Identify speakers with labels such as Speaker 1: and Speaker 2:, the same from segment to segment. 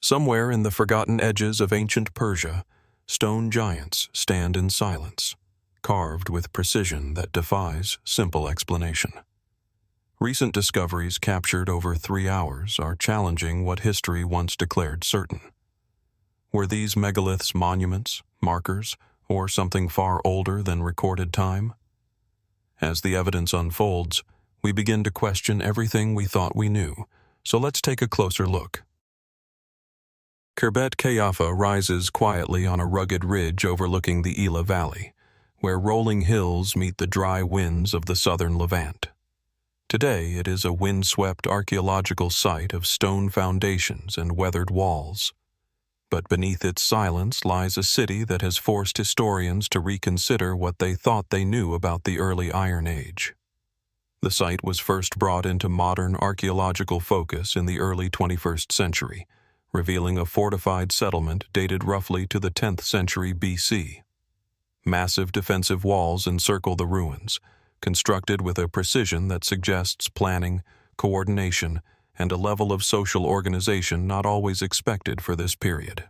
Speaker 1: Somewhere in the forgotten edges of ancient Persia, stone giants stand in silence, carved with precision that defies simple explanation. Recent discoveries captured over 3 hours are challenging what history once declared certain. Were these megaliths monuments, markers, or something far older than recorded time? As the evidence unfolds, we begin to question everything we thought we knew, so let's take a closer look. Khirbet Qeiyafa rises quietly on a rugged ridge overlooking the Elah Valley, where rolling hills meet the dry winds of the southern Levant. Today it is a windswept archaeological site of stone foundations and weathered walls. But beneath its silence lies a city that has forced historians to reconsider what they thought they knew about the early Iron Age. The site was first brought into modern archaeological focus in the early 21st century, revealing a fortified settlement dated roughly to the 10th century BC. Massive defensive walls encircle the ruins, constructed with a precision that suggests planning, coordination, and a level of social organization not always expected for this period.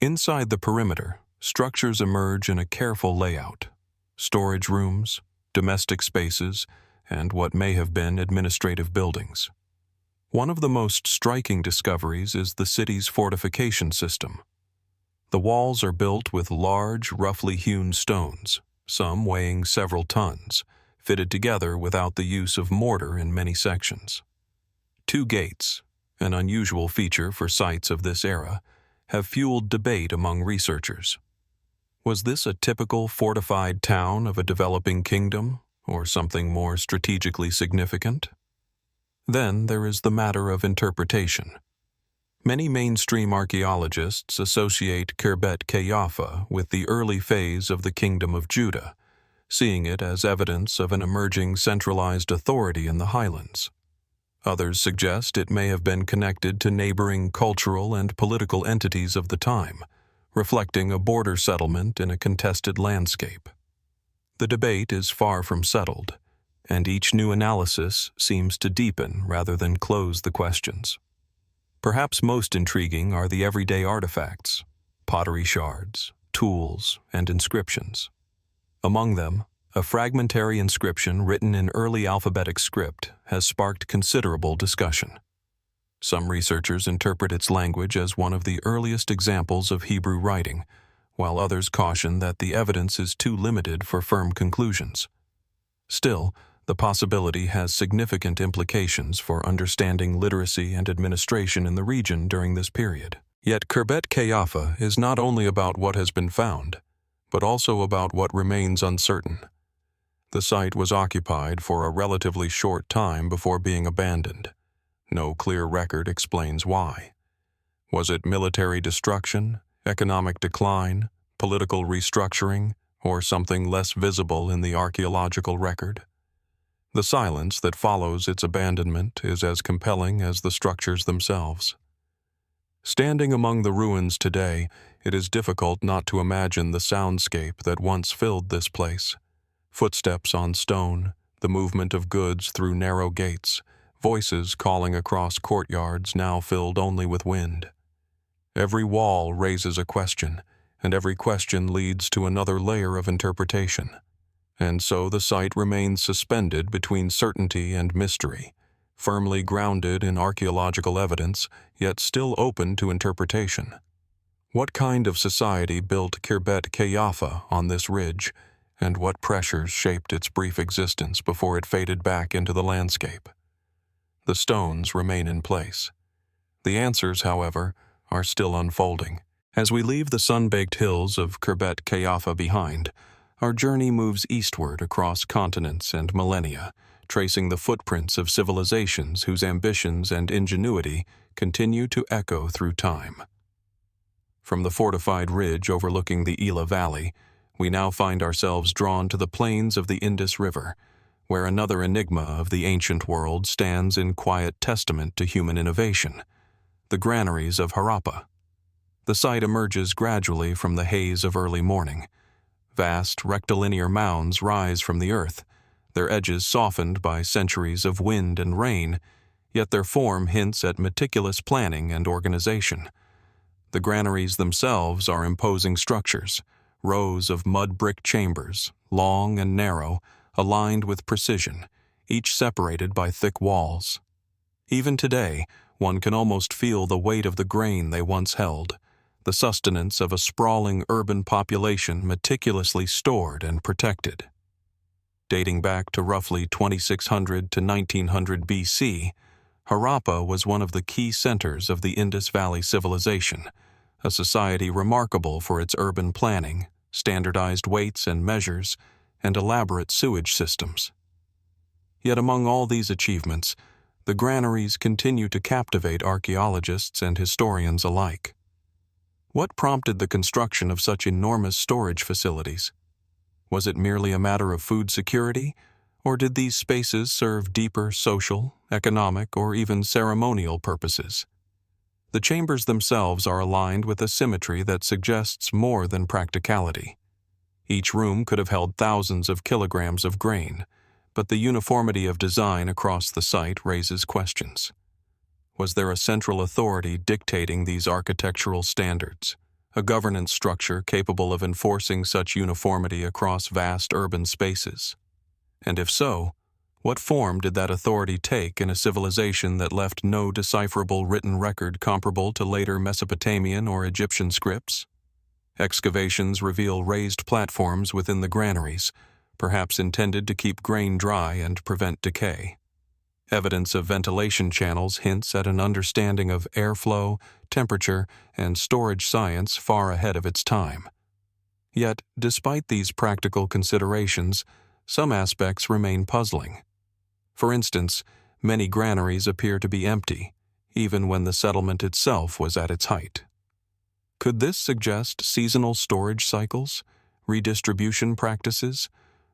Speaker 1: Inside the perimeter, structures emerge in a careful layout: storage rooms, domestic spaces, and what may have been administrative buildings. One of the most striking discoveries is the city's fortification system. The walls are built with large, roughly hewn stones, some weighing several tons, fitted together without the use of mortar in many sections. 2 gates, an unusual feature for sites of this era, have fueled debate among researchers. Was this a typical fortified town of a developing kingdom, or something more strategically significant? Then there is the matter of interpretation. Many mainstream archaeologists associate Khirbet Qeiyafa with the early phase of the Kingdom of Judah, seeing it as evidence of an emerging centralized authority in the highlands. Others suggest it may have been connected to neighboring cultural and political entities of the time, reflecting a border settlement in a contested landscape. The debate is far from settled, and each new analysis seems to deepen rather than close the questions. Perhaps most intriguing are the everyday artifacts: pottery shards, tools, and inscriptions. Among them, a fragmentary inscription written in early alphabetic script has sparked considerable discussion. Some researchers interpret its language as one of the earliest examples of Hebrew writing, while others caution that the evidence is too limited for firm conclusions. Still, the possibility has significant implications for understanding literacy and administration in the region during this period. Yet Khirbet Qeiyafa is not only about what has been found, but also about what remains uncertain. The site was occupied for a relatively short time before being abandoned. No clear record explains why. Was it military destruction, economic decline, political restructuring, or something less visible in the archaeological record? The silence that follows its abandonment is as compelling as the structures themselves. Standing among the ruins today, it is difficult not to imagine the soundscape that once filled this place. Footsteps on stone, the movement of goods through narrow gates, voices calling across courtyards now filled only with wind. Every wall raises a question, and every question leads to another layer of interpretation. And so the site remains suspended between certainty and mystery, firmly grounded in archaeological evidence, yet still open to interpretation. What kind of society built Khirbet Qeiyafa on this ridge, and what pressures shaped its brief existence before it faded back into the landscape? The stones remain in place. The answers, however, are still unfolding. As we leave the sun-baked hills of Khirbet Qeiyafa behind, our journey moves eastward across continents and millennia, tracing the footprints of civilizations whose ambitions and ingenuity continue to echo through time. From the fortified ridge overlooking the Elah Valley, we now find ourselves drawn to the plains of the Indus River, where another enigma of the ancient world stands in quiet testament to human innovation: the granaries of Harappa. The site emerges gradually from the haze of early morning. Vast rectilinear mounds rise from the earth, their edges softened by centuries of wind and rain, yet their form hints at meticulous planning and organization, The granaries themselves are imposing structures, rows of mud brick chambers, long and narrow, aligned with precision, each separated by thick walls. Even today, one can almost feel the weight of the grain they once held, the sustenance of a sprawling urban population meticulously stored and protected. Dating back to roughly 2600 to 1900 BC, Harappa was one of the key centers of the Indus Valley civilization, a society remarkable for its urban planning, standardized weights and measures, and elaborate sewage systems. Yet among all these achievements, the granaries continue to captivate archaeologists and historians alike. What prompted the construction of such enormous storage facilities? Was it merely a matter of food security, or did these spaces serve deeper social, economic, or even ceremonial purposes? The chambers themselves are aligned with a symmetry that suggests more than practicality. Each room could have held thousands of kilograms of grain, but the uniformity of design across the site raises questions. Was there a central authority dictating these architectural standards, a governance structure capable of enforcing such uniformity across vast urban spaces? And if so, what form did that authority take in a civilization that left no decipherable written record comparable to later Mesopotamian or Egyptian scripts? Excavations reveal raised platforms within the granaries, perhaps intended to keep grain dry and prevent decay. Evidence of ventilation channels hints at an understanding of airflow, temperature, and storage science far ahead of its time. Yet, despite these practical considerations, some aspects remain puzzling. For instance, many granaries appear to be empty, even when the settlement itself was at its height. Could this suggest seasonal storage cycles, redistribution practices,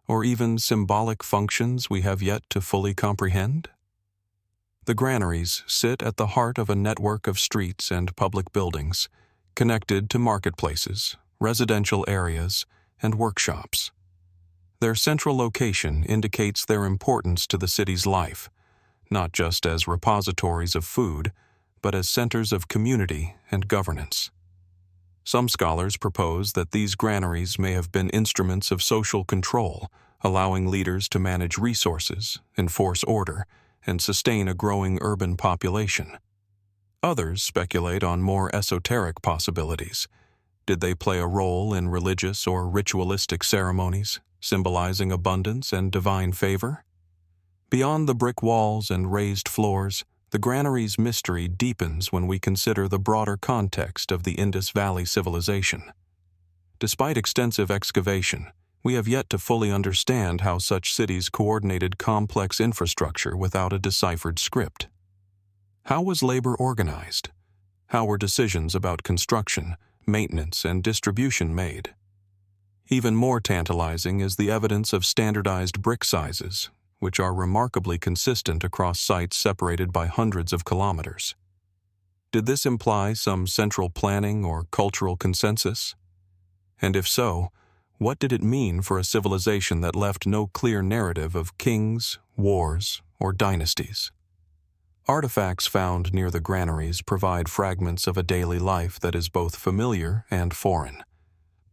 Speaker 1: or even symbolic functions we have yet to fully comprehend? The granaries sit at the heart of a network of streets and public buildings, connected to marketplaces, residential areas, and workshops. Their central location indicates their importance to the city's life, not just as repositories of food, but as centers of community and governance. Some scholars propose that these granaries may have been instruments of social control, allowing leaders to manage resources, enforce order, and sustain a growing urban population. Others speculate on more esoteric possibilities. Did they play a role in religious or ritualistic ceremonies, symbolizing abundance and divine favor? Beyond the brick walls and raised floors, the granary's mystery deepens when we consider the broader context of the Indus Valley civilization. Despite extensive excavation, we have yet to fully understand how such cities coordinated complex infrastructure without a deciphered script. How was labor organized? How were decisions about construction, maintenance, and distribution made? Even more tantalizing is the evidence of standardized brick sizes, which are remarkably consistent across sites separated by hundreds of kilometers. Did this imply some central planning or cultural consensus? And if so, what did it mean for a civilization that left no clear narrative of kings, wars, or dynasties? Artifacts found near the granaries provide fragments of a daily life that is both familiar and foreign.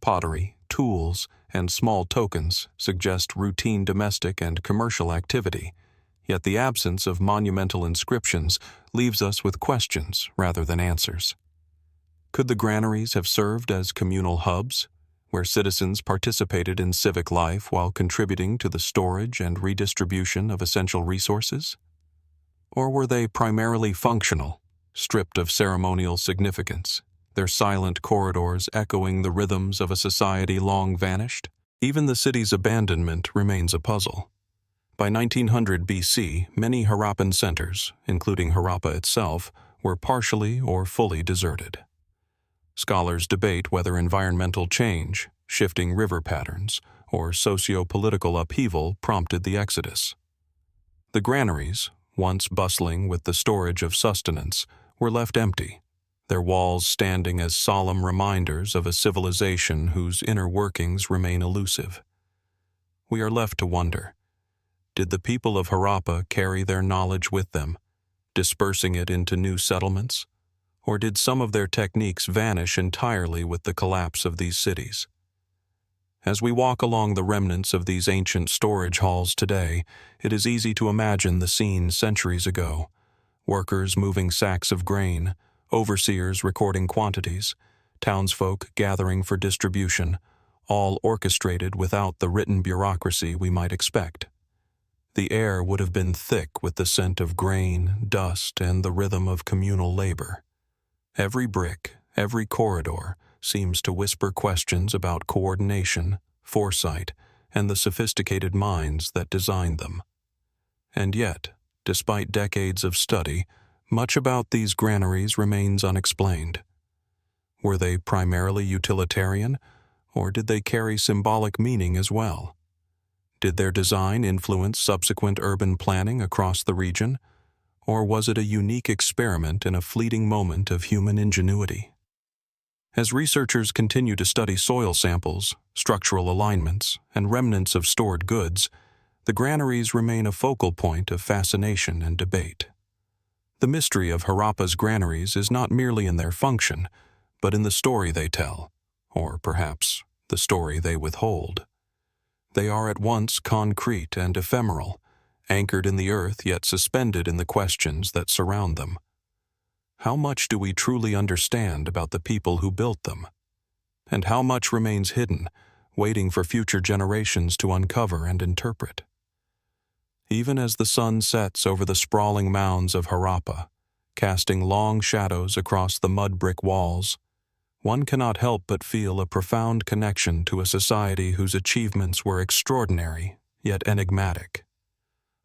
Speaker 1: Pottery, tools, and small tokens suggest routine domestic and commercial activity, yet the absence of monumental inscriptions leaves us with questions rather than answers. Could the granaries have served as communal hubs, where citizens participated in civic life while contributing to the storage and redistribution of essential resources? Or were they primarily functional, stripped of ceremonial significance, their silent corridors echoing the rhythms of a society long vanished? Even the city's abandonment remains a puzzle. By 1900 BC, many Harappan centers, including Harappa itself, were partially or fully deserted. Scholars debate whether environmental change, shifting river patterns, or socio-political upheaval prompted the exodus. The granaries, once bustling with the storage of sustenance, were left empty, their walls standing as solemn reminders of a civilization whose inner workings remain elusive. We are left to wonder, did the people of Harappa carry their knowledge with them, dispersing it into new settlements? Or did some of their techniques vanish entirely with the collapse of these cities? As we walk along the remnants of these ancient storage halls today, it is easy to imagine the scene centuries ago. Workers moving sacks of grain, overseers recording quantities, townsfolk gathering for distribution, all orchestrated without the written bureaucracy we might expect. The air would have been thick with the scent of grain, dust, and the rhythm of communal labor. Every brick, every corridor, seems to whisper questions about coordination, foresight, and the sophisticated minds that designed them. And yet, despite decades of study, much about these granaries remains unexplained. Were they primarily utilitarian, or did they carry symbolic meaning as well? Did their design influence subsequent urban planning across the region, or was it a unique experiment in a fleeting moment of human ingenuity? As researchers continue to study soil samples, structural alignments, and remnants of stored goods, the granaries remain a focal point of fascination and debate. The mystery of Harappa's granaries is not merely in their function, but in the story they tell, or perhaps the story they withhold. They are at once concrete and ephemeral, anchored in the earth yet suspended in the questions that surround them. How much do we truly understand about the people who built them? And how much remains hidden, waiting for future generations to uncover and interpret? Even as the sun sets over the sprawling mounds of Harappa, casting long shadows across the mud-brick walls, one cannot help but feel a profound connection to a society whose achievements were extraordinary, yet enigmatic.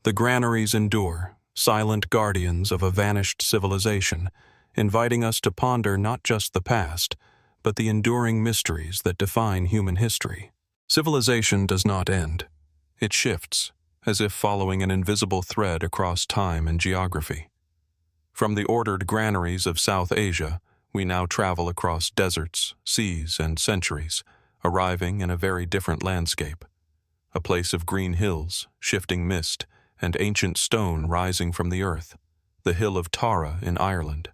Speaker 1: The granaries endure, silent guardians of a vanished civilization, inviting us to ponder not just the past, but the enduring mysteries that define human history. Civilization does not end. It shifts, as if following an invisible thread across time and geography. From the ordered granaries of South Asia, we now travel across deserts, seas, and centuries, arriving in a very different landscape. A place of green hills, shifting mist, and ancient stone rising from the earth, the Hill of Tara in Ireland.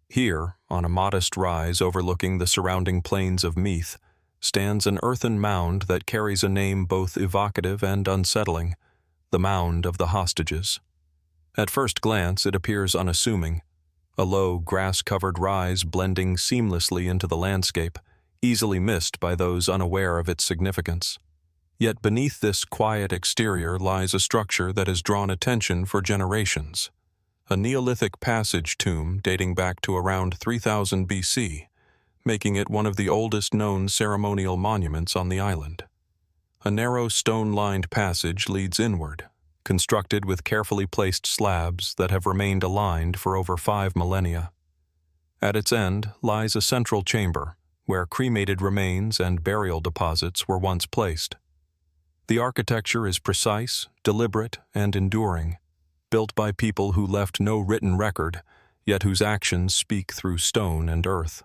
Speaker 1: Here, on a modest rise overlooking the surrounding plains of Meath, stands an earthen mound that carries a name both evocative and unsettling, the Mound of the Hostages. At first glance, it appears unassuming, a low, grass-covered rise blending seamlessly into the landscape, easily missed by those unaware of its significance. Yet beneath this quiet exterior lies a structure that has drawn attention for generations. A Neolithic passage tomb dating back to around 3000 BC, making it one of the oldest known ceremonial monuments on the island. A narrow stone-lined passage leads inward, constructed with carefully placed slabs that have remained aligned for over 5 millennia. At its end lies a central chamber, where cremated remains and burial deposits were once placed. The architecture is precise, deliberate, and enduring, built by people who left no written record, yet whose actions speak through stone and earth.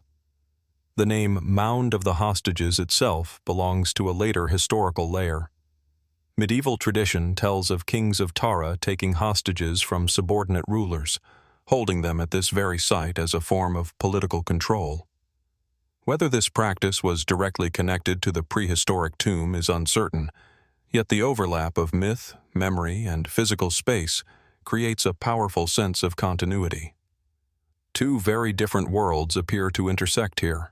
Speaker 1: The name Mound of the Hostages itself belongs to a later historical layer. Medieval tradition tells of kings of Tara taking hostages from subordinate rulers, holding them at this very site as a form of political control. Whether this practice was directly connected to the prehistoric tomb is uncertain, yet the overlap of myth, memory, and physical space creates a powerful sense of continuity. Two very different worlds appear to intersect here,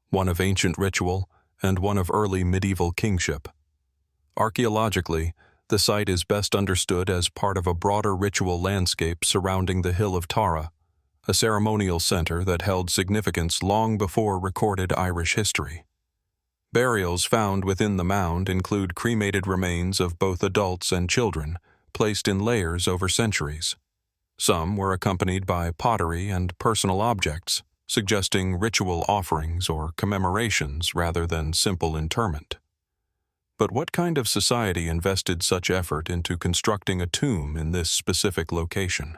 Speaker 1: one of ancient ritual and one of early medieval kingship. Archaeologically, the site is best understood as part of a broader ritual landscape surrounding the Hill of Tara, a ceremonial center that held significance long before recorded Irish history. Burials found within the mound include cremated remains of both adults and children, placed in layers over centuries. Some were accompanied by pottery and personal objects, suggesting ritual offerings or commemorations rather than simple interment. But what kind of society invested such effort into constructing a tomb in this specific location?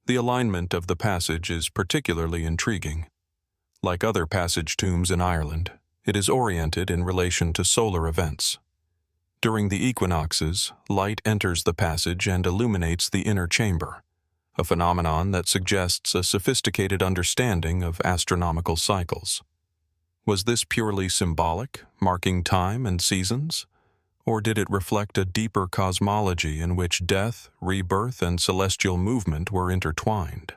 Speaker 1: The alignment of the passage is particularly intriguing. Like other passage tombs in Ireland, it is oriented in relation to solar events. During the equinoxes, light enters the passage and illuminates the inner chamber, a phenomenon that suggests a sophisticated understanding of astronomical cycles. Was this purely symbolic, marking time and seasons? Or did it reflect a deeper cosmology in which death, rebirth, and celestial movement were intertwined?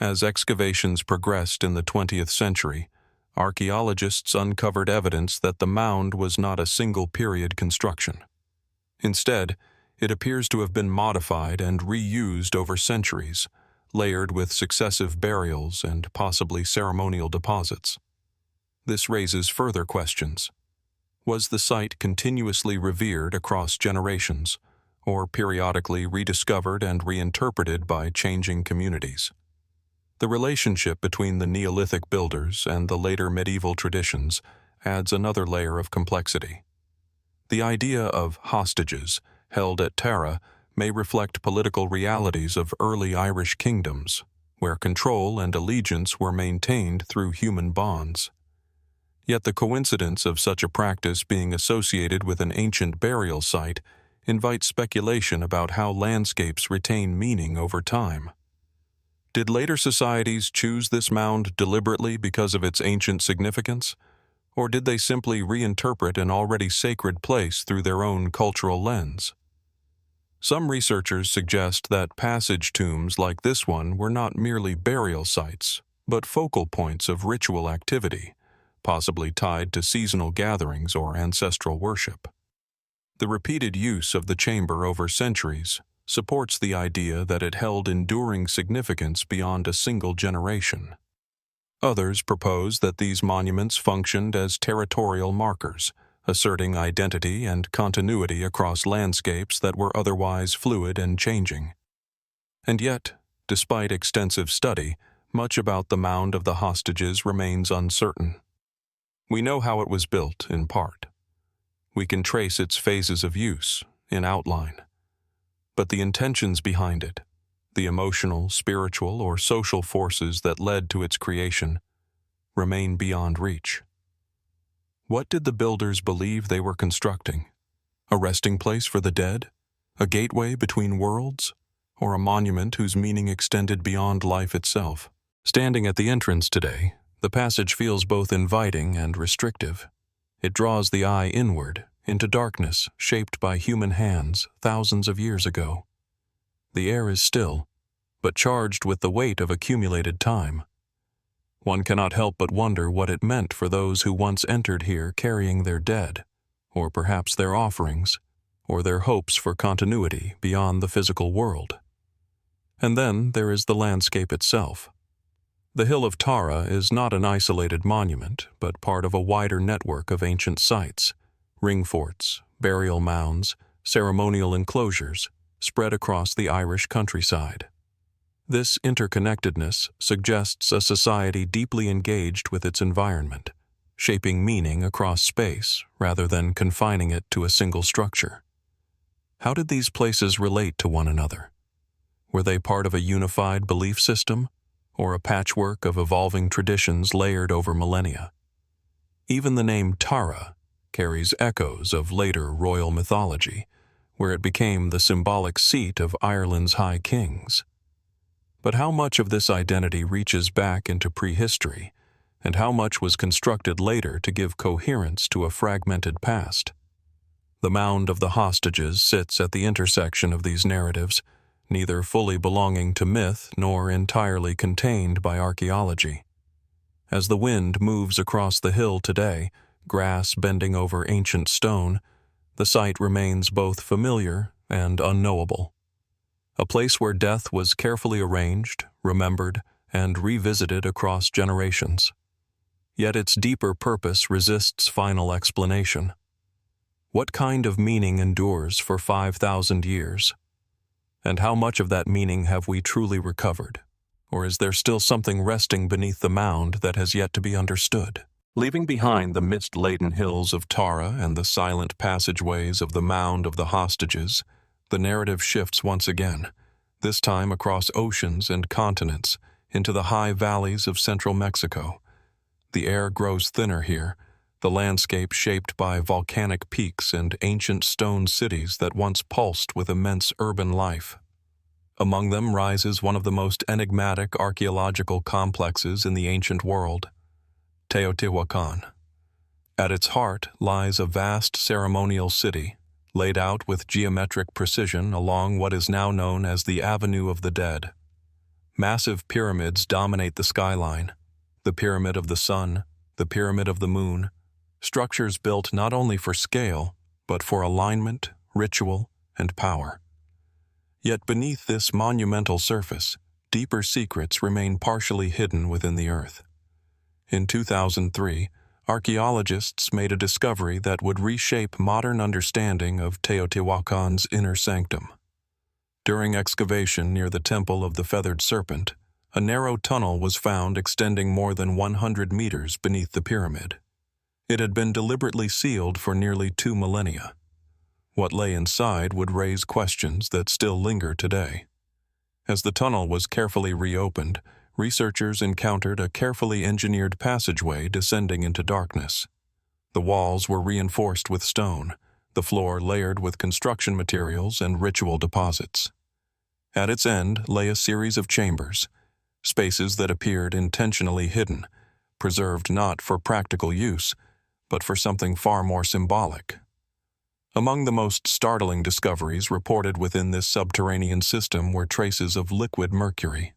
Speaker 1: As excavations progressed in the 20th century, archaeologists uncovered evidence that the mound was not a single-period construction. Instead, it appears to have been modified and reused over centuries, layered with successive burials and possibly ceremonial deposits. This raises further questions. Was the site continuously revered across generations, or periodically rediscovered and reinterpreted by changing communities? The relationship between the Neolithic builders and the later medieval traditions adds another layer of complexity. The idea of hostages held at Tara may reflect political realities of early Irish kingdoms, where control and allegiance were maintained through human bonds. Yet the coincidence of such a practice being associated with an ancient burial site invites speculation about how landscapes retain meaning over time. Did later societies choose this mound deliberately because of its ancient significance, or did they simply reinterpret an already sacred place through their own cultural lens? Some researchers suggest that passage tombs like this one were not merely burial sites, but focal points of ritual activity, possibly tied to seasonal gatherings or ancestral worship. The repeated use of the chamber over centuries supports the idea that it held enduring significance beyond a single generation. Others propose that these monuments functioned as territorial markers, asserting identity and continuity across landscapes that were otherwise fluid and changing. And yet, despite extensive study, much about the Mound of the Hostages remains uncertain. We know how it was built, in part. We can trace its phases of use, in outline. But the intentions behind it, the emotional, spiritual, or social forces that led to its creation, remain beyond reach. What did the builders believe they were constructing? A resting place for the dead? A gateway between worlds? Or a monument whose meaning extended beyond life itself? Standing at the entrance today, the passage feels both inviting and restrictive. It draws the eye inward, into darkness shaped by human hands thousands of years ago. The air is still, but charged with the weight of accumulated time. One cannot help but wonder what it meant for those who once entered here carrying their dead, or perhaps their offerings, or their hopes for continuity beyond the physical world. And then there is the landscape itself. The Hill of Tara is not an isolated monument, but part of a wider network of ancient sites, ring forts, burial mounds, ceremonial enclosures, spread across the Irish countryside. This interconnectedness suggests a society deeply engaged with its environment, shaping meaning across space rather than confining it to a single structure. How did these places relate to one another? Were they part of a unified belief system, or a patchwork of evolving traditions layered over millennia? Even the name Tara carries echoes of later royal mythology, where it became the symbolic seat of Ireland's high kings. But how much of this identity reaches back into prehistory, and how much was constructed later to give coherence to a fragmented past? The Mound of the Hostages sits at the intersection of these narratives, neither fully belonging to myth nor entirely contained by archaeology. As the wind moves across the hill today, grass bending over ancient stone, the site remains both familiar and unknowable. A place where death was carefully arranged, remembered, and revisited across generations. Yet its deeper purpose resists final explanation. What kind of meaning endures for 5,000 years? And how much of that meaning have we truly recovered? Or is there still something resting beneath the mound that has yet to be understood? Leaving behind the mist-laden hills of Tara and the silent passageways of the Mound of the Hostages, the narrative shifts once again, this time across oceans and continents, into the high valleys of central Mexico. The air grows thinner here, the landscape shaped by volcanic peaks and ancient stone cities that once pulsed with immense urban life. Among them rises one of the most enigmatic archaeological complexes in the ancient world, Teotihuacan. At its heart lies a vast ceremonial city, laid out with geometric precision along what is now known as the Avenue of the Dead. Massive pyramids dominate the skyline, the Pyramid of the Sun, the Pyramid of the Moon, structures built not only for scale, but for alignment, ritual, and power. Yet beneath this monumental surface, deeper secrets remain partially hidden within the earth. In 2003, archaeologists made a discovery that would reshape modern understanding of Teotihuacan's inner sanctum. During excavation near the Temple of the Feathered Serpent, a narrow tunnel was found extending more than 100 meters beneath the pyramid. It had been deliberately sealed for nearly 2 millennia. What lay inside would raise questions that still linger today. As the tunnel was carefully reopened, researchers encountered a carefully engineered passageway descending into darkness. The walls were reinforced with stone, the floor layered with construction materials and ritual deposits. At its end lay a series of chambers, spaces that appeared intentionally hidden, preserved not for practical use, but for something far more symbolic. Among the most startling discoveries reported within this subterranean system were traces of liquid mercury.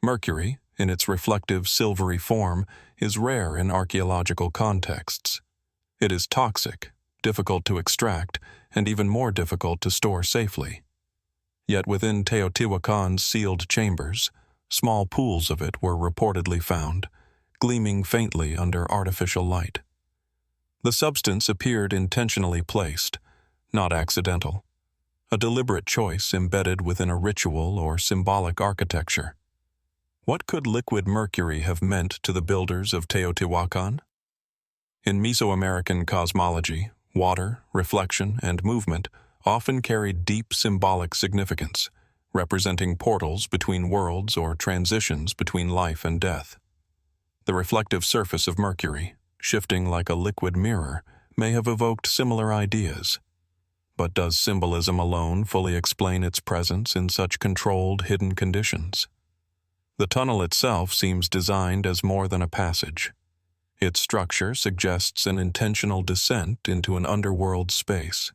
Speaker 1: Mercury, in its reflective silvery form, is rare in archaeological contexts. It is toxic, difficult to extract, and even more difficult to store safely. Yet within Teotihuacan's sealed chambers, small pools of it were reportedly found, gleaming faintly under artificial light. The substance appeared intentionally placed, not accidental, a deliberate choice embedded within a ritual or symbolic architecture. What could liquid mercury have meant to the builders of Teotihuacan? In Mesoamerican cosmology, water, reflection, and movement often carried deep symbolic significance, representing portals between worlds or transitions between life and death. The reflective surface of Mercury, shifting like a liquid mirror, may have evoked similar ideas. But does symbolism alone fully explain its presence in such controlled, hidden conditions? The tunnel itself seems designed as more than a passage. Its structure suggests an intentional descent into an underworld space.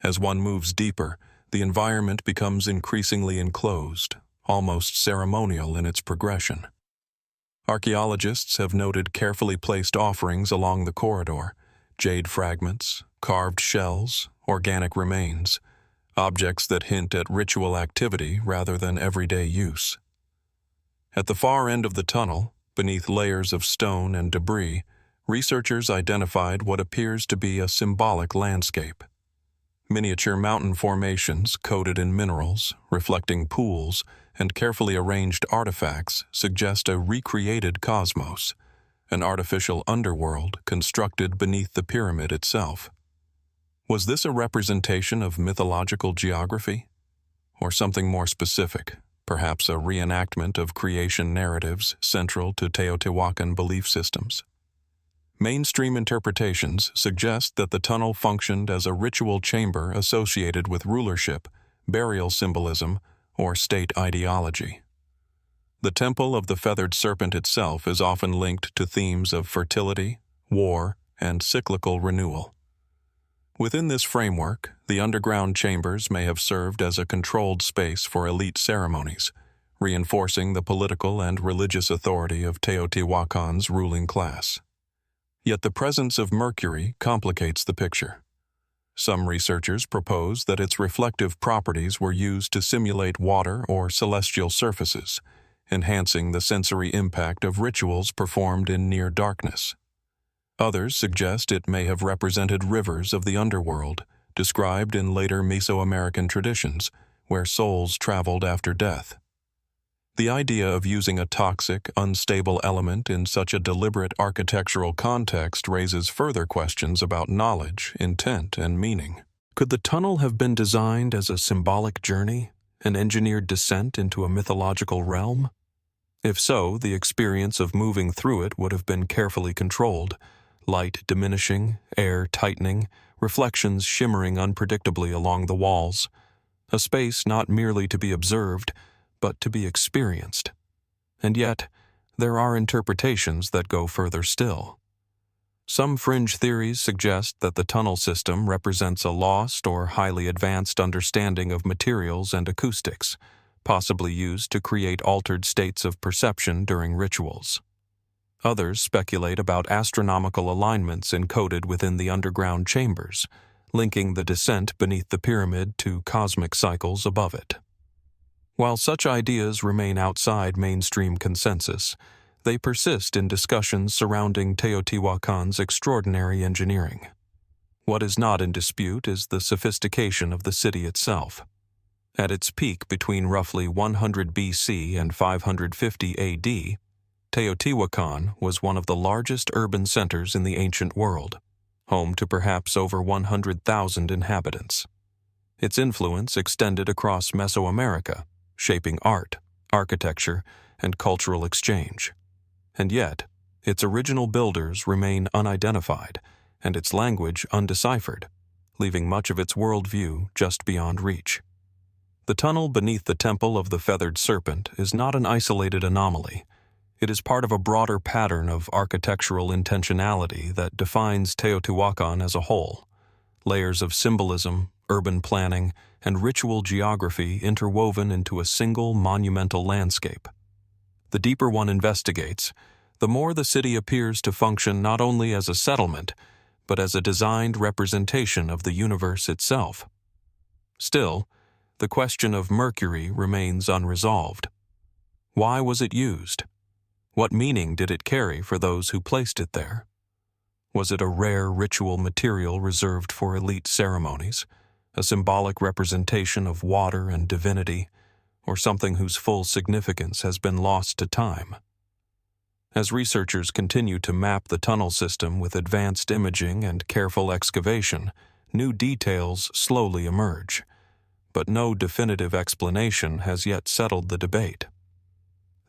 Speaker 1: As one moves deeper, the environment becomes increasingly enclosed, almost ceremonial in its progression. Archaeologists have noted carefully placed offerings along the corridor, jade fragments, carved shells, organic remains, objects that hint at ritual activity rather than everyday use. At the far end of the tunnel, beneath layers of stone and debris, researchers identified what appears to be a symbolic landscape. Miniature mountain formations coated in minerals, reflecting pools, and carefully arranged artifacts suggest a recreated cosmos, an artificial underworld constructed beneath the pyramid itself. Was this a representation of mythological geography? Or something more specific, perhaps a reenactment of creation narratives central to Teotihuacan belief systems? Mainstream interpretations suggest that the tunnel functioned as a ritual chamber associated with rulership, burial symbolism, or state ideology. The Temple of the Feathered Serpent itself is often linked to themes of fertility, war, and cyclical renewal. Within this framework, the underground chambers may have served as a controlled space for elite ceremonies, reinforcing the political and religious authority of Teotihuacan's ruling class. Yet the presence of Mercury complicates the picture. Some researchers propose that its reflective properties were used to simulate water or celestial surfaces, enhancing the sensory impact of rituals performed in near darkness. Others suggest it may have represented rivers of the underworld, described in later Mesoamerican traditions, where souls traveled after death. The idea of using a toxic, unstable element in such a deliberate architectural context raises further questions about knowledge, intent, and meaning. Could the tunnel have been designed as a symbolic journey, an engineered descent into a mythological realm? If so, the experience of moving through it would have been carefully controlled, light diminishing, air tightening, reflections shimmering unpredictably along the walls. a space not merely to be observed, but to be experienced. And yet, there are interpretations that go further still. Some fringe theories suggest that the tunnel system represents a lost or highly advanced understanding of materials and acoustics, possibly used to create altered states of perception during rituals. Others speculate about astronomical alignments encoded within the underground chambers, linking the descent beneath the pyramid to cosmic cycles above it. While such ideas remain outside mainstream consensus, they persist in discussions surrounding Teotihuacan's extraordinary engineering. What is not in dispute is the sophistication of the city itself. At its peak between roughly 100 BC and 550 AD, Teotihuacan was one of the largest urban centers in the ancient world, home to perhaps over 100,000 inhabitants. Its influence extended across Mesoamerica, shaping art, architecture, and cultural exchange. And yet, its original builders remain unidentified, and its language undeciphered, leaving much of its worldview just beyond reach. The tunnel beneath the Temple of the Feathered Serpent is not an isolated anomaly. It is part of a broader pattern of architectural intentionality that defines Teotihuacan as a whole. Layers of symbolism, urban planning, and ritual geography interwoven into a single monumental landscape. The deeper one investigates, the more the city appears to function not only as a settlement, but as a designed representation of the universe itself. Still, the question of Mercury remains unresolved. Why was it used? What meaning did it carry for those who placed it there? Was it a rare ritual material reserved for elite ceremonies, a symbolic representation of water and divinity, or something whose full significance has been lost to time? As researchers continue to map the tunnel system with advanced imaging and careful excavation, new details slowly emerge, but no definitive explanation has yet settled the debate.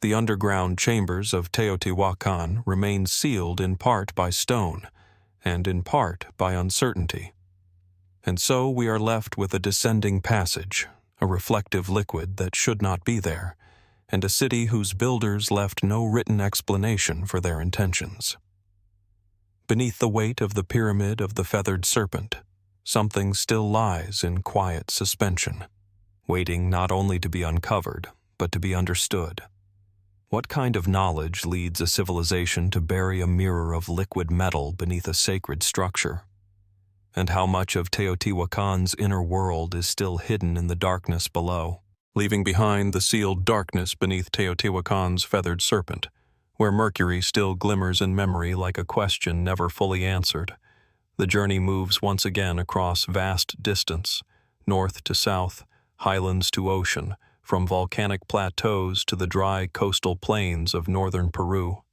Speaker 1: The underground chambers of Teotihuacan remain sealed in part by stone, and in part by uncertainty. And so we are left with a descending passage, a reflective liquid that should not be there, and a city whose builders left no written explanation for their intentions. Beneath the weight of the Pyramid of the Feathered Serpent, something still lies in quiet suspension, waiting not only to be uncovered, but to be understood. What kind of knowledge leads a civilization to bury a mirror of liquid metal beneath a sacred structure? And how much of Teotihuacan's inner world is still hidden in the darkness below, leaving behind the sealed darkness beneath Teotihuacan's feathered serpent, where Mercury still glimmers in memory like a question never fully answered? The journey moves once again across vast distance, north to south, highlands to ocean, from volcanic plateaus to the dry coastal plains of northern Peru.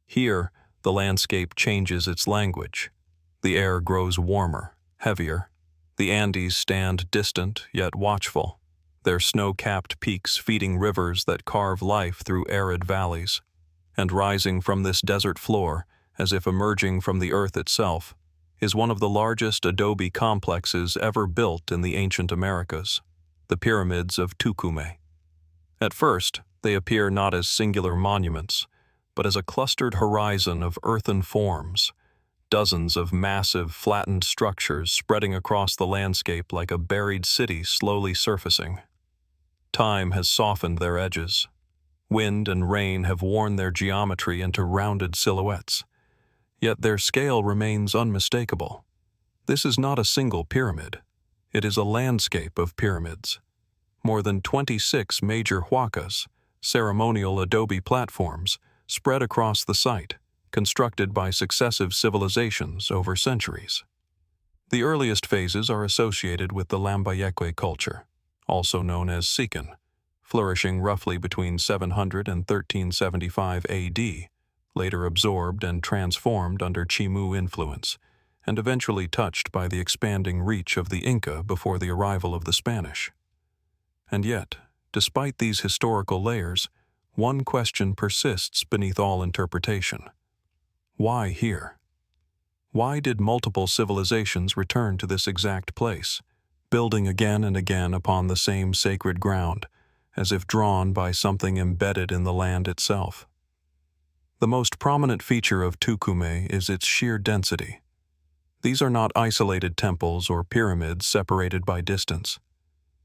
Speaker 1: Here, the landscape changes its language. The air grows warmer, heavier. The Andes stand distant yet watchful, their snow-capped peaks feeding rivers that carve life through arid valleys. And rising from this desert floor, as if emerging from the earth itself, is one of the largest adobe complexes ever built in the ancient Americas, the pyramids of Tucumán. At first, they appear not as singular monuments, but as a clustered horizon of earthen forms, dozens of massive, flattened structures spreading across the landscape like a buried city slowly surfacing. Time has softened their edges. Wind and rain have worn their geometry into rounded silhouettes, yet their scale remains unmistakable. This is not a single pyramid. It is a landscape of pyramids. More than 26 major huacas, ceremonial adobe platforms, spread across the site, constructed by successive civilizations over centuries. The earliest phases are associated with the Lambayeque culture, also known as Sican, flourishing roughly between 700 and 1375 AD, later absorbed and transformed under Chimu influence, and eventually touched by the expanding reach of the Inca before the arrival of the Spanish. And yet, despite these historical layers, one question persists beneath all interpretation. Why here? Why did multiple civilizations return to this exact place, building again and again upon the same sacred ground, as if drawn by something embedded in the land itself. The most prominent feature of Tukume is its sheer density. These are not isolated temples or pyramids separated by distance.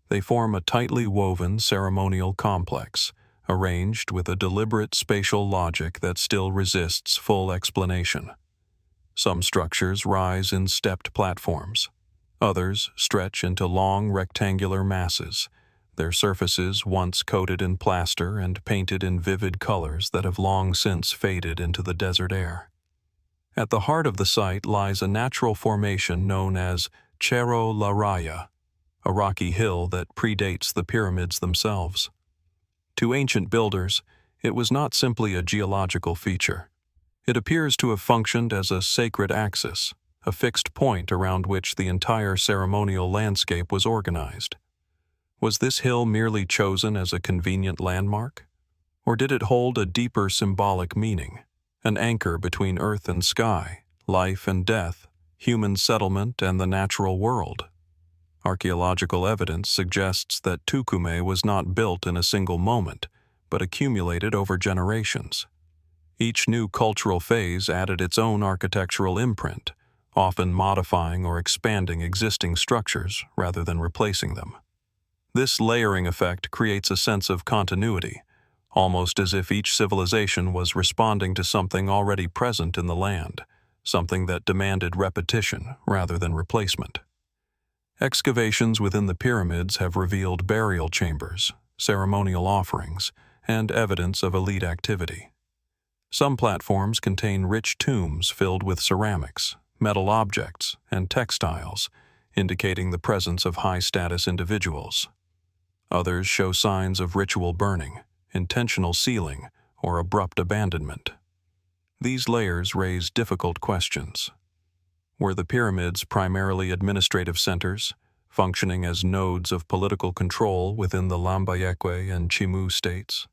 Speaker 1: They form a tightly woven ceremonial complex, arranged with a deliberate spatial logic that still resists full explanation. Some structures rise in stepped platforms. Others stretch into long rectangular masses, their surfaces once coated in plaster and painted in vivid colors that have long since faded into the desert air. At the heart of the site lies a natural formation known as Cerro La Raya, a rocky hill that predates the pyramids themselves. To ancient builders, it was not simply a geological feature. It appears to have functioned as a sacred axis, a fixed point around which the entire ceremonial landscape was organized. Was this hill merely chosen as a convenient landmark? Or did it hold a deeper symbolic meaning, an anchor between earth and sky, life and death, human settlement and the natural world? Archaeological evidence suggests that Tukume was not built in a single moment, but accumulated over generations. Each new cultural phase added its own architectural imprint, often modifying or expanding existing structures rather than replacing them. This layering effect creates a sense of continuity, almost as if each civilization was responding to something already present in the land, something that demanded repetition rather than replacement. Excavations within the pyramids have revealed burial chambers, ceremonial offerings, and evidence of elite activity. Some platforms contain rich tombs filled with ceramics, metal objects, and textiles, indicating the presence of high-status individuals. Others show signs of ritual burning, intentional sealing, or abrupt abandonment. These layers raise difficult questions. Were the pyramids primarily administrative centers, functioning as nodes of political control within the Lambayeque and Chimu states?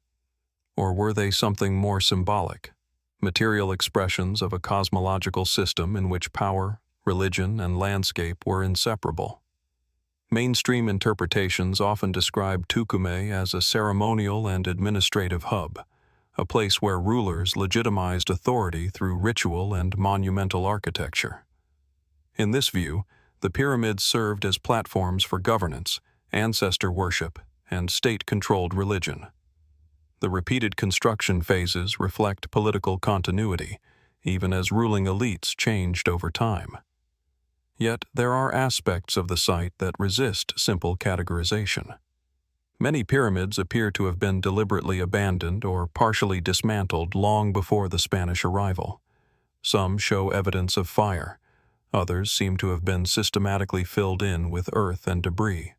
Speaker 1: Or were they something more symbolic, material expressions of a cosmological system in which power, religion, and landscape were inseparable? Mainstream interpretations often describe Tukume as a ceremonial and administrative hub, a place where rulers legitimized authority through ritual and monumental architecture. In this view, the pyramids served as platforms for governance, ancestor worship, and state-controlled religion. The repeated construction phases reflect political continuity, even as ruling elites changed over time. Yet there are aspects of the site that resist simple categorization. Many pyramids appear to have been deliberately abandoned or partially dismantled long before the Spanish arrival. Some show evidence of fire. Others seem to have been systematically filled in with earth and debris.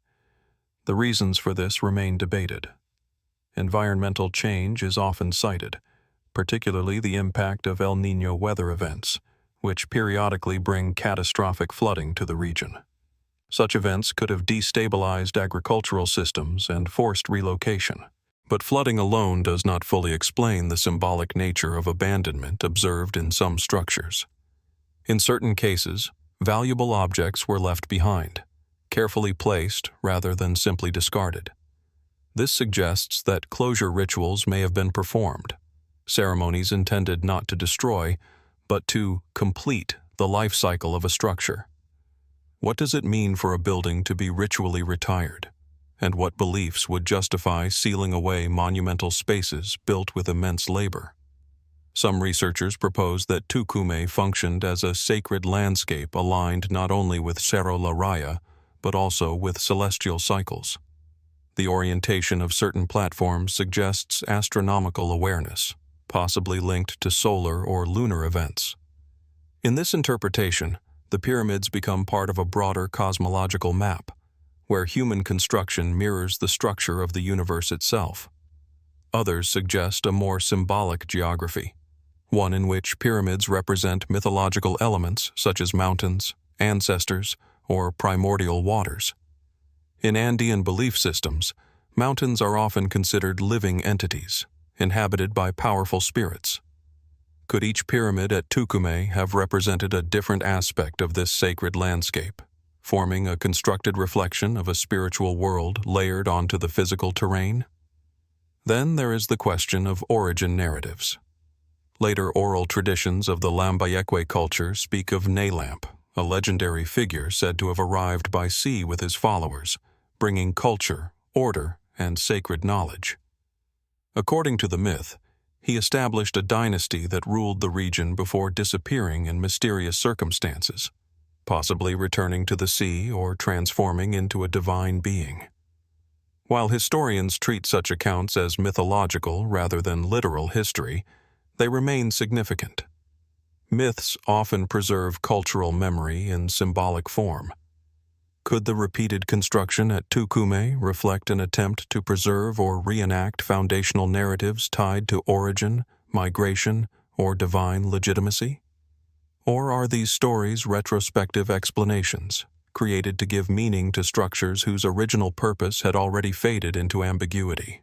Speaker 1: The reasons for this remain debated. Environmental change is often cited, particularly the impact of El Niño weather events, which periodically bring catastrophic flooding to the region. Such events could have destabilized agricultural systems and forced relocation. But flooding alone does not fully explain the symbolic nature of abandonment observed in some structures. In certain cases, valuable objects were left behind, carefully placed rather than simply discarded. This suggests that closure rituals may have been performed, ceremonies intended not to destroy, but to complete the life cycle of a structure. What does it mean for a building to be ritually retired? And what beliefs would justify sealing away monumental spaces built with immense labor? Some researchers propose that Tukume functioned as a sacred landscape aligned not only with Cerro La Raya, but also with celestial cycles. The orientation of certain platforms suggests astronomical awareness, possibly linked to solar or lunar events. In this interpretation, the pyramids become part of a broader cosmological map, where human construction mirrors the structure of the universe itself. Others suggest a more symbolic geography, one in which pyramids represent mythological elements such as mountains, ancestors, or primordial waters. In Andean belief systems, mountains are often considered living entities, inhabited by powerful spirits. Could each pyramid at Tukume have represented a different aspect of this sacred landscape, forming a constructed reflection of a spiritual world layered onto the physical terrain? Then there is the question of origin narratives. Later oral traditions of the Lambayeque culture speak of Nalamp, a legendary figure said to have arrived by sea with his followers, bringing culture, order, and sacred knowledge. According to the myth, he established a dynasty that ruled the region before disappearing in mysterious circumstances, possibly returning to the sea or transforming into a divine being. While historians treat such accounts as mythological rather than literal history, they remain significant. Myths often preserve cultural memory in symbolic form. Could the repeated construction at Tukume reflect an attempt to preserve or reenact foundational narratives tied to origin, migration, or divine legitimacy? Or are these stories retrospective explanations, created to give meaning to structures whose original purpose had already faded into ambiguity?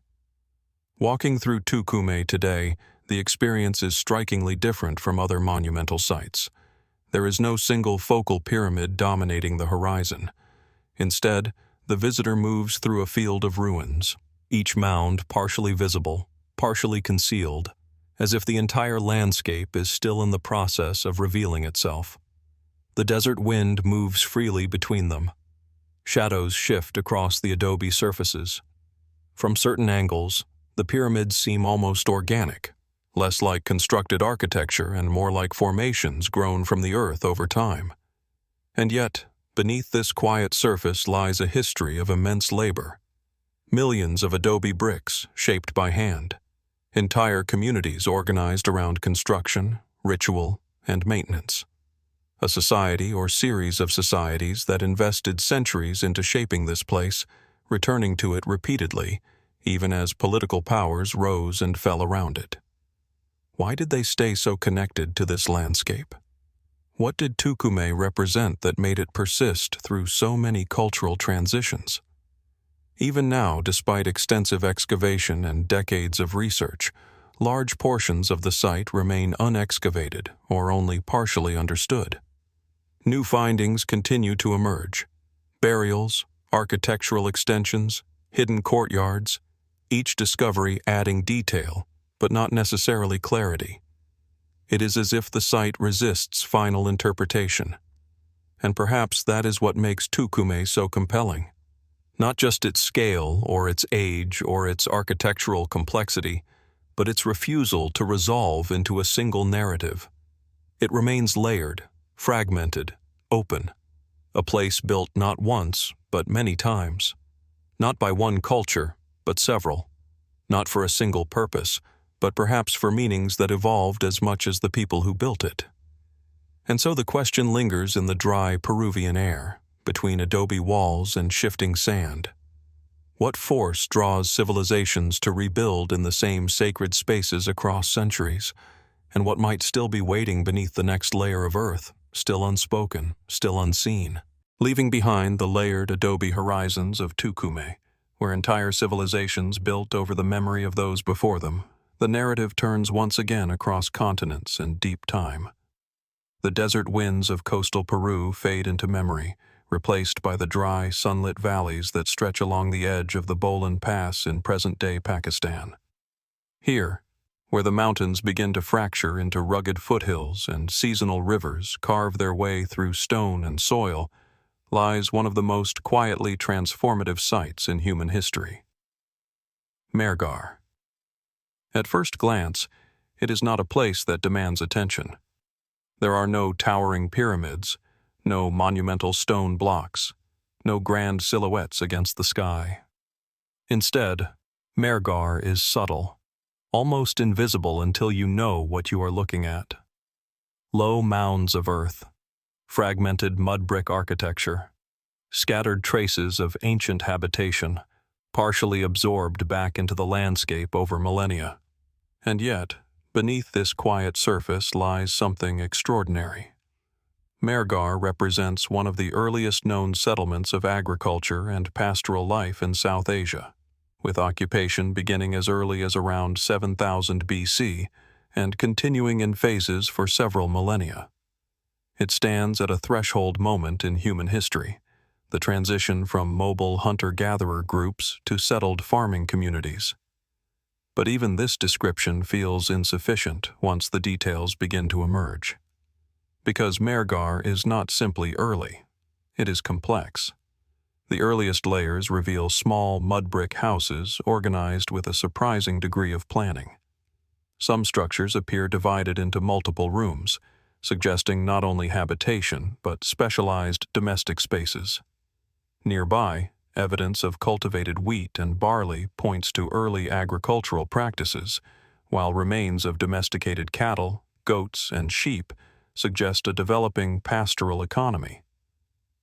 Speaker 1: Walking through Tukume today, the experience is strikingly different from other monumental sites. There is no single focal pyramid dominating the horizon. Instead, the visitor moves through a field of ruins, each mound partially visible, partially concealed, as if the entire landscape is still in the process of revealing itself. The desert wind moves freely between them. Shadows shift across the adobe surfaces. From certain angles, the pyramids seem almost organic, less like constructed architecture and more like formations grown from the earth over time. And yet, beneath this quiet surface lies a history of immense labor. Millions of adobe bricks shaped by hand. Entire communities organized around construction, ritual, and maintenance. A society or series of societies that invested centuries into shaping this place, returning to it repeatedly, even as political powers rose and fell around it. Why did they stay so connected to this landscape? What did Tukume represent that made it persist through so many cultural transitions? Even now, despite extensive excavation and decades of research, large portions of the site remain unexcavated or only partially understood. New findings continue to emerge. Burials, architectural extensions, hidden courtyards, each discovery adding detail, but not necessarily clarity. It is as if the site resists final interpretation. And perhaps that is what makes Tukume so compelling. Not just its scale or its age or its architectural complexity, but its refusal to resolve into a single narrative. It remains layered, fragmented, open. A place built not once, but many times. Not by one culture, but several. Not for a single purpose, but perhaps for meanings that evolved as much as the people who built it. And so the question lingers in the dry Peruvian air, between adobe walls and shifting sand. What force draws civilizations to rebuild in the same sacred spaces across centuries, and what might still be waiting beneath the next layer of earth, still unspoken, still unseen? Leaving behind the layered adobe horizons of Tukume, where entire civilizations built over the memory of those before them, the narrative turns once again across continents and deep time. The desert winds of coastal Peru fade into memory, replaced by the dry, sunlit valleys that stretch along the edge of the Bolan Pass in present-day Pakistan. Here, where the mountains begin to fracture into rugged foothills and seasonal rivers carve their way through stone and soil, lies one of the most quietly transformative sites in human history. Mehrgar. At first glance, it is not a place that demands attention. There are no towering pyramids, no monumental stone blocks, no grand silhouettes against the sky. Instead, Mehrgar is subtle, almost invisible until you know what you are looking at. Low mounds of earth, fragmented mud brick architecture, scattered traces of ancient habitation, partially absorbed back into the landscape over millennia. And yet, beneath this quiet surface lies something extraordinary. Mehrgar represents one of the earliest known settlements of agriculture and pastoral life in South Asia, with occupation beginning as early as around 7000 BC and continuing in phases for several millennia. It stands at a threshold moment in human history, the transition from mobile hunter-gatherer groups to settled farming communities. But even this description feels insufficient once the details begin to emerge. Because Mehrgar is not simply early, it is complex. The earliest layers reveal small mud-brick houses organized with a surprising degree of planning. Some structures appear divided into multiple rooms, suggesting not only habitation but specialized domestic spaces. Nearby, evidence of cultivated wheat and barley points to early agricultural practices, while remains of domesticated cattle, goats, and sheep suggest a developing pastoral economy.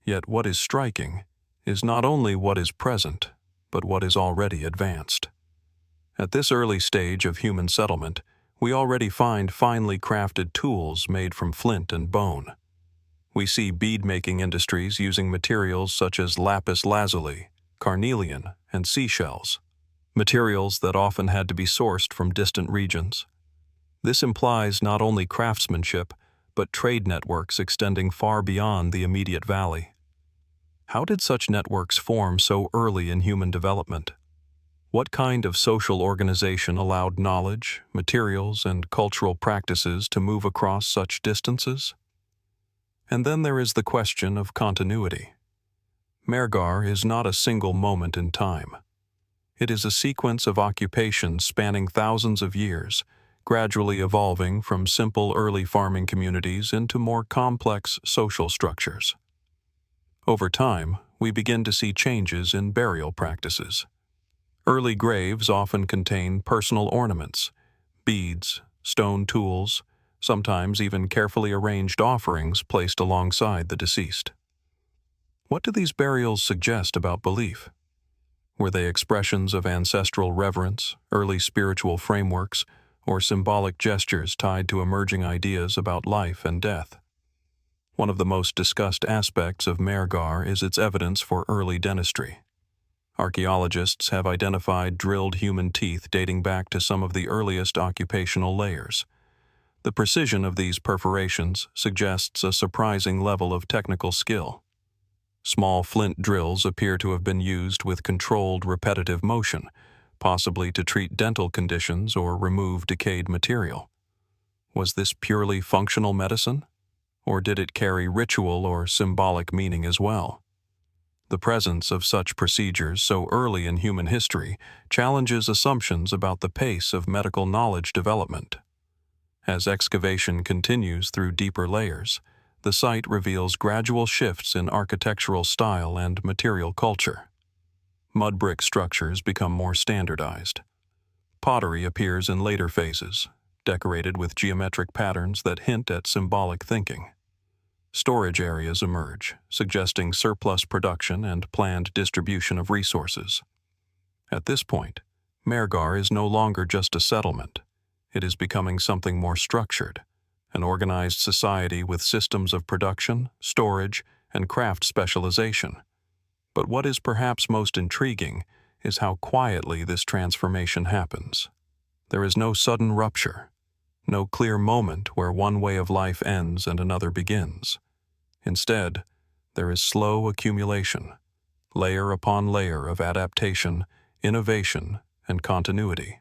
Speaker 1: Yet what is striking is not only what is present, but what is already advanced. At this early stage of human settlement, we already find finely crafted tools made from flint and bone. We see bead-making industries using materials such as lapis lazuli, carnelian, and seashells, materials that often had to be sourced from distant regions. This implies not only craftsmanship, but trade networks extending far beyond the immediate valley. How did such networks form so early in human development? What kind of social organization allowed knowledge, materials, and cultural practices to move across such distances? And then there is the question of continuity. Mehrgar is not a single moment in time. It is a sequence of occupations spanning thousands of years, gradually evolving from simple early farming communities into more complex social structures. Over time, we begin to see changes in burial practices. Early graves often contain personal ornaments, beads, stone tools, sometimes even carefully arranged offerings placed alongside the deceased. What do these burials suggest about belief? Were they expressions of ancestral reverence, early spiritual frameworks, or symbolic gestures tied to emerging ideas about life and death? One of the most discussed aspects of Mehrgar is its evidence for early dentistry. Archaeologists have identified drilled human teeth dating back to some of the earliest occupational layers. The precision of these perforations suggests a surprising level of technical skill. Small flint drills appear to have been used with controlled repetitive motion, possibly to treat dental conditions or remove decayed material. Was this purely functional medicine? Or did it carry ritual or symbolic meaning as well? The presence of such procedures so early in human history challenges assumptions about the pace of medical knowledge development. As excavation continues through deeper layers, the site reveals gradual shifts in architectural style and material culture. Mud brick structures become more standardized. Pottery appears in later phases, decorated with geometric patterns that hint at symbolic thinking. Storage areas emerge, suggesting surplus production and planned distribution of resources. At this point, Mehrgar is no longer just a settlement. It is becoming something more structured, an organized society with systems of production, storage, and craft specialization. But what is perhaps most intriguing is how quietly this transformation happens. There is no sudden rupture, no clear moment where one way of life ends and another begins. Instead, there is slow accumulation, layer upon layer of adaptation, innovation, and continuity.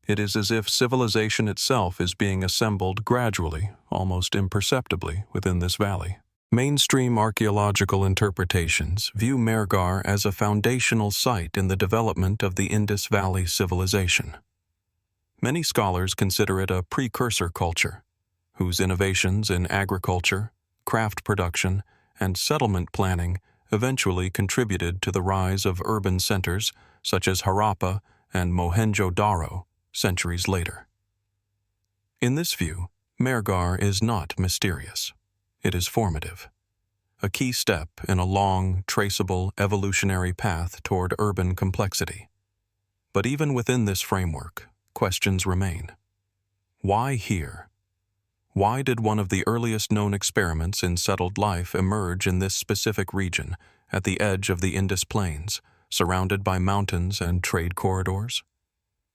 Speaker 1: It is as if civilization itself is being assembled gradually, almost imperceptibly, within this valley. Mainstream archaeological interpretations view Mehrgar as a foundational site in the development of the Indus Valley civilization. Many scholars consider it a precursor culture, whose innovations in agriculture, craft production, and settlement planning eventually contributed to the rise of urban centers such as Harappa and Mohenjo-Daro centuries later. In this view, Mehrgar is not mysterious. It is formative, a key step in a long, traceable, evolutionary path toward urban complexity. But even within this framework, questions remain. Why here? Why did one of the earliest known experiments in settled life emerge in this specific region, at the edge of the Indus Plains, surrounded by mountains and trade corridors?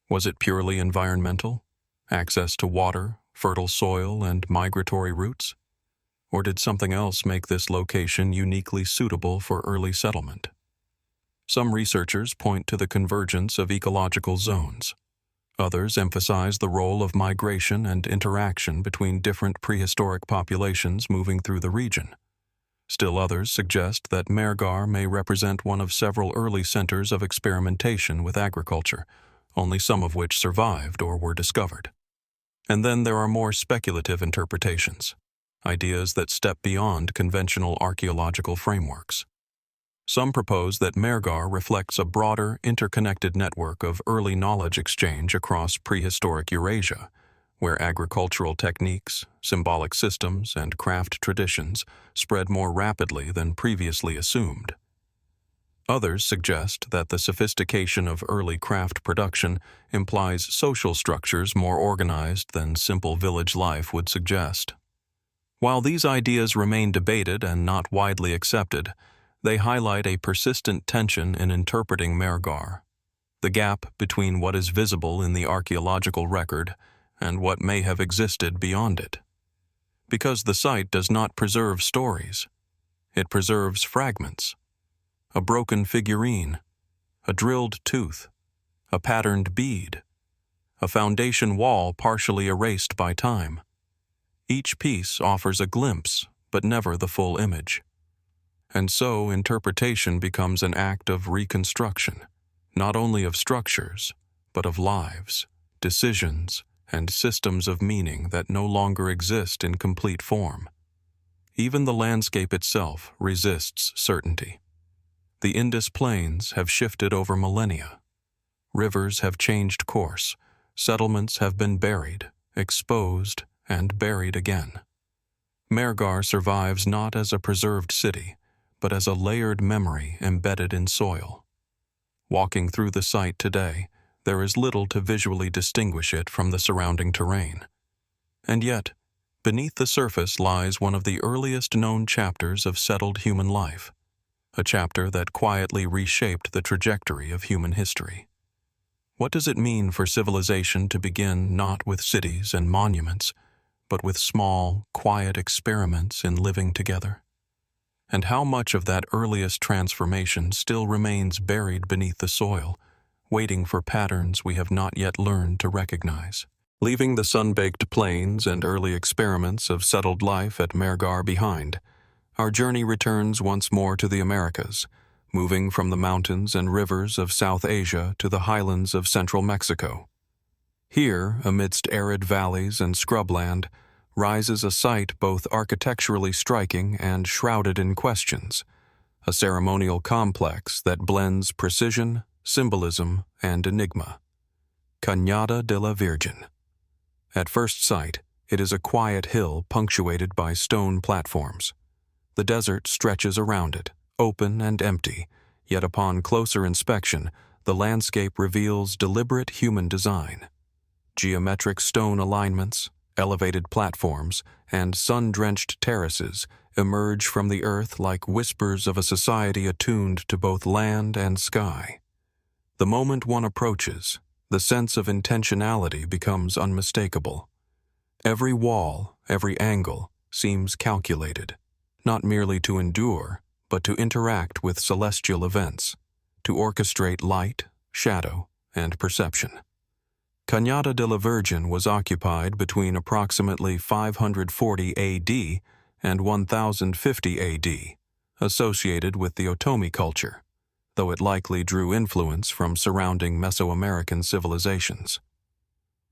Speaker 1: Was it purely environmental? Access to water, fertile soil, and migratory routes? Or did something else make this location uniquely suitable for early settlement? Some researchers point to the convergence of ecological zones. Others emphasize the role of migration and interaction between different prehistoric populations moving through the region. Still others suggest that Mergar may represent one of several early centers of experimentation with agriculture, only some of which survived or were discovered. And then there are more speculative interpretations, ideas that step beyond conventional archaeological frameworks. Some propose that Mergar reflects a broader, interconnected network of early knowledge exchange across prehistoric Eurasia, where agricultural techniques, symbolic systems, and craft traditions spread more rapidly than previously assumed. Others suggest that the sophistication of early craft production implies social structures more organized than simple village life would suggest. While these ideas remain debated and not widely accepted, they highlight a persistent tension in interpreting Mergar, the gap between what is visible in the archaeological record and what may have existed beyond it. Because the site does not preserve stories, it preserves fragments. A broken figurine, a drilled tooth, a patterned bead, a foundation wall partially erased by time. Each piece offers a glimpse, but never the full image. And so interpretation becomes an act of reconstruction, not only of structures, but of lives, decisions, and systems of meaning that no longer exist in complete form. Even the landscape itself resists certainty. The Indus Plains have shifted over millennia. Rivers have changed course, settlements have been buried, exposed, and buried again. Mergar survives not as a preserved city, but as a layered memory embedded in soil. Walking through the site today, there is little to visually distinguish it from the surrounding terrain. And yet, beneath the surface lies one of the earliest known chapters of settled human life, a chapter that quietly reshaped the trajectory of human history. What does it mean for civilization to begin not with cities and monuments, but with small, quiet experiments in living together? And how much of that earliest transformation still remains buried beneath the soil, waiting for patterns we have not yet learned to recognize? Leaving the sun-baked plains and early experiments of settled life at Mergar behind, our journey returns once more to the Americas, moving from the mountains and rivers of South Asia to the highlands of central Mexico. Here, amidst arid valleys and scrubland, rises a site both architecturally striking and shrouded in questions, a ceremonial complex that blends precision, symbolism, and enigma. Cañada de la Virgen. At first sight, it is a quiet hill punctuated by stone platforms. The desert stretches around it, open and empty, yet upon closer inspection, the landscape reveals deliberate human design. Geometric stone alignments, elevated platforms, and sun-drenched terraces emerge from the earth like whispers of a society attuned to both land and sky. The moment one approaches, the sense of intentionality becomes unmistakable. Every wall, every angle, seems calculated, not merely to endure, but to interact with celestial events, to orchestrate light, shadow, and perception. Cañada de la Virgen was occupied between approximately 540 AD and 1050 AD, associated with the Otomi culture, though it likely drew influence from surrounding Mesoamerican civilizations.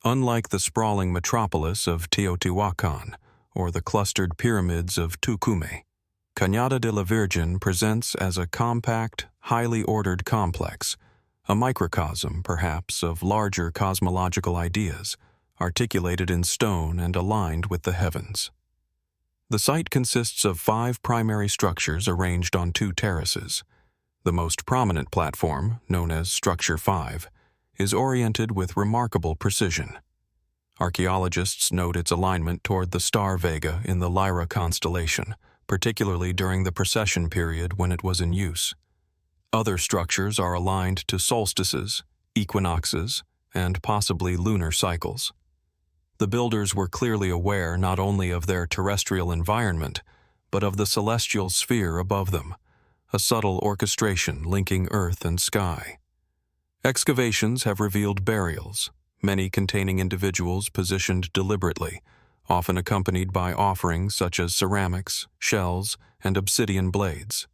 Speaker 1: Unlike the sprawling metropolis of Teotihuacan or the clustered pyramids of Tucumán, Cañada de la Virgen presents as a compact, highly ordered complex, a microcosm, perhaps, of larger cosmological ideas, articulated in stone and aligned with the heavens. The site consists of 5 primary structures arranged on 2 terraces. The most prominent platform, known as Structure 5, is oriented with remarkable precision. Archaeologists note its alignment toward the star Vega in the Lyra constellation, particularly during the precession period when it was in use. Other structures are aligned to solstices, equinoxes, and possibly lunar cycles. The builders were clearly aware not only of their terrestrial environment, but of the celestial sphere above them, a subtle orchestration linking earth and sky. Excavations have revealed burials, many containing individuals positioned deliberately, often accompanied by offerings such as ceramics, shells, and obsidian blades.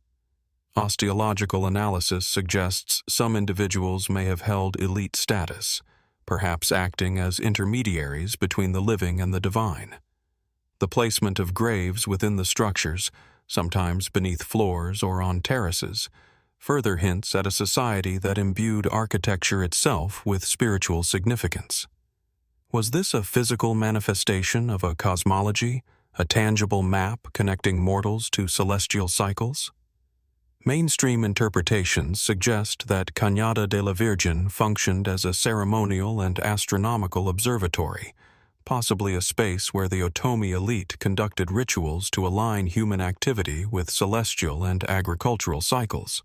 Speaker 1: Osteological analysis suggests some individuals may have held elite status, perhaps acting as intermediaries between the living and the divine. The placement of graves within the structures, sometimes beneath floors or on terraces, further hints at a society that imbued architecture itself with spiritual significance. Was this a physical manifestation of a cosmology, a tangible map connecting mortals to celestial cycles? Mainstream interpretations suggest that Cañada de la Virgen functioned as a ceremonial and astronomical observatory, possibly a space where the Otomi elite conducted rituals to align human activity with celestial and agricultural cycles.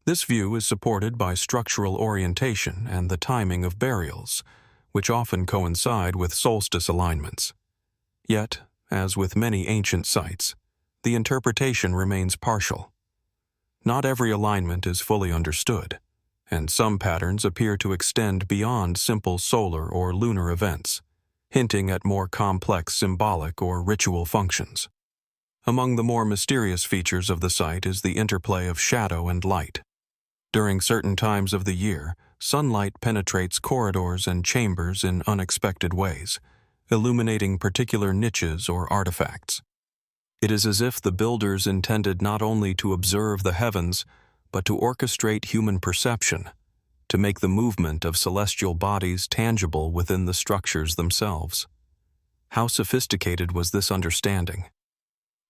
Speaker 1: This view is supported by structural orientation and the timing of burials, which often coincide with solstice alignments. Yet, as with many ancient sites, the interpretation remains partial. Not every alignment is fully understood, and some patterns appear to extend beyond simple solar or lunar events, hinting at more complex symbolic or ritual functions. Among the more mysterious features of the site is the interplay of shadow and light. During certain times of the year, sunlight penetrates corridors and chambers in unexpected ways, illuminating particular niches or artifacts. It is as if the builders intended not only to observe the heavens, but to orchestrate human perception, to make the movement of celestial bodies tangible within the structures themselves. How sophisticated was this understanding?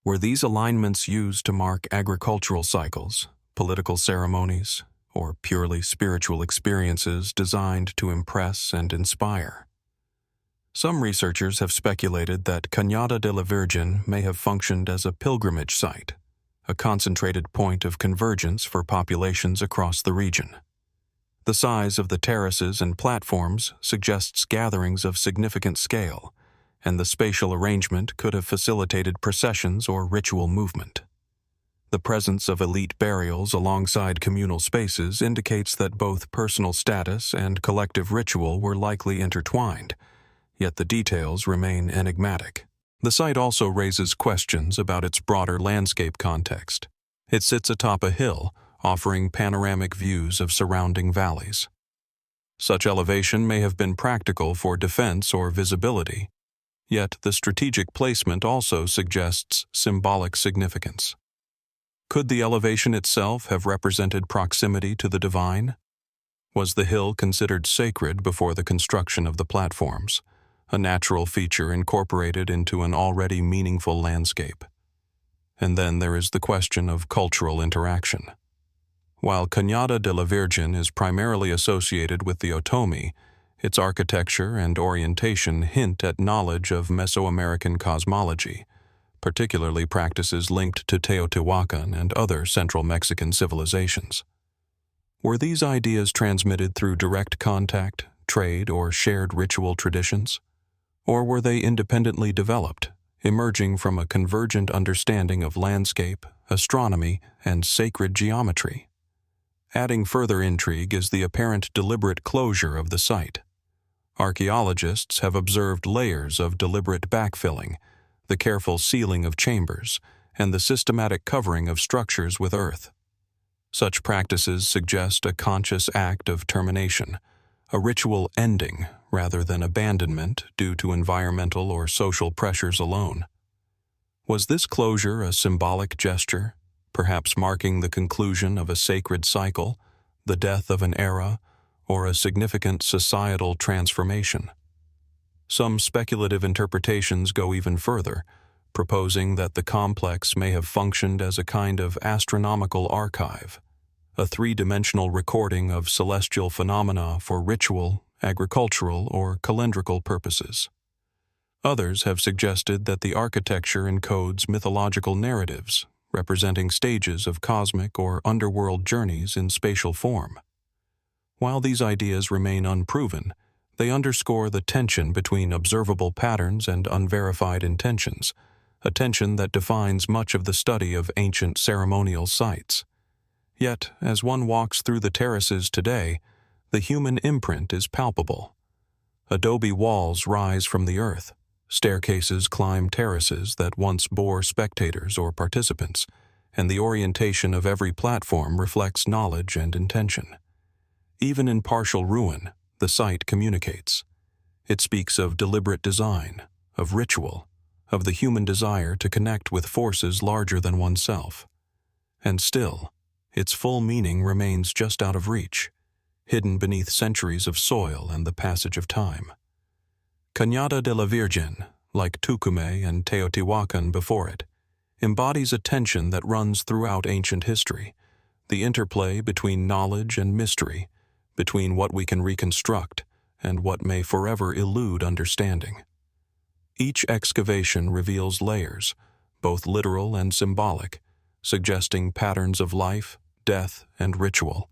Speaker 1: Were these alignments used to mark agricultural cycles, political ceremonies, or purely spiritual experiences designed to impress and inspire? Some researchers have speculated that Cañada de la Virgen may have functioned as a pilgrimage site, a concentrated point of convergence for populations across the region. The size of the terraces and platforms suggests gatherings of significant scale, and the spatial arrangement could have facilitated processions or ritual movement. The presence of elite burials alongside communal spaces indicates that both personal status and collective ritual were likely intertwined, yet the details remain enigmatic. The site also raises questions about its broader landscape context. It sits atop a hill, offering panoramic views of surrounding valleys. Such elevation may have been practical for defense or visibility, yet the strategic placement also suggests symbolic significance. Could the elevation itself have represented proximity to the divine? Was the hill considered sacred before the construction of the platforms, a natural feature incorporated into an already meaningful landscape? And then there is the question of cultural interaction. While Cañada de la Virgen is primarily associated with the Otomi, its architecture and orientation hint at knowledge of Mesoamerican cosmology, particularly practices linked to Teotihuacan and other Central Mexican civilizations. Were these ideas transmitted through direct contact, trade, or shared ritual traditions? Or were they independently developed, emerging from a convergent understanding of landscape, astronomy, and sacred geometry? Adding further intrigue is the apparent deliberate closure of the site. Archaeologists have observed layers of deliberate backfilling, the careful sealing of chambers, and the systematic covering of structures with earth. Such practices suggest a conscious act of termination, a ritual ending rather than abandonment due to environmental or social pressures alone. Was this closure a symbolic gesture, perhaps marking the conclusion of a sacred cycle, the death of an era, or a significant societal transformation? Some speculative interpretations go even further, proposing that the complex may have functioned as a kind of astronomical archive, a three-dimensional recording of celestial phenomena for ritual, agricultural, or calendrical purposes. Others have suggested that the architecture encodes mythological narratives, representing stages of cosmic or underworld journeys in spatial form. While these ideas remain unproven, They underscore the tension between observable patterns and unverified intentions, a tension that defines much of the study of ancient ceremonial sites. Yet, as one walks through the terraces today, the human imprint is palpable. Adobe walls rise from the earth. Staircases climb terraces that once bore spectators or participants, and the orientation of every platform reflects knowledge and intention. Even in partial ruin, the site communicates. It speaks of deliberate design, of ritual, of the human desire to connect with forces larger than oneself. And still, its full meaning remains just out of reach, hidden beneath centuries of soil and the passage of time. Cañada de la Virgen, like Tucumán and Teotihuacan before it, embodies a tension that runs throughout ancient history, the interplay between knowledge and mystery, between what we can reconstruct and what may forever elude understanding. Each excavation reveals layers, both literal and symbolic, suggesting patterns of life, death, and ritual,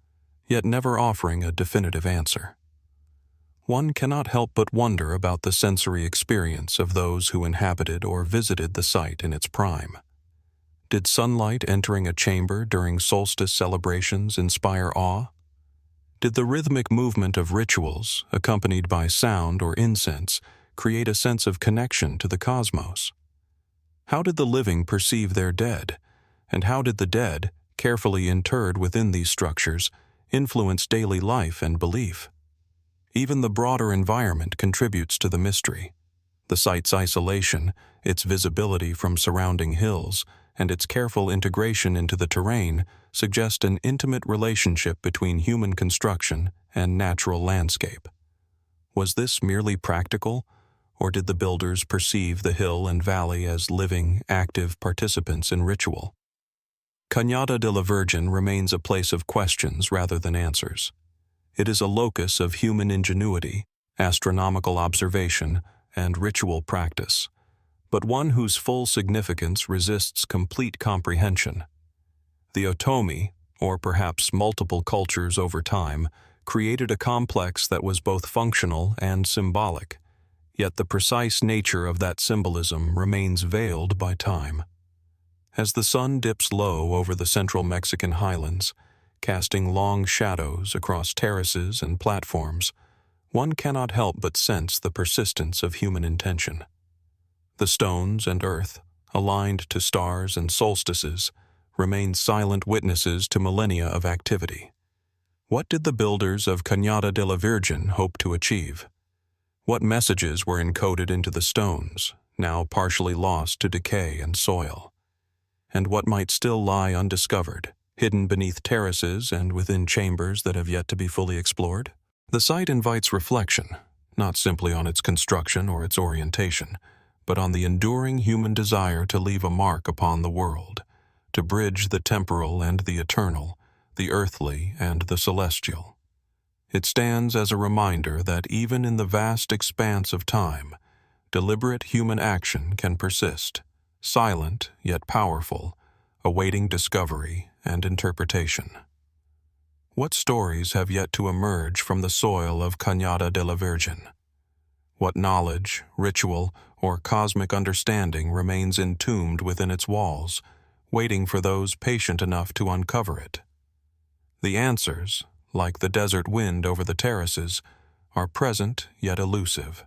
Speaker 1: yet never offering a definitive answer. One cannot help but wonder about the sensory experience of those who inhabited or visited the site in its prime. Did sunlight entering a chamber during solstice celebrations inspire awe? Did the rhythmic movement of rituals, accompanied by sound or incense, create a sense of connection to the cosmos? How did the living perceive their dead, and how did the dead, carefully interred within these structures, influence daily life and belief? Even the broader environment contributes to the mystery. The site's isolation, its visibility from surrounding hills, and its careful integration into the terrain suggest an intimate relationship between human construction and natural landscape. Was this merely practical, or did the builders perceive the hill and valley as living, active participants in ritual? Cañada de la Virgen remains a place of questions rather than answers. It is a locus of human ingenuity, astronomical observation, and ritual practice, but one whose full significance resists complete comprehension. The Otomi, or perhaps multiple cultures over time, created a complex that was both functional and symbolic, yet the precise nature of that symbolism remains veiled by time. As the sun dips low over the central Mexican highlands, casting long shadows across terraces and platforms, one cannot help but sense the persistence of human intention. The stones and earth, aligned to stars and solstices, remain silent witnesses to millennia of activity. What did the builders of Cañada de la Virgen hope to achieve? What messages were encoded into the stones, now partially lost to decay and soil? And what might still lie undiscovered, hidden beneath terraces and within chambers that have yet to be fully explored? The site invites reflection, not simply on its construction or its orientation, but on the enduring human desire to leave a mark upon the world, to bridge the temporal and the eternal, the earthly and the celestial. It stands as a reminder that even in the vast expanse of time, deliberate human action can persist, silent yet powerful, awaiting discovery and interpretation. What stories have yet to emerge from the soil of Cañada de la Virgen? What knowledge, ritual, or cosmic understanding remains entombed within its walls, waiting for those patient enough to uncover it? The answers, like the desert wind over the terraces, are present yet elusive,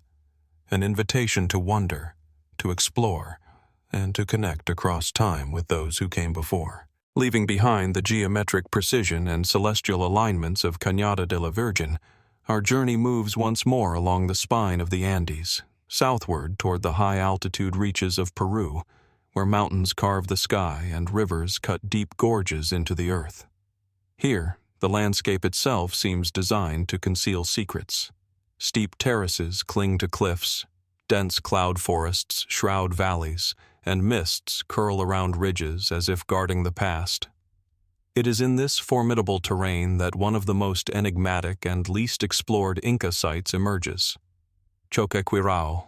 Speaker 1: an invitation to wonder, to explore, and to connect across time with those who came before. Leaving behind the geometric precision and celestial alignments of Cañada de la Virgen, our journey moves once more along the spine of the Andes, southward toward the high-altitude reaches of Peru, where mountains carve the sky and rivers cut deep gorges into the earth. Here, the landscape itself seems designed to conceal secrets. Steep terraces cling to cliffs, dense cloud forests shroud valleys, and mists curl around ridges as if guarding the past. It is in this formidable terrain that one of the most enigmatic and least explored Inca sites emerges, Choqquequirao.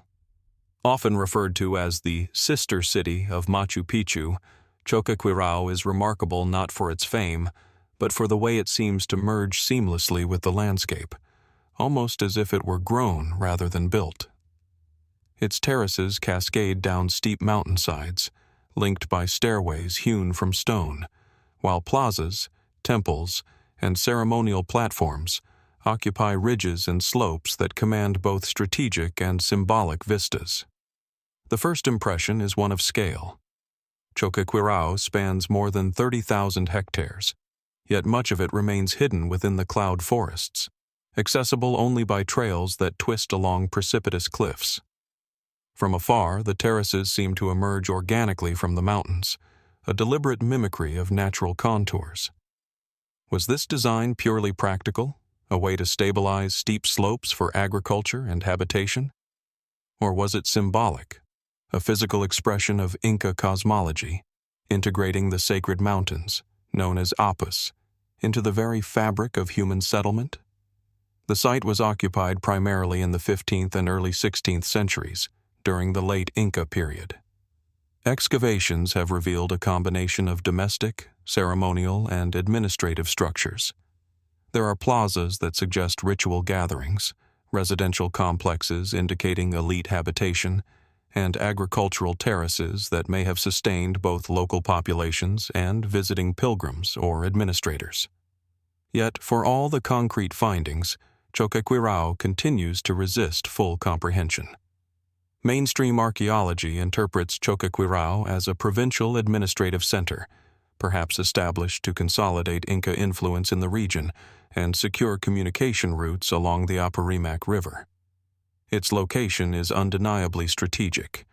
Speaker 1: Often referred to as the sister city of Machu Picchu, Choqquequirao is remarkable not for its fame, but for the way it seems to merge seamlessly with the landscape, almost as if it were grown rather than built. Its terraces cascade down steep mountainsides, linked by stairways hewn from stone, while plazas, temples, and ceremonial platforms occupy ridges and slopes that command both strategic and symbolic vistas. The first impression is one of scale. Choqquequirao spans more than 30,000 hectares, yet much of it remains hidden within the cloud forests, accessible only by trails that twist along precipitous cliffs. From afar, the terraces seem to emerge organically from the mountains, a deliberate mimicry of natural contours. Was this design purely practical, a way to stabilize steep slopes for agriculture and habitation? Or was it symbolic, a physical expression of Inca cosmology, integrating the sacred mountains, known as apus, into the very fabric of human settlement? The site was occupied primarily in the 15th and early 16th centuries, during the late Inca period. Excavations have revealed a combination of domestic, ceremonial, and administrative structures. There are plazas that suggest ritual gatherings, residential complexes indicating elite habitation, and agricultural terraces that may have sustained both local populations and visiting pilgrims or administrators. Yet, for all the concrete findings, Choqquequirao continues to resist full comprehension. Mainstream archaeology interprets Choqquequirao as a provincial administrative center, perhaps established to consolidate Inca influence in the region and secure communication routes along the Apurimac River. Its location is undeniably strategic.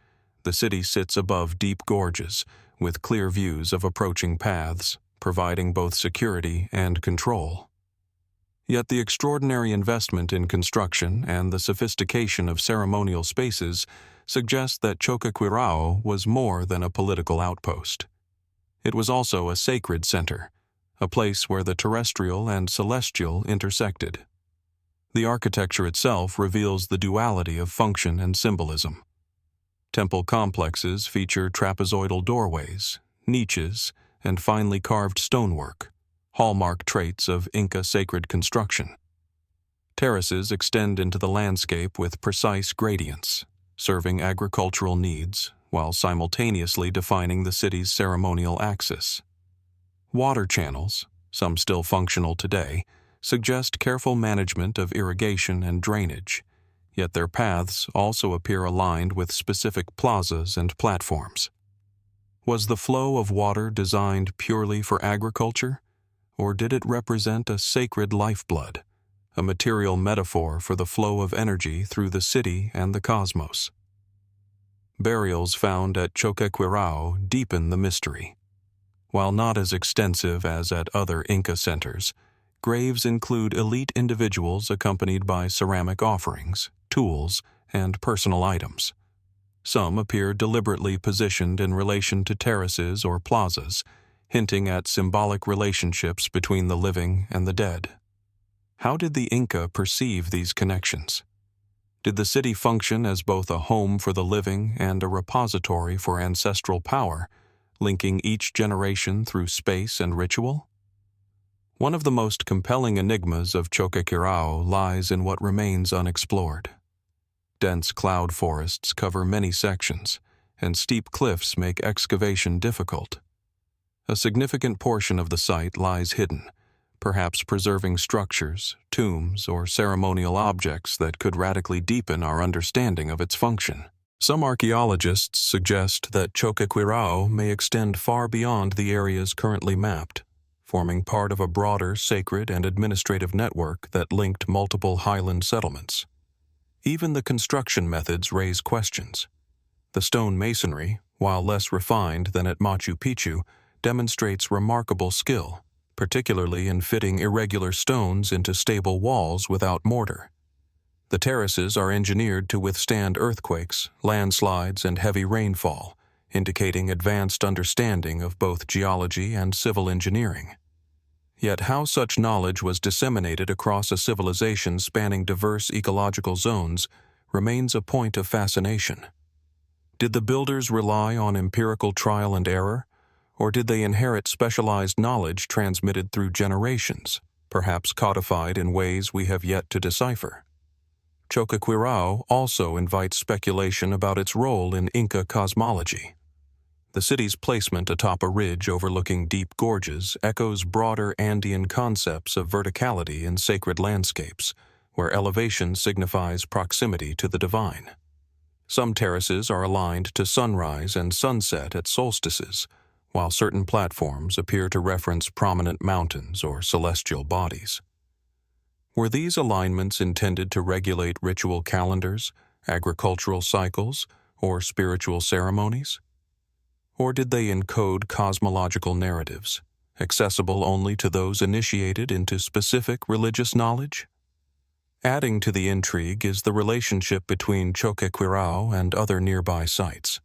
Speaker 1: The city sits above deep gorges, with clear views of approaching paths, providing both security and control. Yet the extraordinary investment in construction and the sophistication of ceremonial spaces suggest that Choqquequirao was more than a political outpost. It was also a sacred center, a place where the terrestrial and celestial intersected. The architecture itself reveals the duality of function and symbolism. Temple complexes feature trapezoidal doorways, niches, and finely carved stonework, hallmark traits of Inca sacred construction. Terraces extend into the landscape with precise gradients, serving agricultural needs while simultaneously defining the city's ceremonial axis. Water channels, some still functional today, suggest careful management of irrigation and drainage, yet their paths also appear aligned with specific plazas and platforms. Was the flow of water designed purely for agriculture, or did it represent a sacred lifeblood, a material metaphor for the flow of energy through the city and the cosmos? Burials found at Choqquequirao deepen the mystery. While not as extensive as at other Inca centers, graves include elite individuals accompanied by ceramic offerings, tools, and personal items. Some appear deliberately positioned in relation to terraces or plazas, hinting at symbolic relationships between the living and the dead. How did the Inca perceive these connections? Did the city function as both a home for the living and a repository for ancestral power, linking each generation through space and ritual? One of the most compelling enigmas of Choqquequirao lies in what remains unexplored. Dense cloud forests cover many sections, and steep cliffs make excavation difficult. A significant portion of the site lies hidden, perhaps preserving structures, tombs, or ceremonial objects that could radically deepen our understanding of its function. Some archaeologists suggest that Choqquequirao may extend far beyond the areas currently mapped, forming part of a broader sacred and administrative network that linked multiple highland settlements. Even the construction methods raise questions. The stone masonry, while less refined than at Machu Picchu, demonstrates remarkable skill, particularly in fitting irregular stones into stable walls without mortar. The terraces are engineered to withstand earthquakes, landslides, and heavy rainfall, indicating advanced understanding of both geology and civil engineering. Yet how such knowledge was disseminated across a civilization spanning diverse ecological zones remains a point of fascination. Did the builders rely on empirical trial and error, or did they inherit specialized knowledge transmitted through generations? perhaps codified in ways we have yet to decipher. Choqquequirao also invites speculation about its role in Inca cosmology. The city's placement atop a ridge overlooking deep gorges echoes broader Andean concepts of verticality in sacred landscapes, where elevation signifies proximity to the divine. Some terraces are aligned to sunrise and sunset at solstices, while certain platforms appear to reference prominent mountains or celestial bodies. Were these alignments intended to regulate ritual calendars, agricultural cycles, or spiritual ceremonies? Or did they encode cosmological narratives, accessible only to those initiated into specific religious knowledge? Adding to the intrigue is the relationship between Choqquequirao and other nearby sites.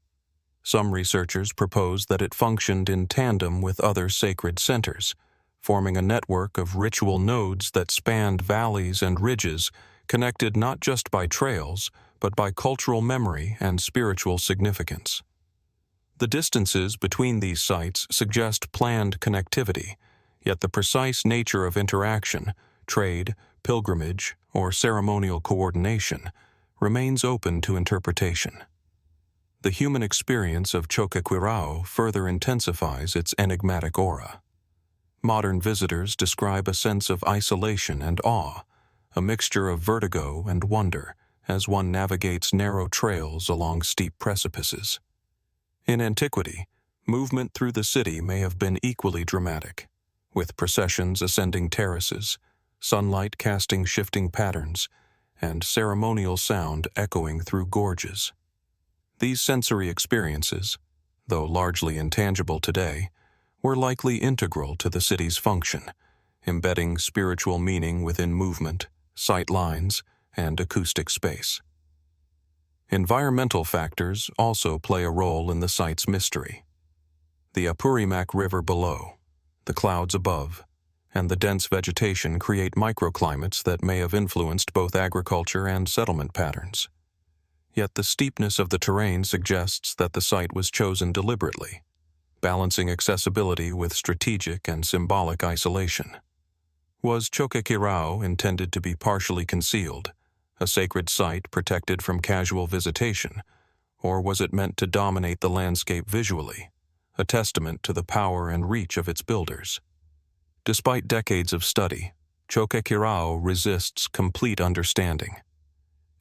Speaker 1: Some researchers propose that it functioned in tandem with other sacred centers, forming a network of ritual nodes that spanned valleys and ridges, connected not just by trails, but by cultural memory and spiritual significance. The distances between these sites suggest planned connectivity, yet the precise nature of interaction, trade, pilgrimage, or ceremonial coordination remains open to interpretation. The human experience of Choqquequirao further intensifies its enigmatic aura. Modern visitors describe a sense of isolation and awe, a mixture of vertigo and wonder as one navigates narrow trails along steep precipices. In antiquity, movement through the city may have been equally dramatic, with processions ascending terraces, sunlight casting shifting patterns, and ceremonial sound echoing through gorges. These sensory experiences, though largely intangible today, were likely integral to the city's function, embedding spiritual meaning within movement, sight lines, and acoustic space. Environmental factors also play a role in the site's mystery. The Apurimac River below, the clouds above, and the dense vegetation create microclimates that may have influenced both agriculture and settlement patterns. Yet the steepness of the terrain suggests that the site was chosen deliberately, balancing accessibility with strategic and symbolic isolation. Was Choqquequirao intended to be partially concealed, a sacred site protected from casual visitation, or was it meant to dominate the landscape visually, a testament to the power and reach of its builders? Despite decades of study, Choqquequirao resists complete understanding.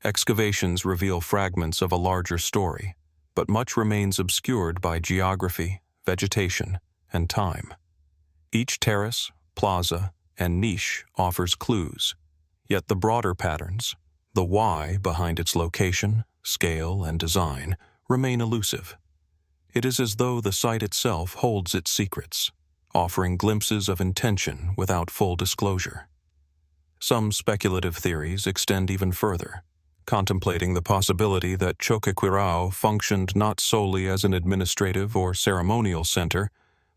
Speaker 1: Excavations reveal fragments of a larger story, but much remains obscured by geography, vegetation, and time. Each terrace, plaza, and niche offers clues, yet the broader patterns, the why behind its location, scale, and design, remain elusive. It is as though the site itself holds its secrets, offering glimpses of intention without full disclosure. Some speculative theories extend even further, contemplating the possibility that Choqquequirao functioned not solely as an administrative or ceremonial center,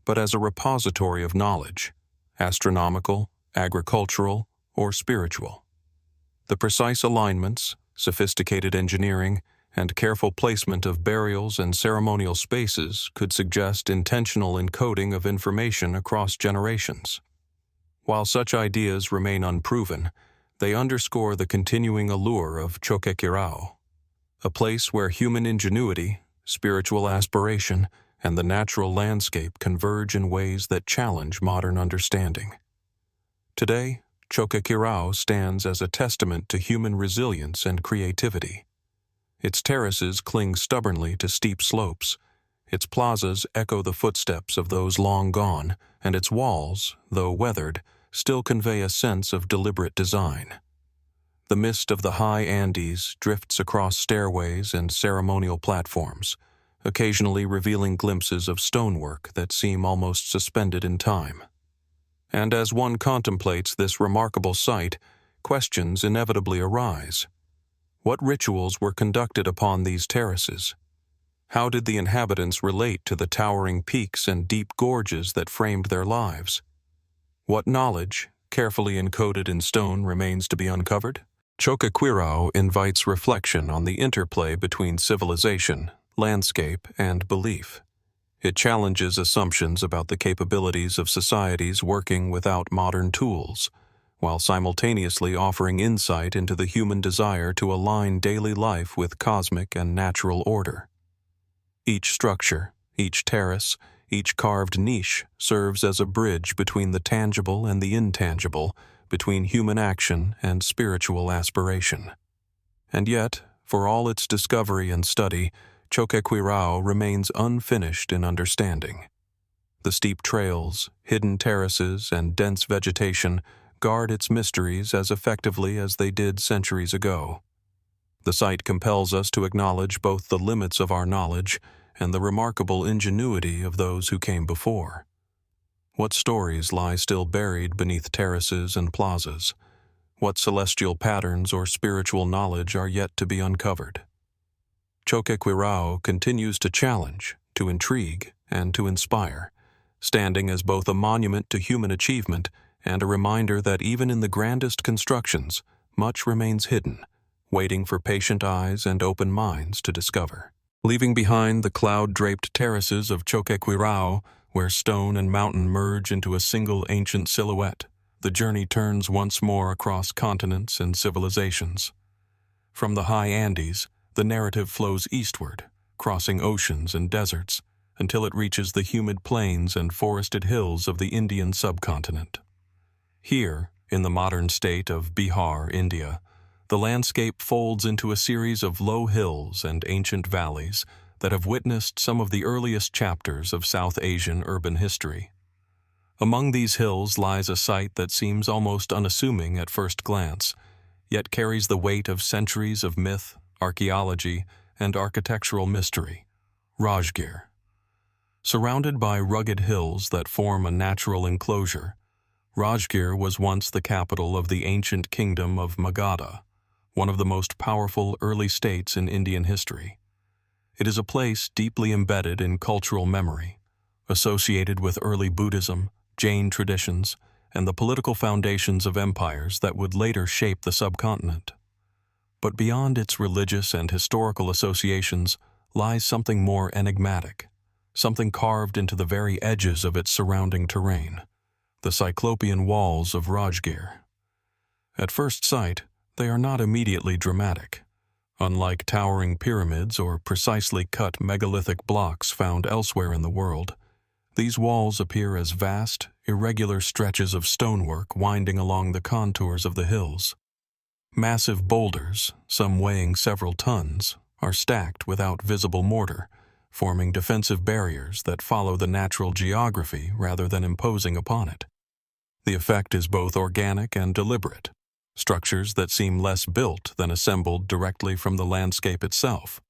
Speaker 1: but as a repository of knowledge, astronomical, agricultural, or spiritual. The precise alignments, sophisticated engineering, and careful placement of burials and ceremonial spaces could suggest intentional encoding of information across generations. While such ideas remain unproven, they underscore the continuing allure of Choqquequirao, a place where human ingenuity, spiritual aspiration, and the natural landscape converge in ways that challenge modern understanding. Today, Choqquequirao stands as a testament to human resilience and creativity. Its terraces cling stubbornly to steep slopes, its plazas echo the footsteps of those long gone, and its walls, though weathered, still convey a sense of deliberate design. The mist of the high Andes drifts across stairways and ceremonial platforms, occasionally revealing glimpses of stonework that seem almost suspended in time. And as one contemplates this remarkable site, questions inevitably arise. What rituals were conducted upon these terraces? How did the inhabitants relate to the towering peaks and deep gorges that framed their lives? What knowledge, carefully encoded in stone, remains to be uncovered? Choqquequirao invites reflection on the interplay between civilization, landscape, and belief. It challenges assumptions about the capabilities of societies working without modern tools, while simultaneously offering insight into the human desire to align daily life with cosmic and natural order. Each structure, each terrace, each carved niche serves as a bridge between the tangible and the intangible, between human action and spiritual aspiration. And yet, for all its discovery and study, Choqquequirao remains unfinished in understanding. The steep trails, hidden terraces, and dense vegetation guard its mysteries as effectively as they did centuries ago. The site compels us to acknowledge both the limits of our knowledge and the remarkable ingenuity of those who came before. What stories lie still buried beneath terraces and plazas? What celestial patterns or spiritual knowledge are yet to be uncovered? Choqquequirao continues to challenge, to intrigue, and to inspire, standing as both a monument to human achievement and a reminder that even in the grandest constructions, much remains hidden, waiting for patient eyes and open minds to discover. Leaving behind the cloud-draped terraces of Choqquequirao, where stone and mountain merge into a single ancient silhouette, the journey turns once more across continents and civilizations. From the high Andes, the narrative flows eastward, crossing oceans and deserts, until it reaches the humid plains and forested hills of the Indian subcontinent. Here, in the modern state of Bihar, India, the landscape folds into a series of low hills and ancient valleys that have witnessed some of the earliest chapters of South Asian urban history. Among these hills lies a site that seems almost unassuming at first glance, yet carries the weight of centuries of myth, archaeology, and architectural mystery: Rajgir. Surrounded by rugged hills that form a natural enclosure, Rajgir was once the capital of the ancient kingdom of Magadha, one of the most powerful early states in Indian history. It is a place deeply embedded in cultural memory, associated with early Buddhism, Jain traditions, and the political foundations of empires that would later shape the subcontinent. But beyond its religious and historical associations lies something more enigmatic, something carved into the very edges of its surrounding terrain: the Cyclopean walls of Rajgir. At first sight, they are not immediately dramatic. Unlike towering pyramids or precisely cut megalithic blocks found elsewhere in the world, these walls appear as vast, irregular stretches of stonework winding along the contours of the hills. Massive boulders, some weighing several tons, are stacked without visible mortar, forming defensive barriers that follow the natural geography rather than imposing upon it. The effect is both organic and deliberate, structures that seem less built than assembled directly from the landscape itself.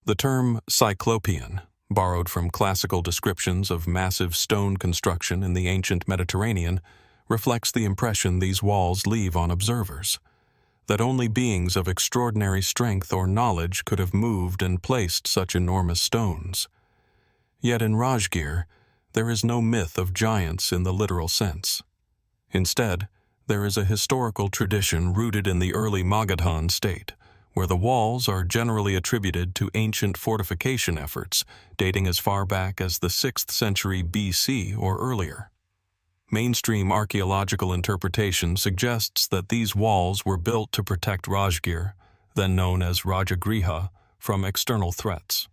Speaker 1: The term Cyclopean, borrowed from classical descriptions of massive stone construction in the ancient Mediterranean, reflects the impression these walls leave on observers, that only beings of extraordinary strength or knowledge could have moved and placed such enormous stones. Yet in Rajgir, there is no myth of giants in the literal sense. Instead, there is a historical tradition rooted in the early Magadhan state, where the walls are generally attributed to ancient fortification efforts dating as far back as the 6th century BC or earlier. Mainstream archaeological interpretation suggests that these walls were built to protect Rajgir, then known as Rajagriha, from external threats.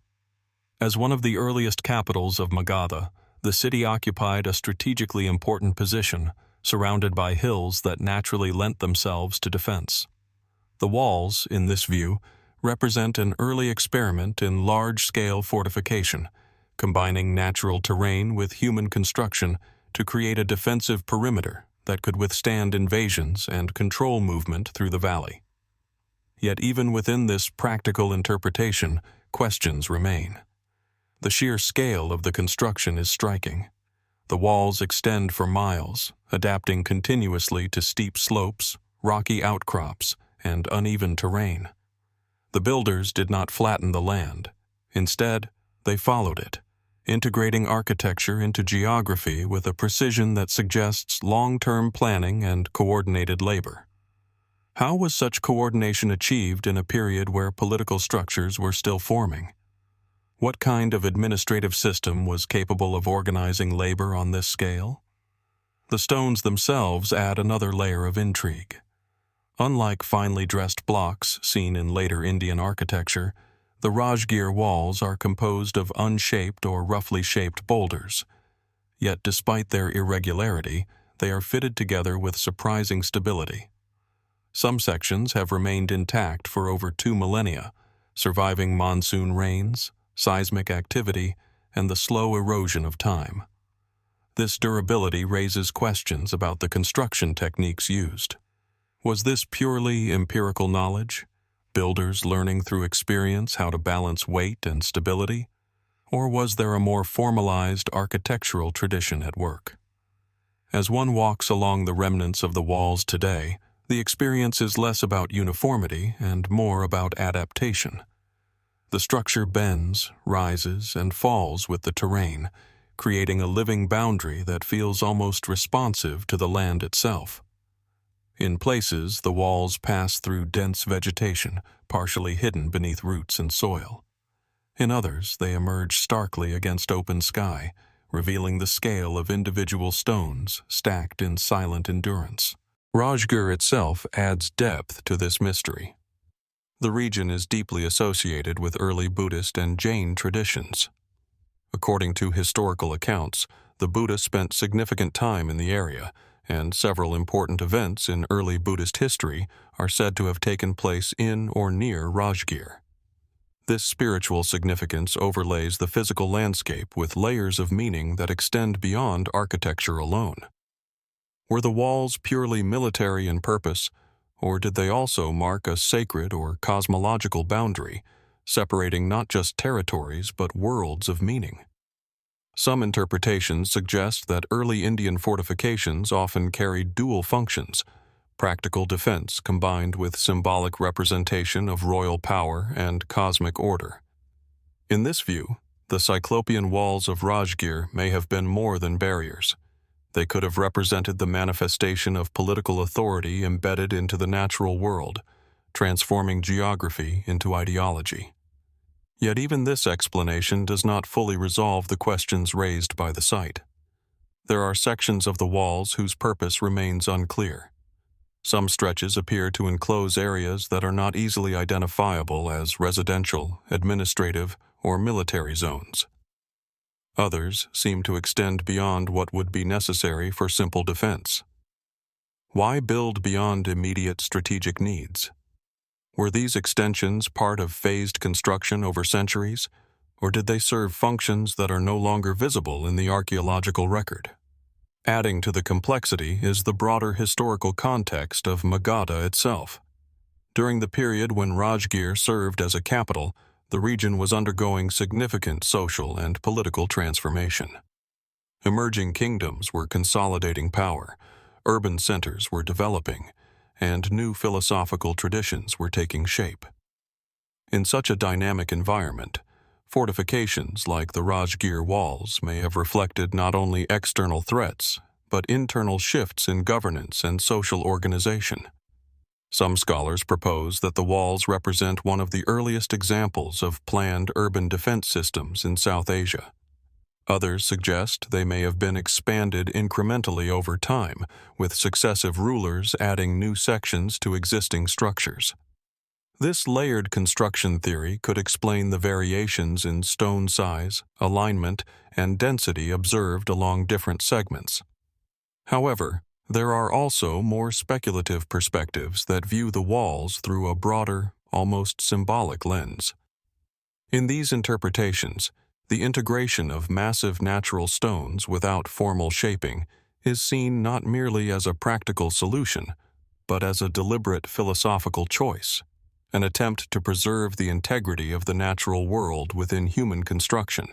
Speaker 1: As one of the earliest capitals of Magadha, the city occupied a strategically important position, surrounded by hills that naturally lent themselves to defense. The walls, in this view, represent an early experiment in large-scale fortification, combining natural terrain with human construction to create a defensive perimeter that could withstand invasions and control movement through the valley. Yet even within this practical interpretation, questions remain. The sheer scale of the construction is striking. The walls extend for miles, adapting continuously to steep slopes, rocky outcrops, and uneven terrain. The builders did not flatten the land. Instead, they followed it, integrating architecture into geography with a precision that suggests long-term planning and coordinated labor. How was such coordination achieved in a period where political structures were still forming? What kind of administrative system was capable of organizing labor on this scale? The stones themselves add another layer of intrigue. Unlike finely dressed blocks seen in later Indian architecture, the Rajgir walls are composed of unshaped or roughly shaped boulders. Yet despite their irregularity, they are fitted together with surprising stability. Some sections have remained intact for over 2 millennia, surviving monsoon rains, seismic activity, and the slow erosion of time. This durability raises questions about the construction techniques used. Was this purely empirical knowledge, builders learning through experience how to balance weight and stability? Or was there a more formalized architectural tradition at work? As one walks along the remnants of the walls today, the experience is less about uniformity and more about adaptation. The structure bends, rises, and falls with the terrain, creating a living boundary that feels almost responsive to the land itself. In places, the walls pass through dense vegetation, partially hidden beneath roots and soil. In others, they emerge starkly against open sky, revealing the scale of individual stones stacked in silent endurance. Rajgir itself adds depth to this mystery. The region is deeply associated with early Buddhist and Jain traditions. According to historical accounts, the Buddha spent significant time in the area, and several important events in early Buddhist history are said to have taken place in or near Rajgir. This spiritual significance overlays the physical landscape with layers of meaning that extend beyond architecture alone. Were the walls purely military in purpose, or did they also mark a sacred or cosmological boundary, separating not just territories but worlds of meaning? Some interpretations suggest that early Indian fortifications often carried dual functions, practical defense combined with symbolic representation of royal power and cosmic order. In this view, the Cyclopean walls of Rajgir may have been more than barriers. They could have represented the manifestation of political authority embedded into the natural world, transforming geography into ideology. Yet even this explanation does not fully resolve the questions raised by the site. There are sections of the walls whose purpose remains unclear. Some stretches appear to enclose areas that are not easily identifiable as residential, administrative, or military zones. Others seem to extend beyond what would be necessary for simple defense. Why build beyond immediate strategic needs? Were these extensions part of phased construction over centuries, or did they serve functions that are no longer visible in the archaeological record? Adding to the complexity is the broader historical context of Magadha itself. During the period when Rajgir served as a capital, the region was undergoing significant social and political transformation. Emerging kingdoms were consolidating power, urban centers were developing, and new philosophical traditions were taking shape. In such a dynamic environment, fortifications like the Rajgir walls may have reflected not only external threats, but internal shifts in governance and social organization. Some scholars propose that the walls represent one of the earliest examples of planned urban defense systems in South Asia. Others suggest they may have been expanded incrementally over time, with successive rulers adding new sections to existing structures. This layered construction theory could explain the variations in stone size, alignment, and density observed along different segments. However, there are also more speculative perspectives that view the walls through a broader, almost symbolic lens. In these interpretations, the integration of massive natural stones without formal shaping is seen not merely as a practical solution, but as a deliberate philosophical choice, an attempt to preserve the integrity of the natural world within human construction.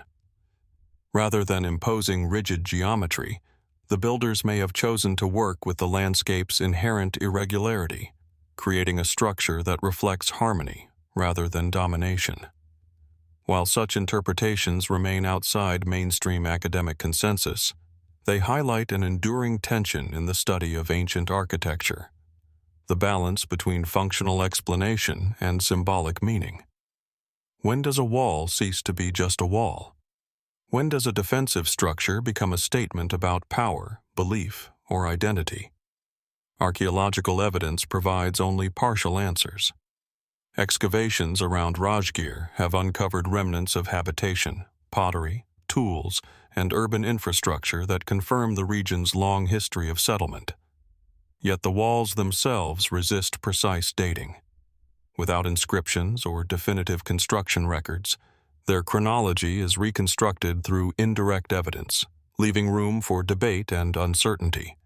Speaker 1: Rather than imposing rigid geometry, the builders may have chosen to work with the landscape's inherent irregularity, creating a structure that reflects harmony rather than domination. While such interpretations remain outside mainstream academic consensus, they highlight an enduring tension in the study of ancient architecture: the balance between functional explanation and symbolic meaning. When does a wall cease to be just a wall? When does a defensive structure become a statement about power, belief, or identity. Archaeological evidence provides only partial answers. Excavations around Rajgir have uncovered remnants of habitation, pottery, tools, and urban infrastructure that confirm the region's long history of settlement. Yet the walls themselves resist precise dating. Without inscriptions or definitive construction records, their chronology is reconstructed through indirect evidence, leaving room for debate and uncertainty.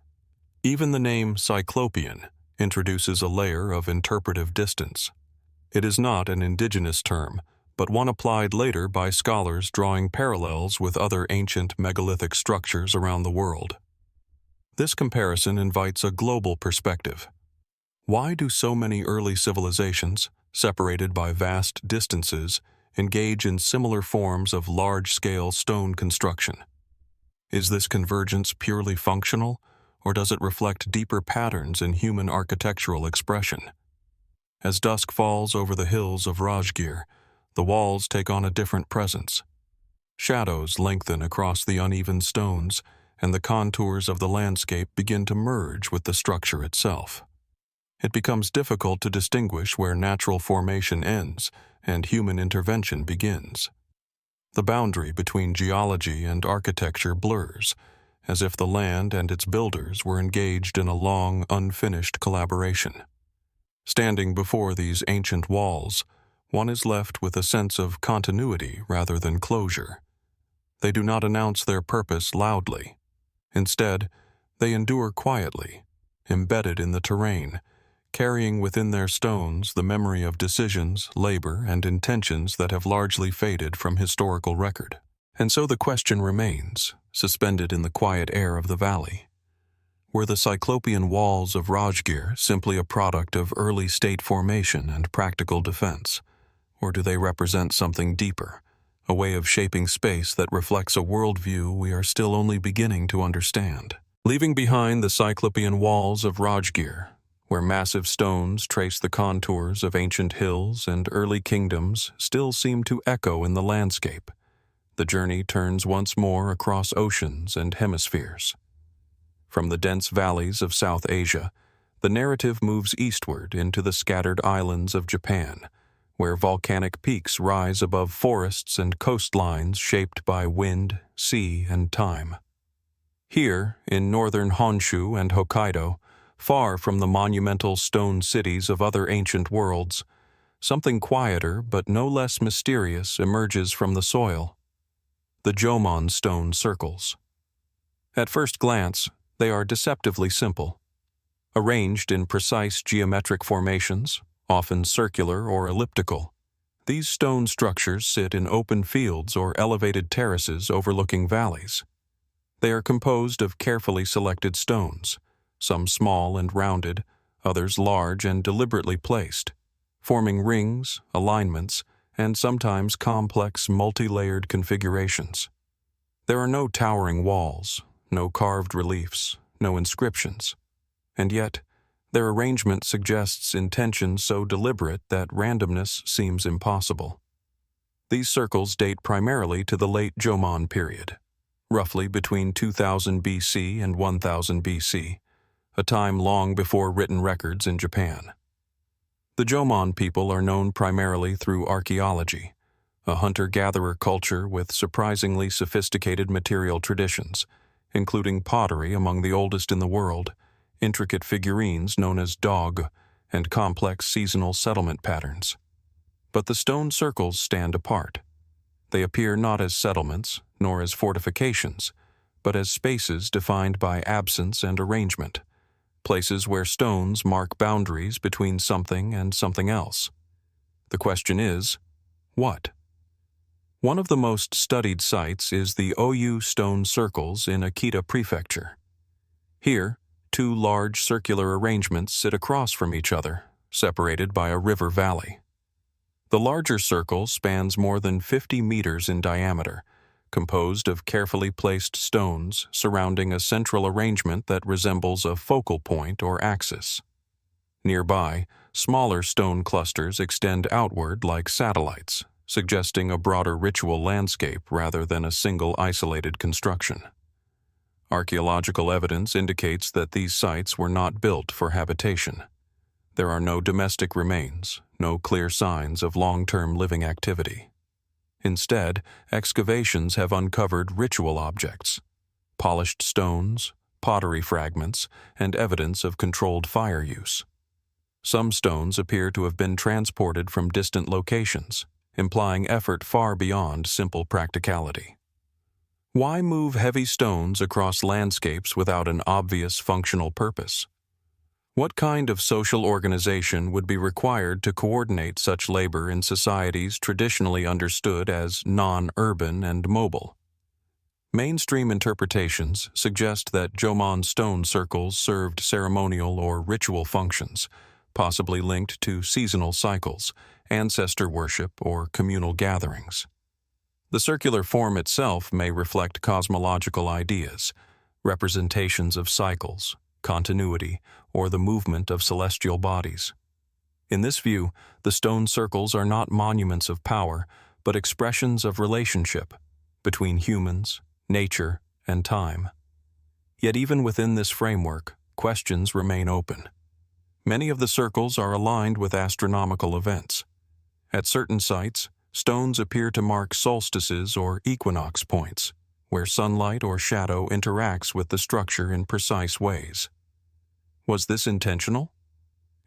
Speaker 1: Even the name Cyclopean introduces a layer of interpretive distance. It is not an indigenous term, but one applied later by scholars drawing parallels with other ancient megalithic structures around the world. This comparison invites a global perspective. Why do so many early civilizations, separated by vast distances, engage in similar forms of large-scale stone construction? Is this convergence purely functional, or does it reflect deeper patterns in human architectural expression? As dusk falls over the hills of Rajgir, the walls take on a different presence. Shadows lengthen across the uneven stones, and the contours of the landscape begin to merge with the structure itself. It becomes difficult to distinguish where natural formation ends and human intervention begins. The boundary between geology and architecture blurs, as if the land and its builders were engaged in a long, unfinished collaboration. Standing before these ancient walls, one is left with a sense of continuity rather than closure. They do not announce their purpose loudly. Instead, they endure quietly, embedded in the terrain, carrying within their stones the memory of decisions, labor, and intentions that have largely faded from historical record. And so the question remains, suspended in the quiet air of the valley. Were the Cyclopean walls of Rajgir simply a product of early state formation and practical defense, or do they represent something deeper, a way of shaping space that reflects a worldview we are still only beginning to understand? Leaving behind the Cyclopean walls of Rajgir, where massive stones trace the contours of ancient hills and early kingdoms still seem to echo in the landscape, the journey turns once more across oceans and hemispheres. From the dense valleys of South Asia, the narrative moves eastward into the scattered islands of Japan, where volcanic peaks rise above forests and coastlines shaped by wind, sea, and time. Here, in northern Honshu and Hokkaido, far from the monumental stone cities of other ancient worlds, something quieter but no less mysterious emerges from the soil: the Jomon stone circles. At first glance, they are deceptively simple. Arranged in precise geometric formations, often circular or elliptical, these stone structures sit in open fields or elevated terraces overlooking valleys. They are composed of carefully selected stones, some small and rounded, others large and deliberately placed, forming rings, alignments, and sometimes complex multi-layered configurations. There are no towering walls, no carved reliefs, no inscriptions, and yet their arrangement suggests intention so deliberate that randomness seems impossible. These circles date primarily to the late Jomon period, roughly between 2000 BC and 1000 BC, a time long before written records in Japan. The Jomon people are known primarily through archaeology, a hunter-gatherer culture with surprisingly sophisticated material traditions, including pottery among the oldest in the world, intricate figurines known as dog, and complex seasonal settlement patterns. But the stone circles stand apart. They appear not as settlements, nor as fortifications, but as spaces defined by absence and arrangement, places where stones mark boundaries between something and something else. The question is, what? One of the most studied sites is the Oyu stone circles in Akita Prefecture. Here, two large circular arrangements sit across from each other, separated by a river valley. The larger circle spans more than 50 meters in diameter, composed of carefully placed stones surrounding a central arrangement that resembles a focal point or axis. Nearby, smaller stone clusters extend outward like satellites, suggesting a broader ritual landscape rather than a single isolated construction. Archaeological evidence indicates that these sites were not built for habitation. There are no domestic remains, no clear signs of long-term living activity. Instead, excavations have uncovered ritual objects, polished stones, pottery fragments, and evidence of controlled fire use. Some stones appear to have been transported from distant locations, implying effort far beyond simple practicality. Why move heavy stones across landscapes without an obvious functional purpose? What kind of social organization would be required to coordinate such labor in societies traditionally understood as non-urban and mobile? Mainstream interpretations suggest that Jomon stone circles served ceremonial or ritual functions, possibly linked to seasonal cycles, ancestor worship, or communal gatherings. The circular form itself may reflect cosmological ideas, representations of cycles, continuity, or the movement of celestial bodies. In this view, the stone circles are not monuments of power, but expressions of relationship between humans, nature, and time. Yet even within this framework, questions remain open. Many of the circles are aligned with astronomical events. At certain sites, stones appear to mark solstices or equinox points, where sunlight or shadow interacts with the structure in precise ways. Was this intentional?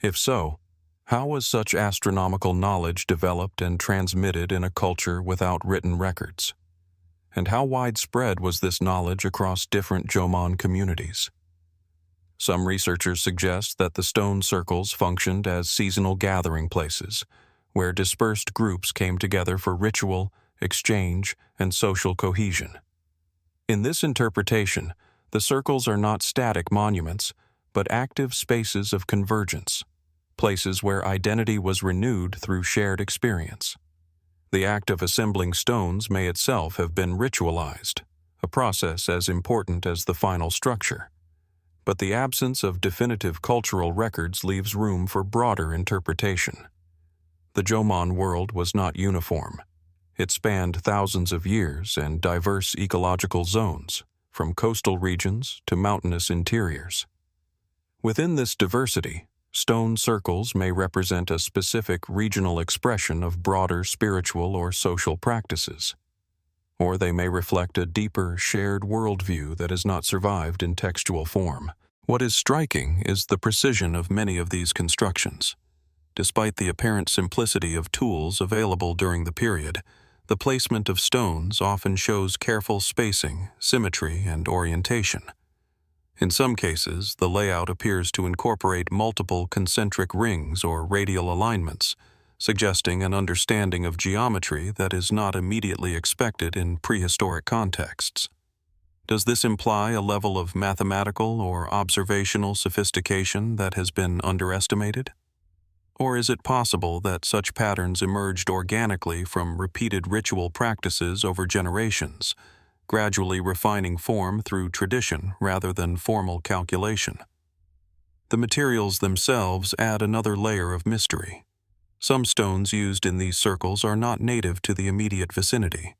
Speaker 1: If so, how was such astronomical knowledge developed and transmitted in a culture without written records? And how widespread was this knowledge across different Jomon communities? Some researchers suggest that the stone circles functioned as seasonal gathering places, where dispersed groups came together for ritual, exchange, and social cohesion. In this interpretation, the circles are not static monuments, but active spaces of convergence, places where identity was renewed through shared experience. The act of assembling stones may itself have been ritualized, a process as important as the final structure. But the absence of definitive cultural records leaves room for broader interpretation. The Jomon world was not uniform. It spanned thousands of years and diverse ecological zones, from coastal regions to mountainous interiors. Within this diversity, stone circles may represent a specific regional expression of broader spiritual or social practices, or they may reflect a deeper, shared worldview that has not survived in textual form. What is striking is the precision of many of these constructions. Despite the apparent simplicity of tools available during the period, the placement of stones often shows careful spacing, symmetry, and orientation. In some cases, the layout appears to incorporate multiple concentric rings or radial alignments, suggesting an understanding of geometry that is not immediately expected in prehistoric contexts. Does this imply a level of mathematical or observational sophistication that has been underestimated? Or is it possible that such patterns emerged organically from repeated ritual practices over generations, gradually refining form through tradition rather than formal calculation? The materials themselves add another layer of mystery. Some stones used in these circles are not native to the immediate vicinity.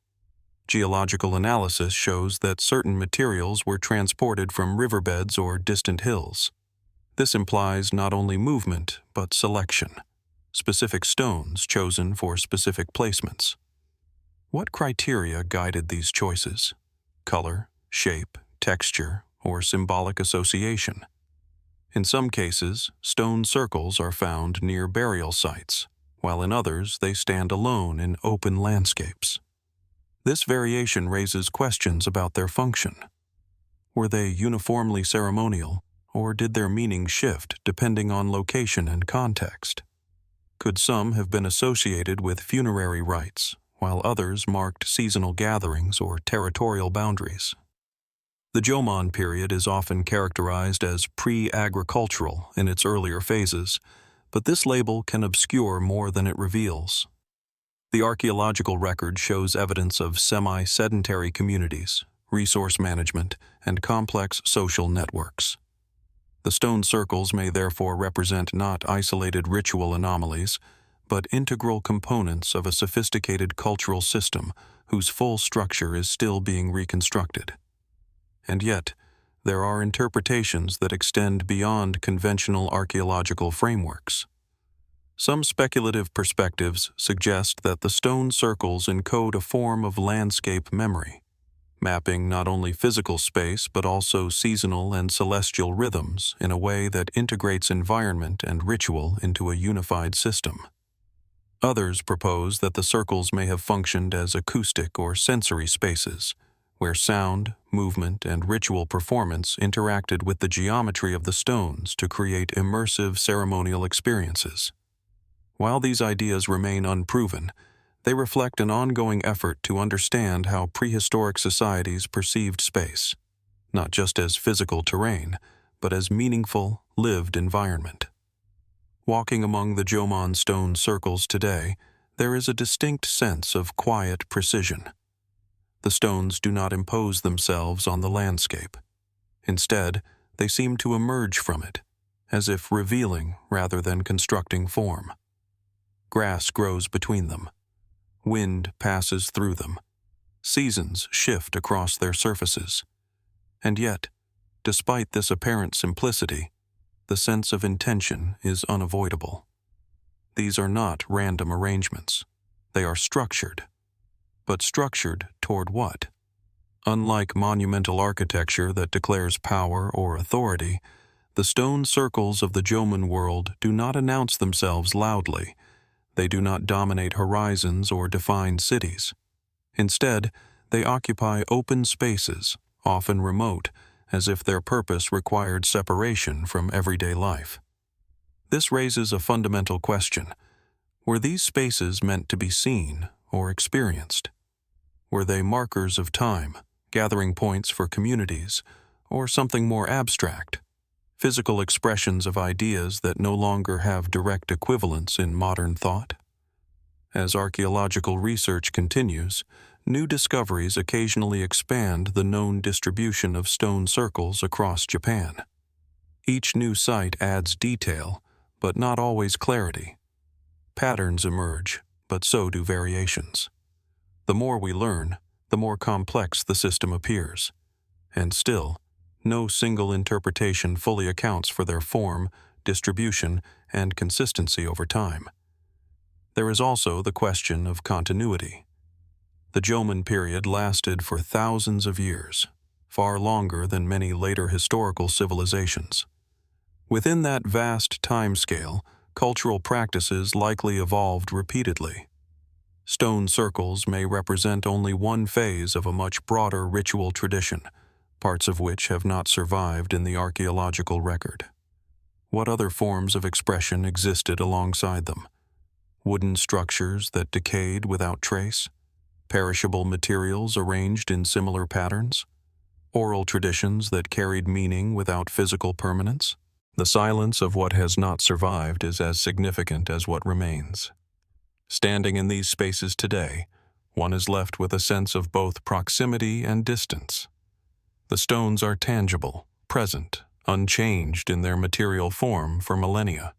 Speaker 1: Geological analysis shows that certain materials were transported from riverbeds or distant hills. This implies not only movement, but selection, specific stones chosen for specific placements. What criteria guided these choices? Color, shape, texture, or symbolic association? In some cases, stone circles are found near burial sites, while in others they stand alone in open landscapes. This variation raises questions about their function. Were they uniformly ceremonial, or did their meaning shift depending on location and context? Could some have been associated with funerary rites, while others marked seasonal gatherings or territorial boundaries? The Jomon period is often characterized as pre-agricultural in its earlier phases, but this label can obscure more than it reveals. The archaeological record shows evidence of semi-sedentary communities, resource management, and complex social networks. The stone circles may therefore represent not isolated ritual anomalies, but integral components of a sophisticated cultural system whose full structure is still being reconstructed. And yet, there are interpretations that extend beyond conventional archaeological frameworks. Some speculative perspectives suggest that the stone circles encode a form of landscape memory, mapping not only physical space but also seasonal and celestial rhythms in a way that integrates environment and ritual into a unified system. Others propose that the circles may have functioned as acoustic or sensory spaces, where sound, movement, and ritual performance interacted with the geometry of the stones to create immersive ceremonial experiences. While these ideas remain unproven, they reflect an ongoing effort to understand how prehistoric societies perceived space, not just as physical terrain, but as meaningful, lived environment. Walking among the Jomon stone circles today, there is a distinct sense of quiet precision. The stones do not impose themselves on the landscape. Instead, they seem to emerge from it, as if revealing rather than constructing form. Grass grows between them. Wind passes through them. Seasons shift across their surfaces. And yet, despite this apparent simplicity, the sense of intention is unavoidable. These are not random arrangements. They are structured. But structured toward what? Unlike monumental architecture that declares power or authority, the stone circles of the Jomon world do not announce themselves loudly. They do not dominate horizons or define cities. Instead, they occupy open spaces, often remote, as if their purpose required separation from everyday life. This raises a fundamental question. Were these spaces meant to be seen or experienced? Were they markers of time, gathering points for communities, or something more abstract, physical expressions of ideas that no longer have direct equivalence in modern thought? As archaeological research continues, new discoveries occasionally expand the known distribution of stone circles across Japan. Each new site adds detail, but not always clarity. Patterns emerge, but so do variations. The more we learn, the more complex the system appears. And still, no single interpretation fully accounts for their form, distribution, and consistency over time. There is also the question of continuity. The Jomon period lasted for thousands of years, far longer than many later historical civilizations. Within that vast timescale, cultural practices likely evolved repeatedly. Stone circles may represent only one phase of a much broader ritual tradition, parts of which have not survived in the archaeological record. What other forms of expression existed alongside them? Wooden structures that decayed without trace? Perishable materials arranged in similar patterns? Oral traditions that carried meaning without physical permanence? The silence of what has not survived is as significant as what remains. Standing in these spaces today, one is left with a sense of both proximity and distance. The stones are tangible, present, unchanged in their material form for millennia.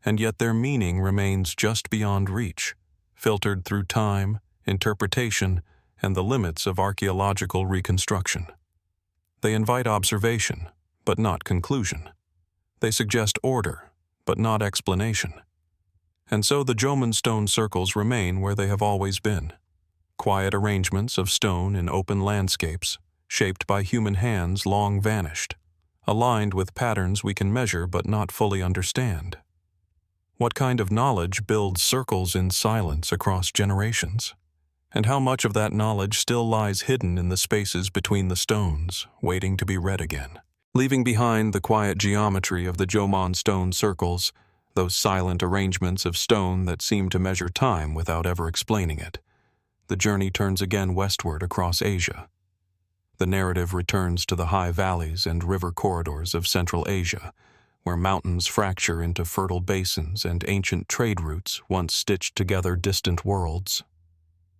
Speaker 1: And yet their meaning remains just beyond reach, filtered through time, interpretation, and the limits of archaeological reconstruction. They invite observation, but not conclusion. They suggest order, but not explanation. And so the Jomon stone circles remain where they have always been. Quiet arrangements of stone in open landscapes, shaped by human hands long vanished, aligned with patterns we can measure but not fully understand. What kind of knowledge builds circles in silence across generations? And how much of that knowledge still lies hidden in the spaces between the stones, waiting to be read again? Leaving behind the quiet geometry of the Jomon stone circles, those silent arrangements of stone that seem to measure time without ever explaining it, the journey turns again westward across Asia. The narrative returns to the high valleys and river corridors of Central Asia, where mountains fracture into fertile basins and ancient trade routes once stitched together distant worlds.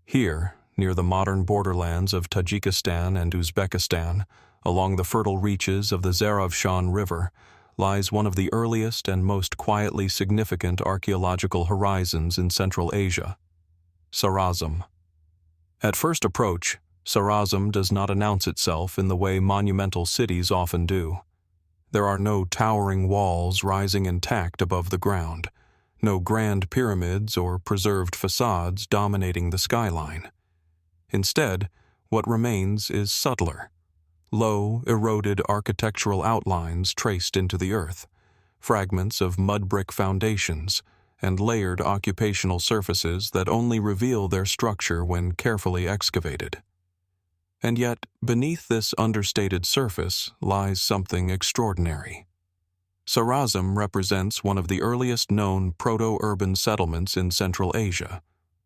Speaker 1: Here, near the modern borderlands of Tajikistan and Uzbekistan, along the fertile reaches of the Zaravshan River, lies one of the earliest and most quietly significant archaeological horizons in Central Asia, Sarazm. At first approach, Sarazm does not announce itself in the way monumental cities often do. There are no towering walls rising intact above the ground, no grand pyramids or preserved facades dominating the skyline. Instead, what remains is subtler. Low, eroded architectural outlines traced into the earth, fragments of mud brick foundations, and layered occupational surfaces that only reveal their structure when carefully excavated. And yet, beneath this understated surface lies something extraordinary. Sarazm represents one of the earliest known proto-urban settlements in Central Asia,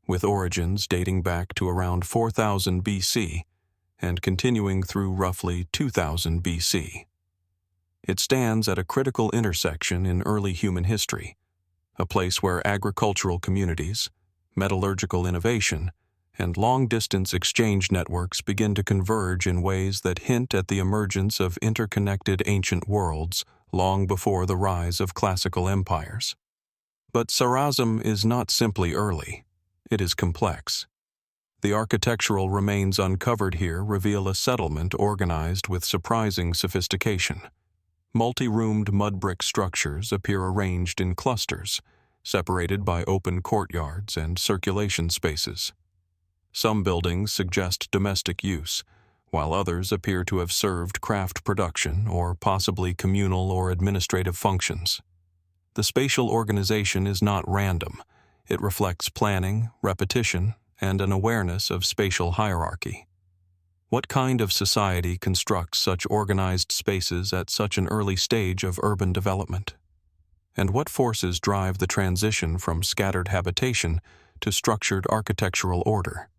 Speaker 1: with origins dating back to around 4000 BC and continuing through roughly 2000 BC. It stands at a critical intersection in early human history, a place where agricultural communities, metallurgical innovation, and long-distance exchange networks begin to converge in ways that hint at the emergence of interconnected ancient worlds long before the rise of classical empires. But Sarazm is not simply early. It is complex. The architectural remains uncovered here reveal a settlement organized with surprising sophistication. Multi-roomed mud brick structures appear arranged in clusters, separated by open courtyards and circulation spaces. Some buildings suggest domestic use, while others appear to have served craft production or possibly communal or administrative functions. The spatial organization is not random. It reflects planning, repetition, and an awareness of spatial hierarchy. What kind of society constructs such organized spaces at such an early stage of urban development? And what forces drive the transition from scattered habitation to structured architectural order?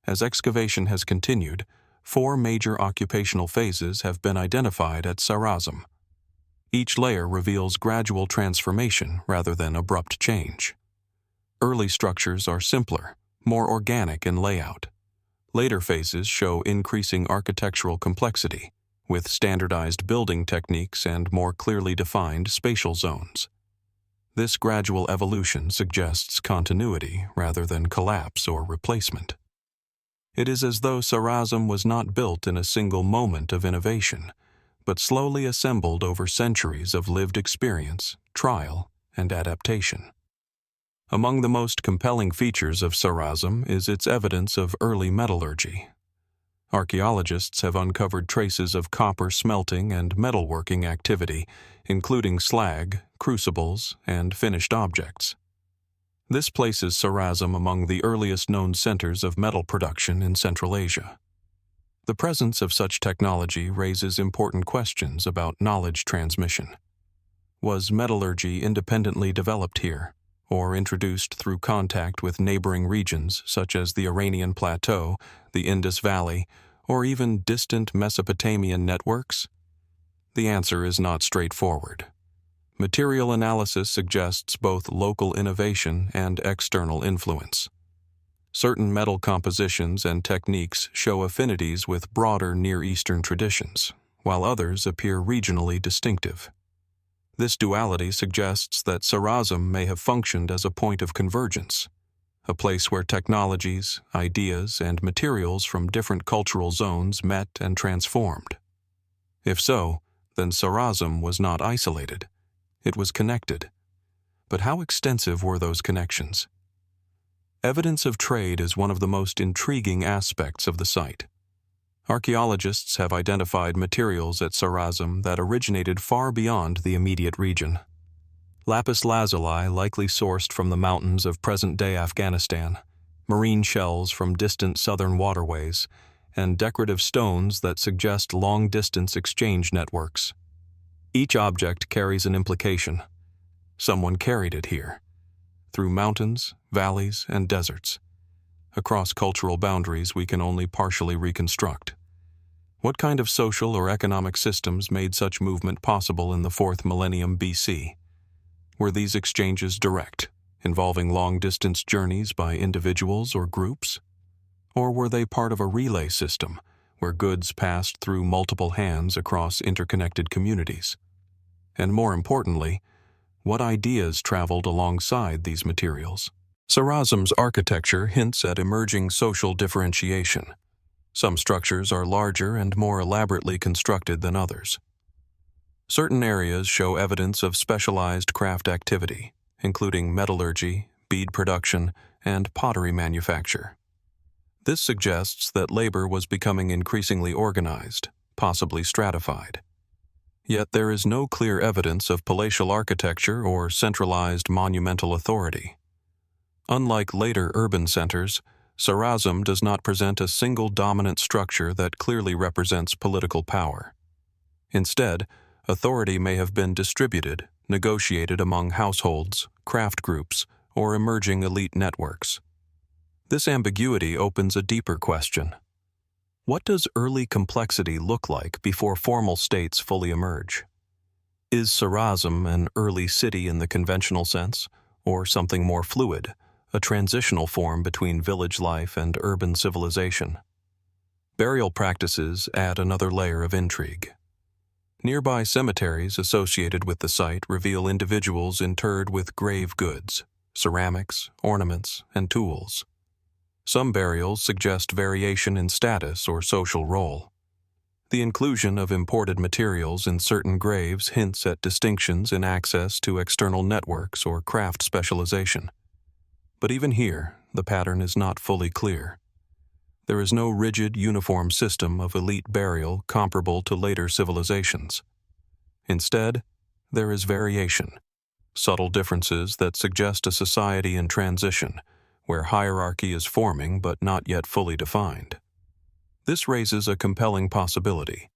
Speaker 1: As excavation has continued, 4 major occupational phases have been identified at Sarazm. Each layer reveals gradual transformation rather than abrupt change. Early structures are simpler, more organic in layout. Later phases show increasing architectural complexity, with standardized building techniques and more clearly defined spatial zones. This gradual evolution suggests continuity rather than collapse or replacement. It is as though Sarazm was not built in a single moment of innovation, but slowly assembled over centuries of lived experience, trial, and adaptation. Among the most compelling features of Sarazm is its evidence of early metallurgy. Archaeologists have uncovered traces of copper smelting and metalworking activity, including slag, crucibles, and finished objects. This places Sarazm among the earliest known centers of metal production in Central Asia. The presence of such technology raises important questions about knowledge transmission. Was metallurgy independently developed here, or introduced through contact with neighboring regions such as the Iranian Plateau, the Indus Valley, or even distant Mesopotamian networks? The answer is not straightforward. Material analysis suggests both local innovation and external influence. Certain metal compositions and techniques show affinities with broader Near Eastern traditions, while others appear regionally distinctive. This duality suggests that Sarazm may have functioned as a point of convergence, a place where technologies, ideas, and materials from different cultural zones met and transformed. If so, then Sarazm was not isolated. It was connected. But how extensive were those connections? Evidence of trade is one of the most intriguing aspects of the site. Archaeologists have identified materials at Sarazm that originated far beyond the immediate region. Lapis lazuli likely sourced from the mountains of present-day Afghanistan, marine shells from distant southern waterways, and decorative stones that suggest long-distance exchange networks. Each object carries an implication. Someone carried it here, through mountains, valleys, and deserts. Across cultural boundaries we can only partially reconstruct. What kind of social or economic systems made such movement possible in the 4th millennium BC? Were these exchanges direct, involving long-distance journeys by individuals or groups? Or were they part of a relay system, where goods passed through multiple hands across interconnected communities? And more importantly, what ideas traveled alongside these materials? Sarazm's architecture hints at emerging social differentiation. Some structures are larger and more elaborately constructed than others. Certain areas show evidence of specialized craft activity, including metallurgy, bead production, and pottery manufacture. This suggests that labor was becoming increasingly organized, possibly stratified. Yet there is no clear evidence of palatial architecture or centralized monumental authority. Unlike later urban centers, Sarazm does not present a single dominant structure that clearly represents political power. Instead, authority may have been distributed, negotiated among households, craft groups, or emerging elite networks. This ambiguity opens a deeper question. What does early complexity look like before formal states fully emerge? Is Sarazm an early city in the conventional sense, or something more fluid, a transitional form between village life and urban civilization? Burial practices add another layer of intrigue. Nearby cemeteries associated with the site reveal individuals interred with grave goods, ceramics, ornaments, and tools. Some burials suggest variation in status or social role. The inclusion of imported materials in certain graves hints at distinctions in access to external networks or craft specialization. But even here, the pattern is not fully clear. There is no rigid, uniform system of elite burial comparable to later civilizations. Instead, there is variation, subtle differences that suggest a society in transition, where hierarchy is forming but not yet fully defined. This raises a compelling possibility.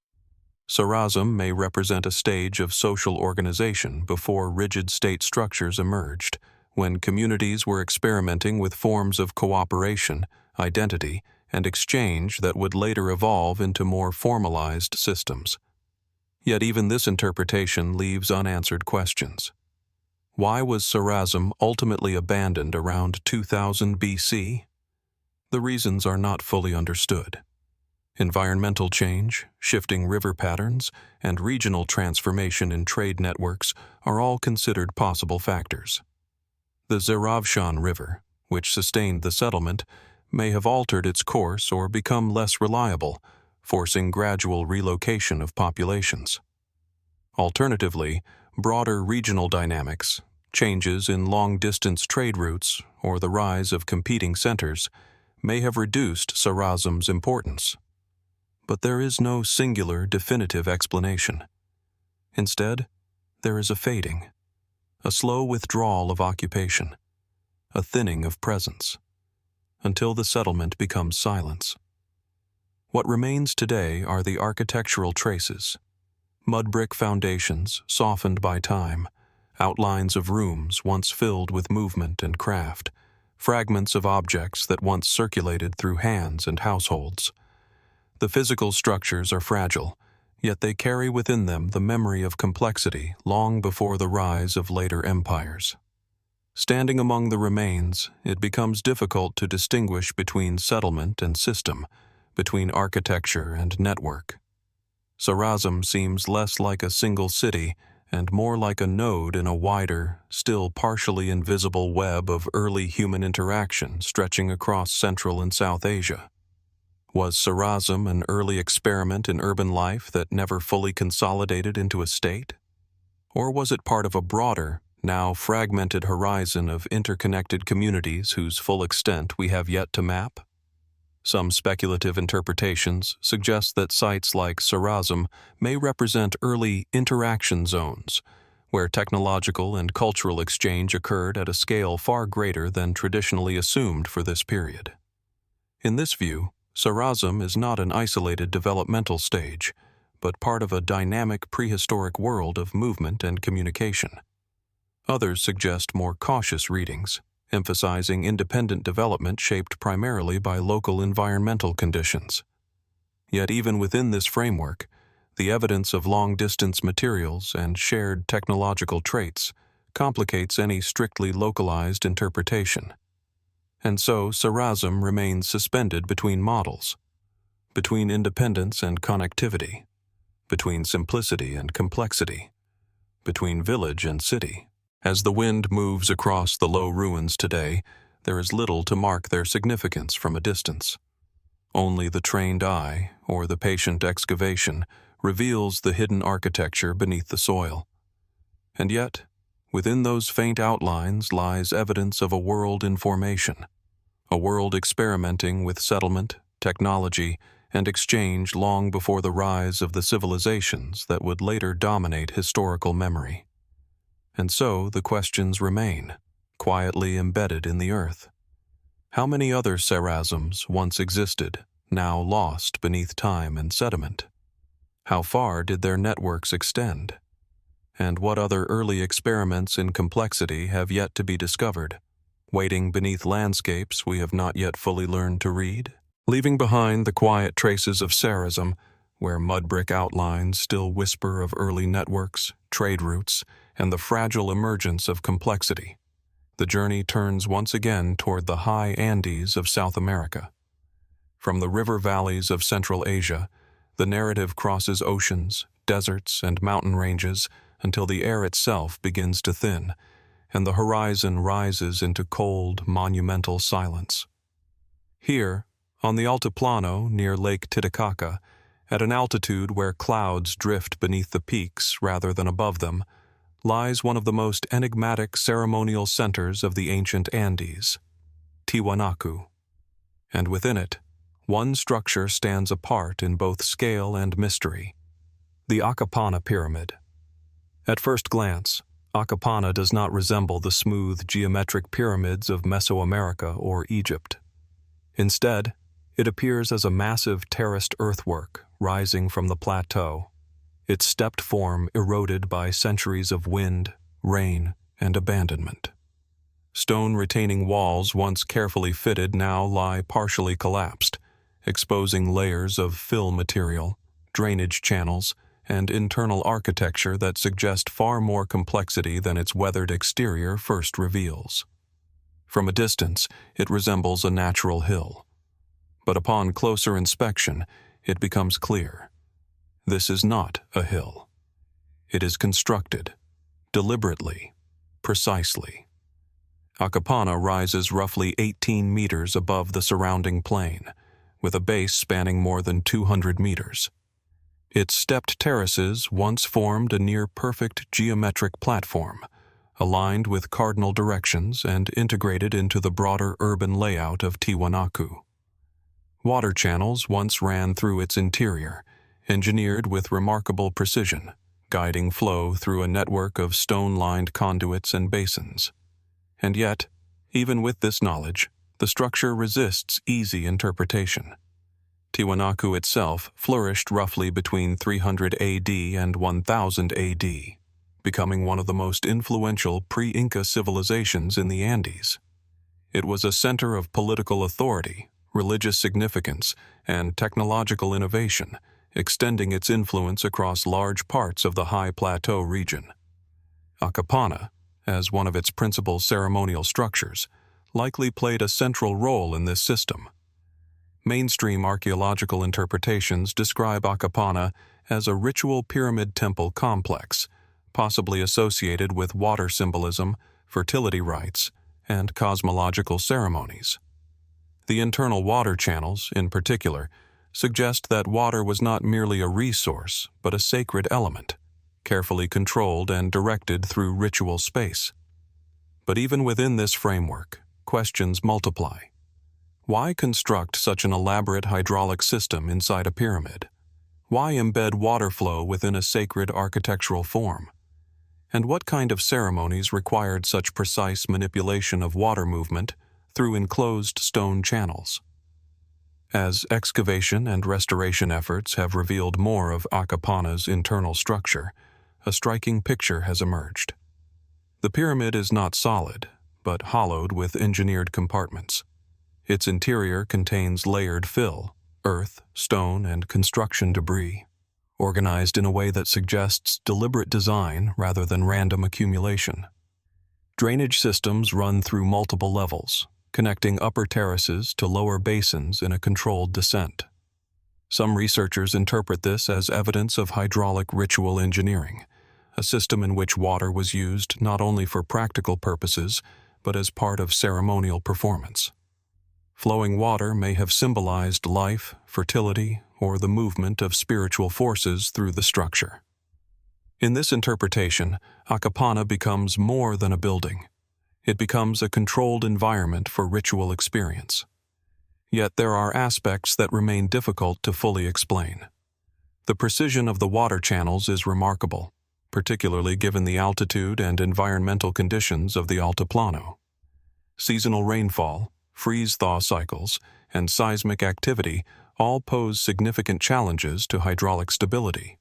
Speaker 1: Sarazm may represent a stage of social organization before rigid state structures emerged, when communities were experimenting with forms of cooperation, identity, and exchange that would later evolve into more formalized systems. Yet even this interpretation leaves unanswered questions. Why was Sarazm ultimately abandoned around 2000 BC? The reasons are not fully understood. Environmental change, shifting river patterns, and regional transformation in trade networks are all considered possible factors. The Zeravshan River, which sustained the settlement, may have altered its course or become less reliable, forcing gradual relocation of populations. Alternatively, broader regional dynamics, changes in long-distance trade routes, or the rise of competing centers may have reduced Sarazm's importance. But there is no singular, definitive explanation. Instead, there is a fading, a slow withdrawal of occupation, a thinning of presence, until the settlement becomes silence. What remains today are the architectural traces, mud brick foundations softened by time, outlines of rooms once filled with movement and craft, fragments of objects that once circulated through hands and households. The physical structures are fragile, yet they carry within them the memory of complexity long before the rise of later empires. Standing among the remains, it becomes difficult to distinguish between settlement and system, between architecture and network. Sarazm seems less like a single city and more like a node in a wider, still partially invisible web of early human interaction stretching across Central and South Asia. Was Sarazm an early experiment in urban life that never fully consolidated into a state? Or was it part of a broader, now fragmented horizon of interconnected communities whose full extent we have yet to map? Some speculative interpretations suggest that sites like Sarazm may represent early interaction zones, where technological and cultural exchange occurred at a scale far greater than traditionally assumed for this period. In this view, Sarazm is not an isolated developmental stage, but part of a dynamic prehistoric world of movement and communication. Others suggest more cautious readings, emphasizing independent development shaped primarily by local environmental conditions. Yet even within this framework, the evidence of long-distance materials and shared technological traits complicates any strictly localized interpretation. And so Sarazm remains suspended between models, between independence and connectivity, between simplicity and complexity, between village and city. As the wind moves across the low ruins today, there is little to mark their significance from a distance. Only the trained eye, or the patient excavation, reveals the hidden architecture beneath the soil. And yet, within those faint outlines lies evidence of a world in formation, a world experimenting with settlement, technology, and exchange long before the rise of the civilizations that would later dominate historical memory. And so the questions remain, quietly embedded in the earth. How many other Sarasms once existed, now lost beneath time and sediment? How far did their networks extend? And what other early experiments in complexity have yet to be discovered, waiting beneath landscapes we have not yet fully learned to read? Leaving behind the quiet traces of Sarasm, where mud-brick outlines still whisper of early networks, trade routes, and the fragile emergence of complexity, the journey turns once again toward the high Andes of South America. From the river valleys of Central Asia, the narrative crosses oceans, deserts, and mountain ranges until the air itself begins to thin, and the horizon rises into cold, monumental silence. Here, on the Altiplano near Lake Titicaca, at an altitude where clouds drift beneath the peaks rather than above them, lies one of the most enigmatic ceremonial centers of the ancient Andes, Tiwanaku. And within it, one structure stands apart in both scale and mystery: the Acapana Pyramid. At first glance, Acapana does not resemble the smooth geometric pyramids of Mesoamerica or Egypt. Instead, it appears as a massive terraced earthwork rising from the plateau, its stepped form eroded by centuries of wind, rain, and abandonment. Stone retaining walls once carefully fitted now lie partially collapsed, exposing layers of fill material, drainage channels, and internal architecture that suggest far more complexity than its weathered exterior first reveals. From a distance, it resembles a natural hill. But upon closer inspection, it becomes clear. This is not a hill. It is constructed, deliberately, precisely. Acapana rises roughly 18 meters above the surrounding plain, with a base spanning more than 200 meters. Its stepped terraces once formed a near-perfect geometric platform, aligned with cardinal directions and integrated into the broader urban layout of Tiwanaku. Water channels once ran through its interior, engineered with remarkable precision, guiding flow through a network of stone-lined conduits and basins. And yet, even with this knowledge, the structure resists easy interpretation. Tiwanaku itself flourished roughly between 300 AD and 1000 AD, becoming one of the most influential pre-Inca civilizations in the Andes. It was a center of political authority, religious significance, and technological innovation, extending its influence across large parts of the high plateau region. Acapana, as one of its principal ceremonial structures, likely played a central role in this system. Mainstream archaeological interpretations describe Acapana as a ritual pyramid temple complex, possibly associated with water symbolism, fertility rites, and cosmological ceremonies. The internal water channels, in particular, suggest that water was not merely a resource, but a sacred element, carefully controlled and directed through ritual space. But even within this framework, questions multiply. Why construct such an elaborate hydraulic system inside a pyramid? Why embed water flow within a sacred architectural form? And what kind of ceremonies required such precise manipulation of water movement through enclosed stone channels? As excavation and restoration efforts have revealed more of Acapana's internal structure, a striking picture has emerged. The pyramid is not solid, but hollowed with engineered compartments. Its interior contains layered fill, earth, stone, and construction debris, organized in a way that suggests deliberate design rather than random accumulation. Drainage systems run through multiple levels, connecting upper terraces to lower basins in a controlled descent. Some researchers interpret this as evidence of hydraulic ritual engineering, a system in which water was used not only for practical purposes, but as part of ceremonial performance. Flowing water may have symbolized life, fertility, or the movement of spiritual forces through the structure. In this interpretation, Akapana becomes more than a building. It becomes a controlled environment for ritual experience. Yet there are aspects that remain difficult to fully explain. The precision of the water channels is remarkable, particularly given the altitude and environmental conditions of the Altiplano. Seasonal rainfall, freeze-thaw cycles, and seismic activity all pose significant challenges to hydraulic stability.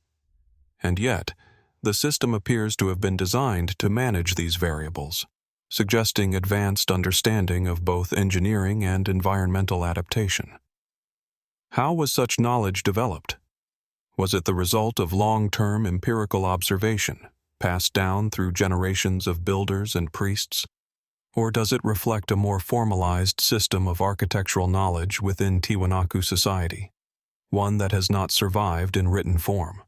Speaker 1: And yet, the system appears to have been designed to manage these variables, suggesting advanced understanding of both engineering and environmental adaptation. How was such knowledge developed? Was it the result of long-term empirical observation, passed down through generations of builders and priests? Or does it reflect a more formalized system of architectural knowledge within Tiwanaku society, one that has not survived in written form?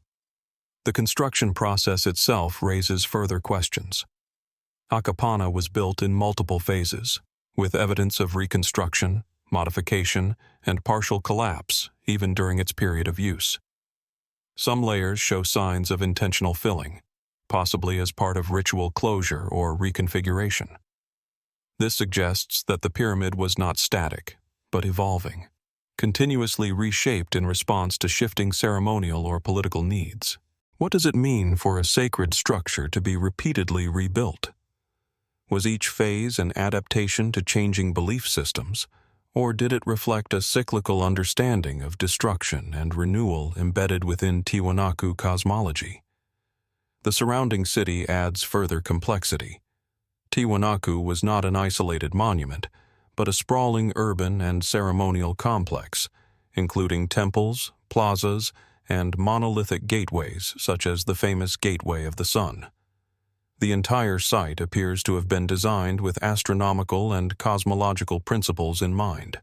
Speaker 1: The construction process itself raises further questions. Akapana was built in multiple phases, with evidence of reconstruction, modification, and partial collapse even during its period of use. Some layers show signs of intentional filling, possibly as part of ritual closure or reconfiguration. This suggests that the pyramid was not static, but evolving, continuously reshaped in response to shifting ceremonial or political needs. What does it mean for a sacred structure to be repeatedly rebuilt? Was each phase an adaptation to changing belief systems, or did it reflect a cyclical understanding of destruction and renewal embedded within Tiwanaku cosmology? The surrounding city adds further complexity. Tiwanaku was not an isolated monument, but a sprawling urban and ceremonial complex, including temples, plazas, and monolithic gateways such as the famous Gateway of the Sun. The entire site appears to have been designed with astronomical and cosmological principles in mind.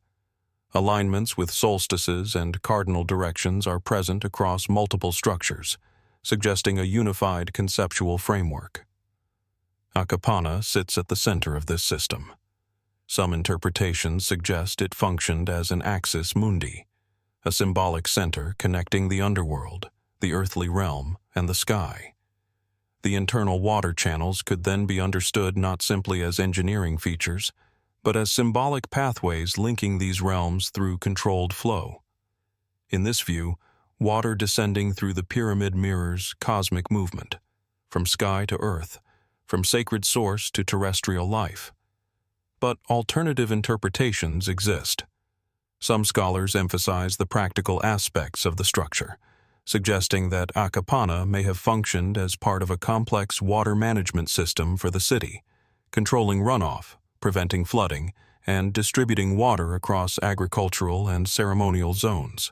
Speaker 1: Alignments with solstices and cardinal directions are present across multiple structures, suggesting a unified conceptual framework. Akapana sits at the center of this system. Some interpretations suggest it functioned as an axis mundi, a symbolic center connecting the underworld, the earthly realm, and the sky. The internal water channels could then be understood not simply as engineering features, but as symbolic pathways linking these realms through controlled flow. In this view, water descending through the pyramid mirrors cosmic movement, from sky to earth, from sacred source to terrestrial life. But alternative interpretations exist. Some scholars emphasize the practical aspects of the structure, suggesting that Akapana may have functioned as part of a complex water management system for the city, controlling runoff, preventing flooding, and distributing water across agricultural and ceremonial zones.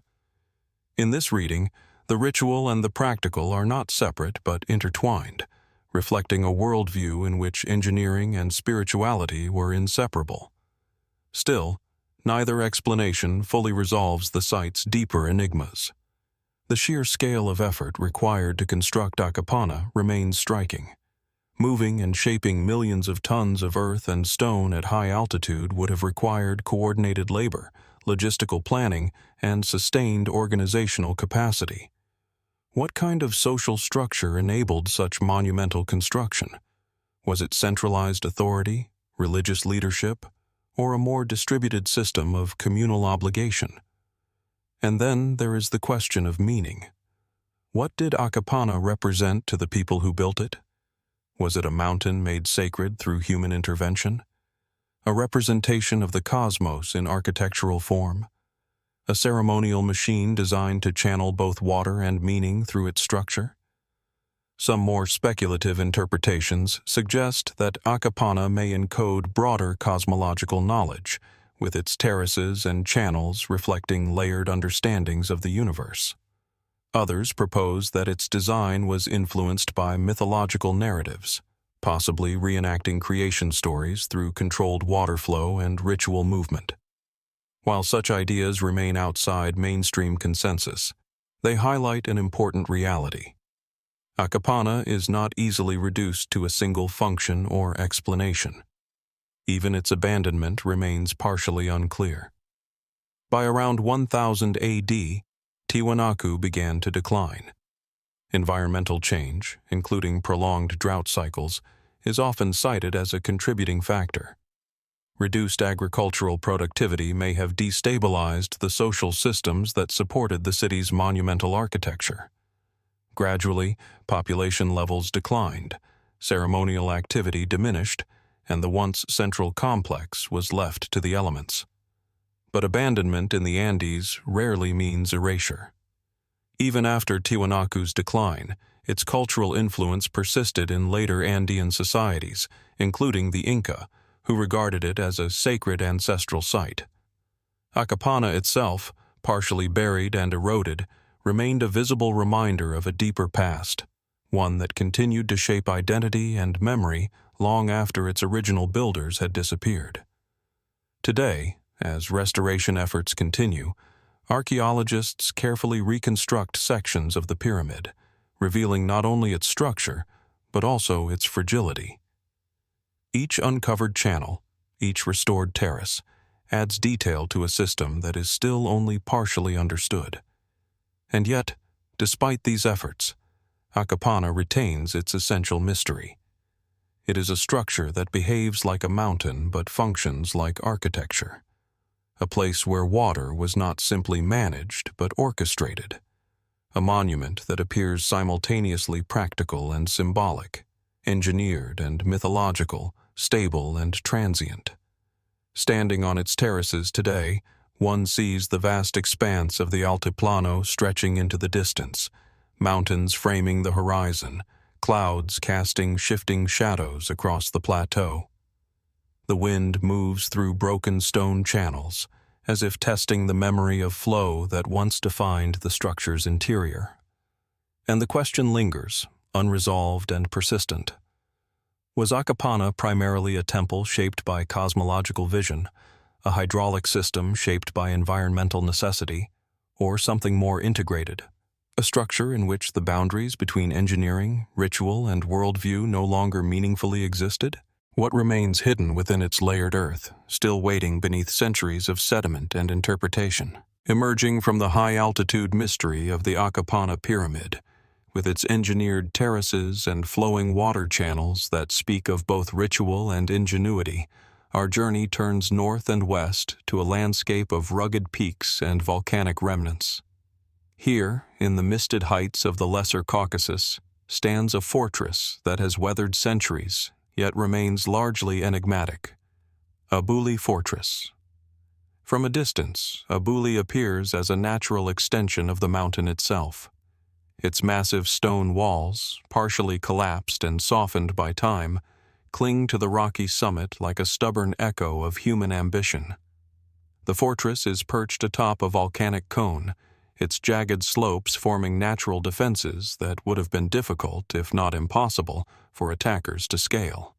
Speaker 1: In this reading, the ritual and the practical are not separate but intertwined, reflecting a worldview in which engineering and spirituality were inseparable. Still, neither explanation fully resolves the site's deeper enigmas. The sheer scale of effort required to construct Akapana remains striking. Moving and shaping millions of tons of earth and stone at high altitude would have required coordinated labor, logistical planning, and sustained organizational capacity. What kind of social structure enabled such monumental construction? Was it centralized authority, religious leadership, or a more distributed system of communal obligation? And then there is the question of meaning. What did Akapana represent to the people who built it? Was it a mountain made sacred through human intervention? A representation of the cosmos in architectural form? A ceremonial machine designed to channel both water and meaning through its structure? Some more speculative interpretations suggest that Akapana may encode broader cosmological knowledge, with its terraces and channels reflecting layered understandings of the universe. Others propose that its design was influenced by mythological narratives, possibly reenacting creation stories through controlled water flow and ritual movement. While such ideas remain outside mainstream consensus, they highlight an important reality. Akapana is not easily reduced to a single function or explanation. Even its abandonment remains partially unclear. By around 1000 AD, Tiwanaku began to decline. Environmental change, including prolonged drought cycles, is often cited as a contributing factor. Reduced agricultural productivity may have destabilized the social systems that supported the city's monumental architecture. Gradually, population levels declined, ceremonial activity diminished, and the once central complex was left to the elements. But abandonment in the Andes rarely means erasure. Even after Tiwanaku's decline, its cultural influence persisted in later Andean societies, including the Inca, who regarded it as a sacred ancestral site. Acapana itself, partially buried and eroded, remained a visible reminder of a deeper past, one that continued to shape identity and memory long after its original builders had disappeared. Today, as restoration efforts continue, archaeologists carefully reconstruct sections of the pyramid, revealing not only its structure, but also its fragility. Each uncovered channel, each restored terrace, adds detail to a system that is still only partially understood. And yet, despite these efforts, Acapana retains its essential mystery. It is a structure that behaves like a mountain but functions like architecture. A place where water was not simply managed but orchestrated. A monument that appears simultaneously practical and symbolic, engineered and mythological, stable and transient. Standing on its terraces today, one sees the vast expanse of the Altiplano stretching into the distance, mountains framing the horizon, clouds casting shifting shadows across the plateau. The wind moves through broken stone channels, as if testing the memory of flow that once defined the structure's interior. And the question lingers, unresolved and persistent. Was Acapana primarily a temple shaped by cosmological vision, a hydraulic system shaped by environmental necessity, or something more integrated, a structure in which the boundaries between engineering, ritual, and worldview no longer meaningfully existed? What remains hidden within its layered earth, still waiting beneath centuries of sediment and interpretation? Emerging from the high-altitude mystery of the Acapana Pyramid, with its engineered terraces and flowing water channels that speak of both ritual and ingenuity, our journey turns north and west to a landscape of rugged peaks and volcanic remnants. Here, in the misted heights of the Lesser Caucasus, stands a fortress that has weathered centuries, yet remains largely enigmatic. Abuli Fortress. From a distance, Abuli appears as a natural extension of the mountain itself. Its massive stone walls, partially collapsed and softened by time, cling to the rocky summit like a stubborn echo of human ambition. The fortress is perched atop a volcanic cone, its jagged slopes forming natural defenses that would have been difficult, if not impossible, for attackers to scale.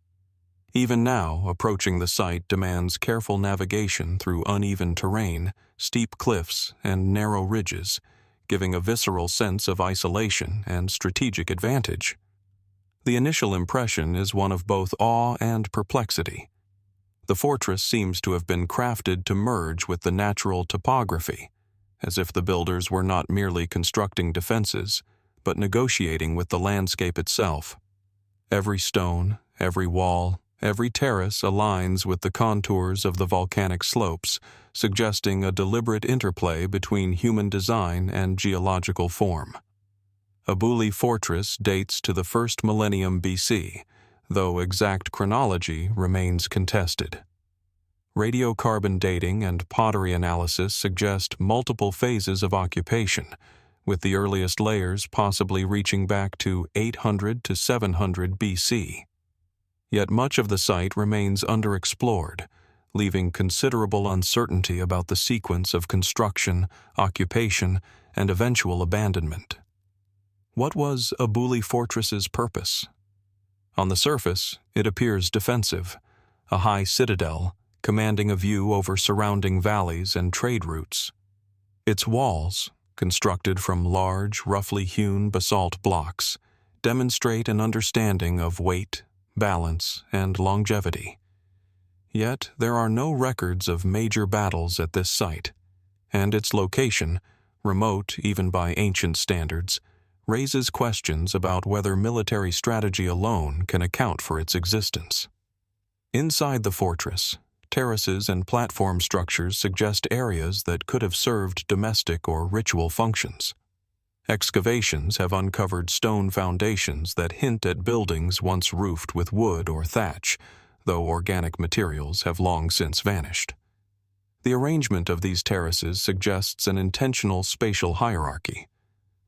Speaker 1: Even now, approaching the site demands careful navigation through uneven terrain, steep cliffs, and narrow ridges, giving a visceral sense of isolation and strategic advantage. The initial impression is one of both awe and perplexity. The fortress seems to have been crafted to merge with the natural topography, as if the builders were not merely constructing defenses, but negotiating with the landscape itself. Every stone, every wall, every terrace aligns with the contours of the volcanic slopes, suggesting a deliberate interplay between human design and geological form. Abuli Fortress dates to the 1st millennium BC, though exact chronology remains contested. Radiocarbon dating and pottery analysis suggest multiple phases of occupation, with the earliest layers possibly reaching back to 800 to 700 BC. Yet much of the site remains underexplored, leaving considerable uncertainty about the sequence of construction, occupation, and eventual abandonment. What was Abuli Fortress's purpose? On the surface, it appears defensive, a high citadel commanding a view over surrounding valleys and trade routes. Its walls, constructed from large, roughly hewn basalt blocks, demonstrate an understanding of weight, balance, and longevity. Yet there are no records of major battles at this site, and its location, remote even by ancient standards, raises questions about whether military strategy alone can account for its existence. Inside the fortress, terraces and platform structures suggest areas that could have served domestic or ritual functions. Excavations have uncovered stone foundations that hint at buildings once roofed with wood or thatch, though organic materials have long since vanished. The arrangement of these terraces suggests an intentional spatial hierarchy.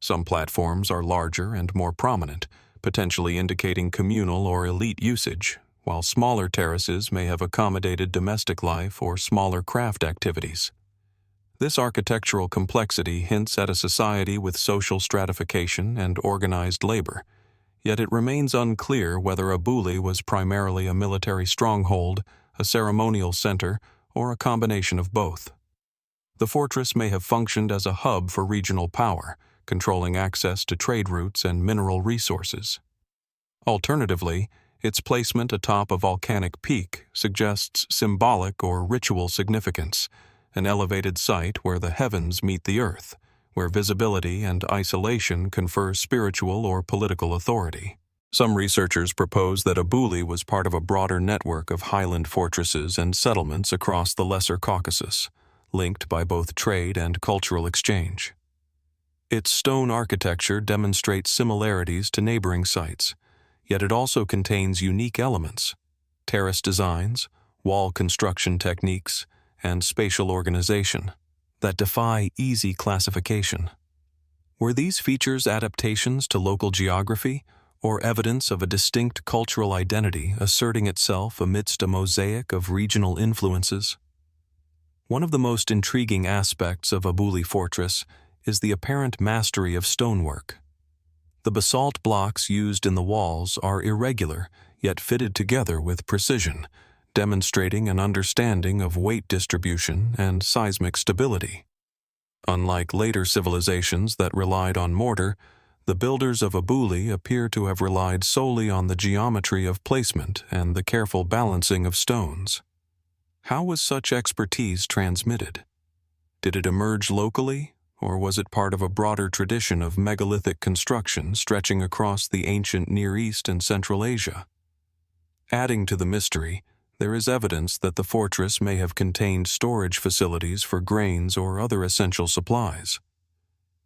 Speaker 1: Some platforms are larger and more prominent, potentially indicating communal or elite usage, while smaller terraces may have accommodated domestic life or smaller craft activities. This architectural complexity hints at a society with social stratification and organized labor, yet it remains unclear whether Abuli was primarily a military stronghold, a ceremonial center, or a combination of both. The fortress may have functioned as a hub for regional power, controlling access to trade routes and mineral resources. Alternatively, its placement atop a volcanic peak suggests symbolic or ritual significance, an elevated site where the heavens meet the earth, where visibility and isolation confer spiritual or political authority. Some researchers propose that Abuli was part of a broader network of highland fortresses and settlements across the Lesser Caucasus, linked by both trade and cultural exchange. Its stone architecture demonstrates similarities to neighboring sites, yet it also contains unique elements: terrace designs, wall construction techniques, and spatial organization that defy easy classification. Were these features adaptations to local geography, or evidence of a distinct cultural identity asserting itself amidst a mosaic of regional influences? One of the most intriguing aspects of Abuli Fortress is the apparent mastery of stonework. The basalt blocks used in the walls are irregular, yet fitted together with precision, demonstrating an understanding of weight distribution and seismic stability. Unlike later civilizations that relied on mortar, the builders of Abuli appear to have relied solely on the geometry of placement and the careful balancing of stones. How was such expertise transmitted? Did it emerge locally, or was it part of a broader tradition of megalithic construction stretching across the ancient Near East and Central Asia? Adding to the mystery, there is evidence that the fortress may have contained storage facilities for grains or other essential supplies.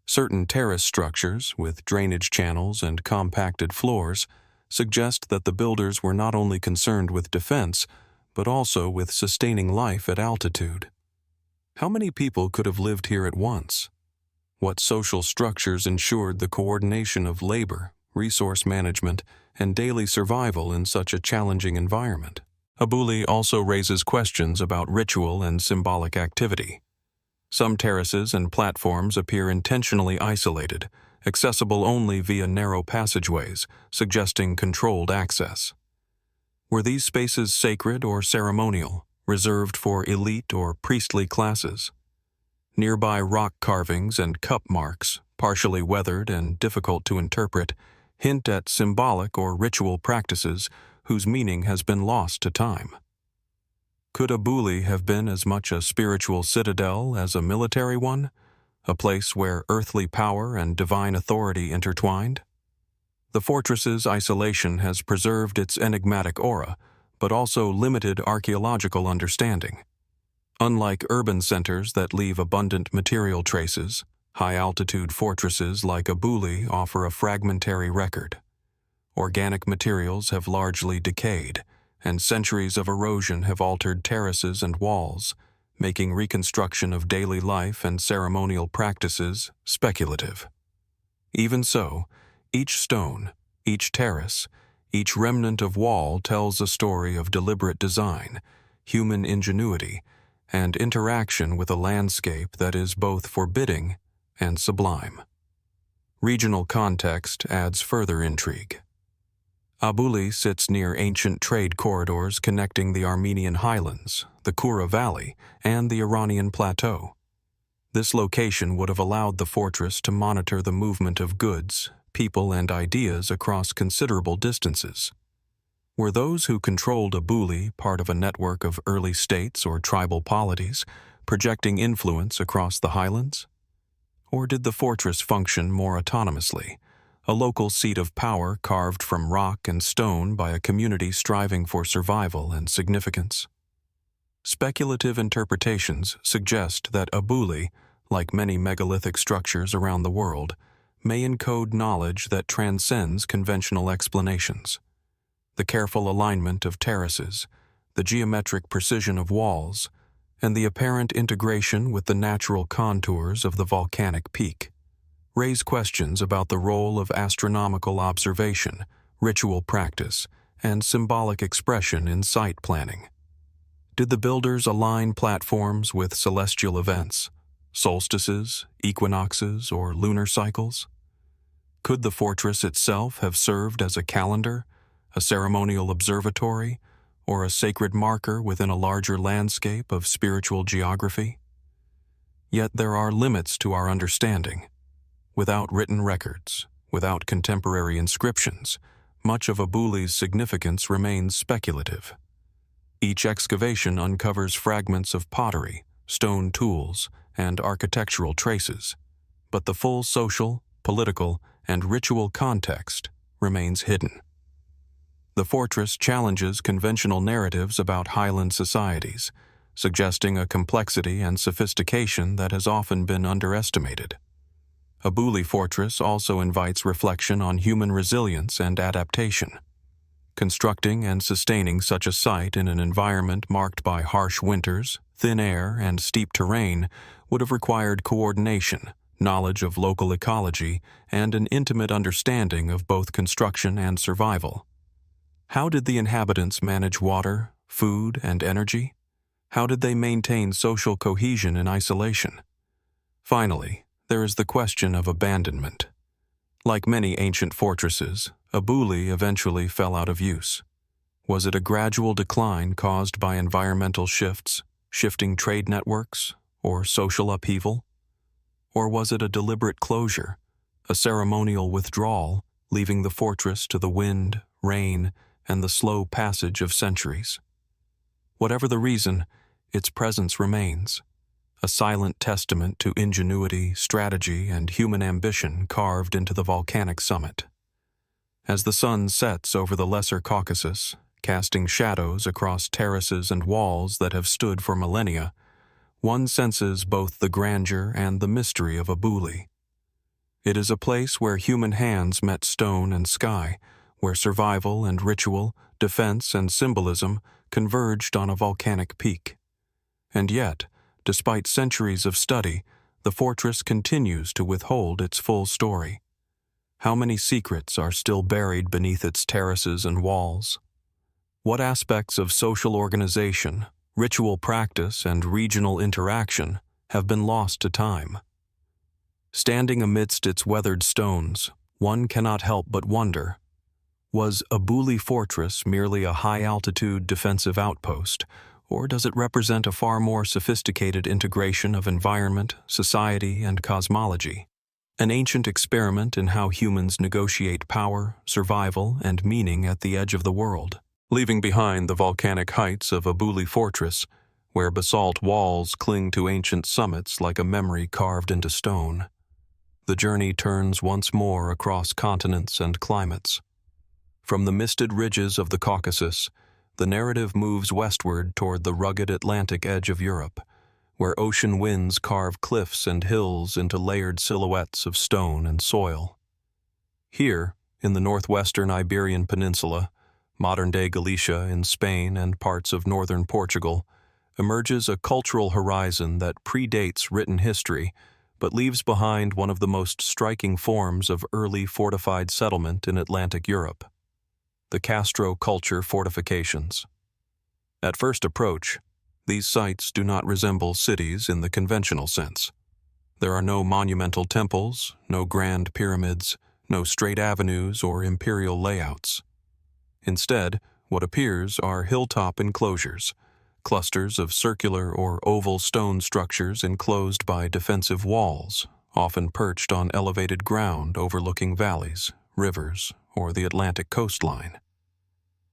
Speaker 1: Certain terrace structures, with drainage channels and compacted floors, suggest that the builders were not only concerned with defense, but also with sustaining life at altitude. How many people could have lived here at once? What social structures ensured the coordination of labor, resource management, and daily survival in such a challenging environment? Abuli also raises questions about ritual and symbolic activity. Some terraces and platforms appear intentionally isolated, accessible only via narrow passageways, suggesting controlled access. Were these spaces sacred or ceremonial, reserved for elite or priestly classes? Nearby rock carvings and cup marks, partially weathered and difficult to interpret, hint at symbolic or ritual practices whose meaning has been lost to time. Could Abuli have been as much a spiritual citadel as a military one, a place where earthly power and divine authority intertwined? The fortress's isolation has preserved its enigmatic aura, but also limited archaeological understanding. Unlike urban centers that leave abundant material traces, high-altitude fortresses like Abuli offer a fragmentary record. Organic materials have largely decayed, and centuries of erosion have altered terraces and walls, making reconstruction of daily life and ceremonial practices speculative. Even so, each stone, each terrace, each remnant of wall tells a story of deliberate design, human ingenuity, and interaction with a landscape that is both forbidding and sublime. Regional context adds further intrigue. Abuli sits near ancient trade corridors connecting the Armenian highlands, the Kura Valley, and the Iranian plateau. This location would have allowed the fortress to monitor the movement of goods, people, and ideas across considerable distances. Were those who controlled Abuli part of a network of early states or tribal polities, projecting influence across the highlands? Or did the fortress function more autonomously, a local seat of power carved from rock and stone by a community striving for survival and significance? Speculative interpretations suggest that Abuli, like many megalithic structures around the world, may encode knowledge that transcends conventional explanations. The careful alignment of terraces, the geometric precision of walls, and the apparent integration with the natural contours of the volcanic peak raise questions about the role of astronomical observation, ritual practice, and symbolic expression in site planning. Did the builders align platforms with celestial events, solstices, equinoxes, or lunar cycles? Could the fortress itself have served as a calendar, a ceremonial observatory, or a sacred marker within a larger landscape of spiritual geography? Yet there are limits to our understanding. Without written records, without contemporary inscriptions, much of Abuli's significance remains speculative. Each excavation uncovers fragments of pottery, stone tools, and architectural traces, but the full social, political, and ritual context remains hidden. The fortress challenges conventional narratives about highland societies, suggesting a complexity and sophistication that has often been underestimated. Abuli Fortress also invites reflection on human resilience and adaptation. Constructing and sustaining such a site in an environment marked by harsh winters, thin air, and steep terrain would have required coordination, knowledge of local ecology, and an intimate understanding of both construction and survival. How did the inhabitants manage water, food, and energy? How did they maintain social cohesion in isolation? Finally, there is the question of abandonment. Like many ancient fortresses, Abuli eventually fell out of use. Was it a gradual decline caused by environmental shifts, shifting trade networks, or social upheaval? Or was it a deliberate closure, a ceremonial withdrawal, leaving the fortress to the wind, rain, and the slow passage of centuries? Whatever the reason, its presence remains, a silent testament to ingenuity, strategy, and human ambition carved into the volcanic summit. As the sun sets over the Lesser Caucasus, casting shadows across terraces and walls that have stood for millennia, one senses both the grandeur and the mystery of Abuli. It is a place where human hands met stone and sky, where survival and ritual, defense and symbolism converged on a volcanic peak. And yet, despite centuries of study, the fortress continues to withhold its full story. How many secrets are still buried beneath its terraces and walls? What aspects of social organization, ritual practice, and regional interaction have been lost to time? Standing amidst its weathered stones, one cannot help but wonder, was Abuli Fortress merely a high-altitude defensive outpost, or does it represent a far more sophisticated integration of environment, society, and cosmology? An ancient experiment in how humans negotiate power, survival, and meaning at the edge of the world. Leaving behind the volcanic heights of Abuli Fortress, where basalt walls cling to ancient summits like a memory carved into stone, the journey turns once more across continents and climates. From the misted ridges of the Caucasus, the narrative moves westward toward the rugged Atlantic edge of Europe, where ocean winds carve cliffs and hills into layered silhouettes of stone and soil. Here, in the northwestern Iberian Peninsula, modern-day Galicia in Spain and parts of northern Portugal, emerges a cultural horizon that predates written history, but leaves behind one of the most striking forms of early fortified settlement in Atlantic Europe: the Castro culture fortifications. At first approach, these sites do not resemble cities in the conventional sense. There are no monumental temples, no grand pyramids, no straight avenues or imperial layouts. Instead, what appears are hilltop enclosures, clusters of circular or oval stone structures enclosed by defensive walls, often perched on elevated ground overlooking valleys, rivers, or the Atlantic coastline.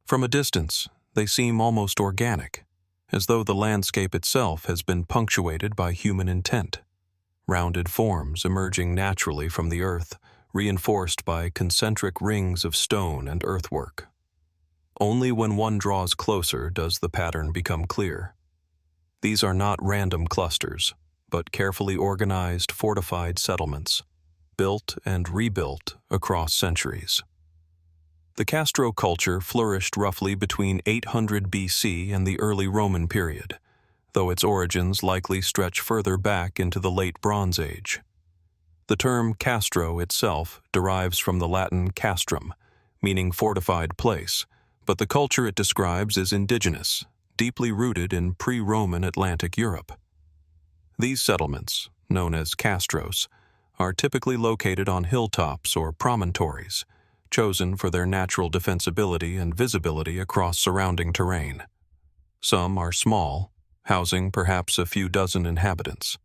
Speaker 1: From a distance, they seem almost organic, as though the landscape itself has been punctuated by human intent. Rounded forms emerging naturally from the earth, reinforced by concentric rings of stone and earthwork. Only when one draws closer does the pattern become clear. These are not random clusters, but carefully organized, fortified settlements, built and rebuilt across centuries. The Castro culture flourished roughly between 800 BC and the early Roman period, though its origins likely stretch further back into the late Bronze Age. The term castro itself derives from the Latin castrum, meaning fortified place, but the culture it describes is indigenous, deeply rooted in pre-Roman Atlantic Europe. These settlements, known as castros, are typically located on hilltops or promontories, chosen for their natural defensibility and visibility across surrounding terrain. Some are small, housing perhaps a few dozen inhabitants.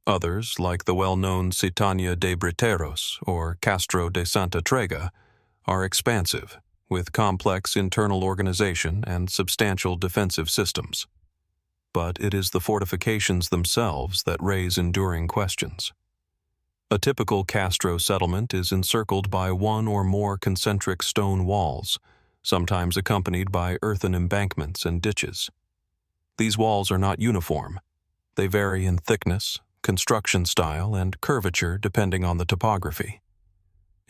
Speaker 1: Others, like the well-known Citania de Briteros or Castro de Santa Trega, are expansive, with complex internal organization and substantial defensive systems. But it is the fortifications themselves that raise enduring questions. A typical Castro settlement is encircled by one or more concentric stone walls, sometimes accompanied by earthen embankments and ditches. These walls are not uniform. They vary in thickness, construction style, and curvature depending on the topography.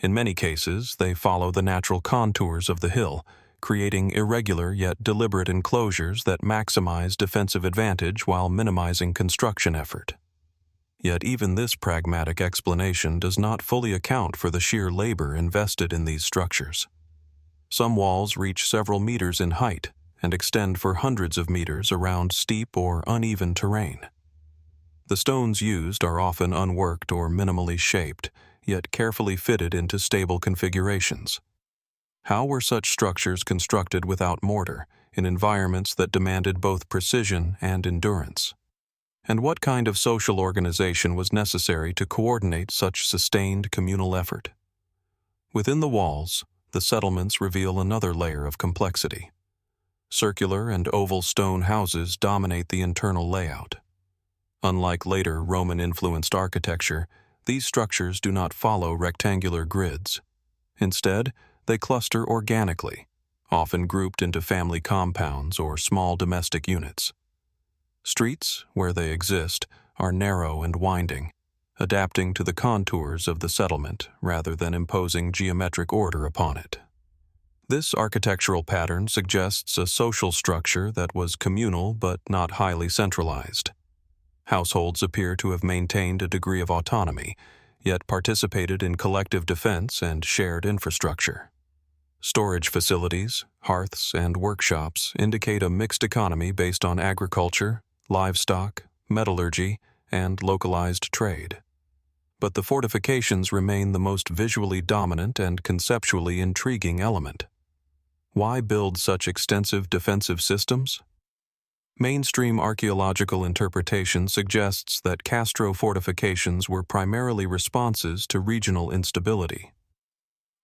Speaker 1: In many cases, they follow the natural contours of the hill, creating irregular yet deliberate enclosures that maximize defensive advantage while minimizing construction effort. Yet even this pragmatic explanation does not fully account for the sheer labor invested in these structures. Some walls reach several meters in height and extend for hundreds of meters around steep or uneven terrain. The stones used are often unworked or minimally shaped, yet carefully fitted into stable configurations. How were such structures constructed without mortar, in environments that demanded both precision and endurance? And what kind of social organization was necessary to coordinate such sustained communal effort? Within the walls, the settlements reveal another layer of complexity. Circular and oval stone houses dominate the internal layout. Unlike later Roman-influenced architecture, these structures do not follow rectangular grids. Instead, they cluster organically, often grouped into family compounds or small domestic units. Streets, where they exist, are narrow and winding, adapting to the contours of the settlement rather than imposing geometric order upon it. This architectural pattern suggests a social structure that was communal but not highly centralized. Households appear to have maintained a degree of autonomy, yet participated in collective defense and shared infrastructure. Storage facilities, hearths, and workshops indicate a mixed economy based on agriculture, livestock, metallurgy, and localized trade. But the fortifications remain the most visually dominant and conceptually intriguing element. Why build such extensive defensive systems? Mainstream archaeological interpretation suggests that Castro fortifications were primarily responses to regional instability.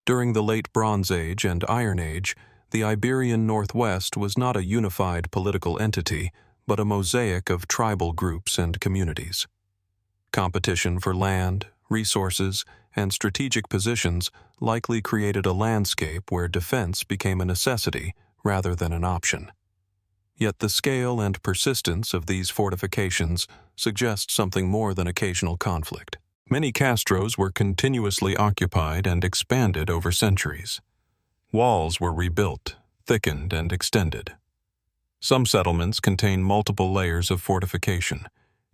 Speaker 1: During the Late Bronze Age and Iron Age, the Iberian Northwest was not a unified political entity, but a mosaic of tribal groups and communities. Competition for land, resources, and strategic positions likely created a landscape where defense became a necessity rather than an option. Yet the scale and persistence of these fortifications suggest something more than occasional conflict. Many castros were continuously occupied and expanded over centuries. Walls were rebuilt, thickened, and extended. Some settlements contain multiple layers of fortification,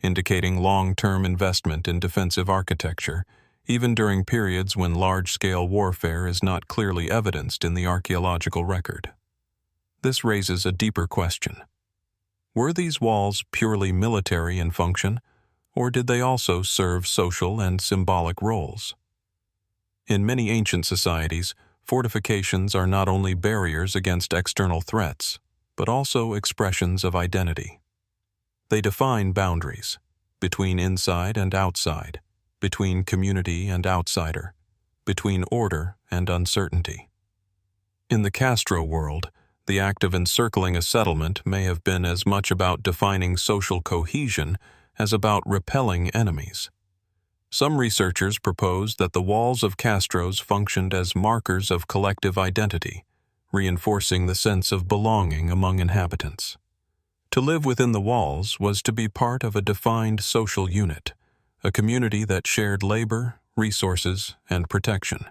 Speaker 1: indicating long-term investment in defensive architecture, even during periods when large-scale warfare is not clearly evidenced in the archaeological record. This raises a deeper question. Were these walls purely military in function, or did they also serve social and symbolic roles? In many ancient societies, fortifications are not only barriers against external threats, but also expressions of identity. They define boundaries, between inside and outside, between community and outsider, between order and uncertainty. In the Castro world, The act of encircling a settlement may have been as much about defining social cohesion as about repelling enemies. Some researchers propose that the walls of castros functioned as markers of collective identity, reinforcing the sense of belonging among inhabitants. To live within the walls was to be part of a defined social unit, a community that shared labor, resources, and protection.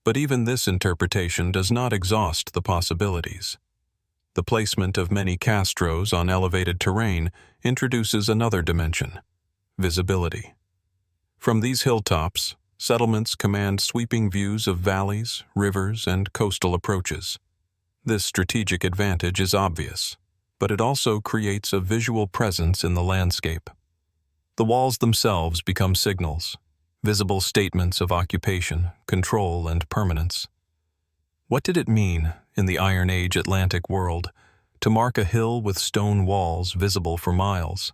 Speaker 1: But even this interpretation does not exhaust the possibilities. The placement of many castros on elevated terrain introduces another dimension: visibility. From these hilltops, settlements command sweeping views of valleys, rivers, and coastal approaches. This strategic advantage is obvious, but it also creates a visual presence in the landscape. The walls themselves become signals, visible statements of occupation, control, and permanence. What did it mean, in the Iron Age Atlantic world, to mark a hill with stone walls visible for miles?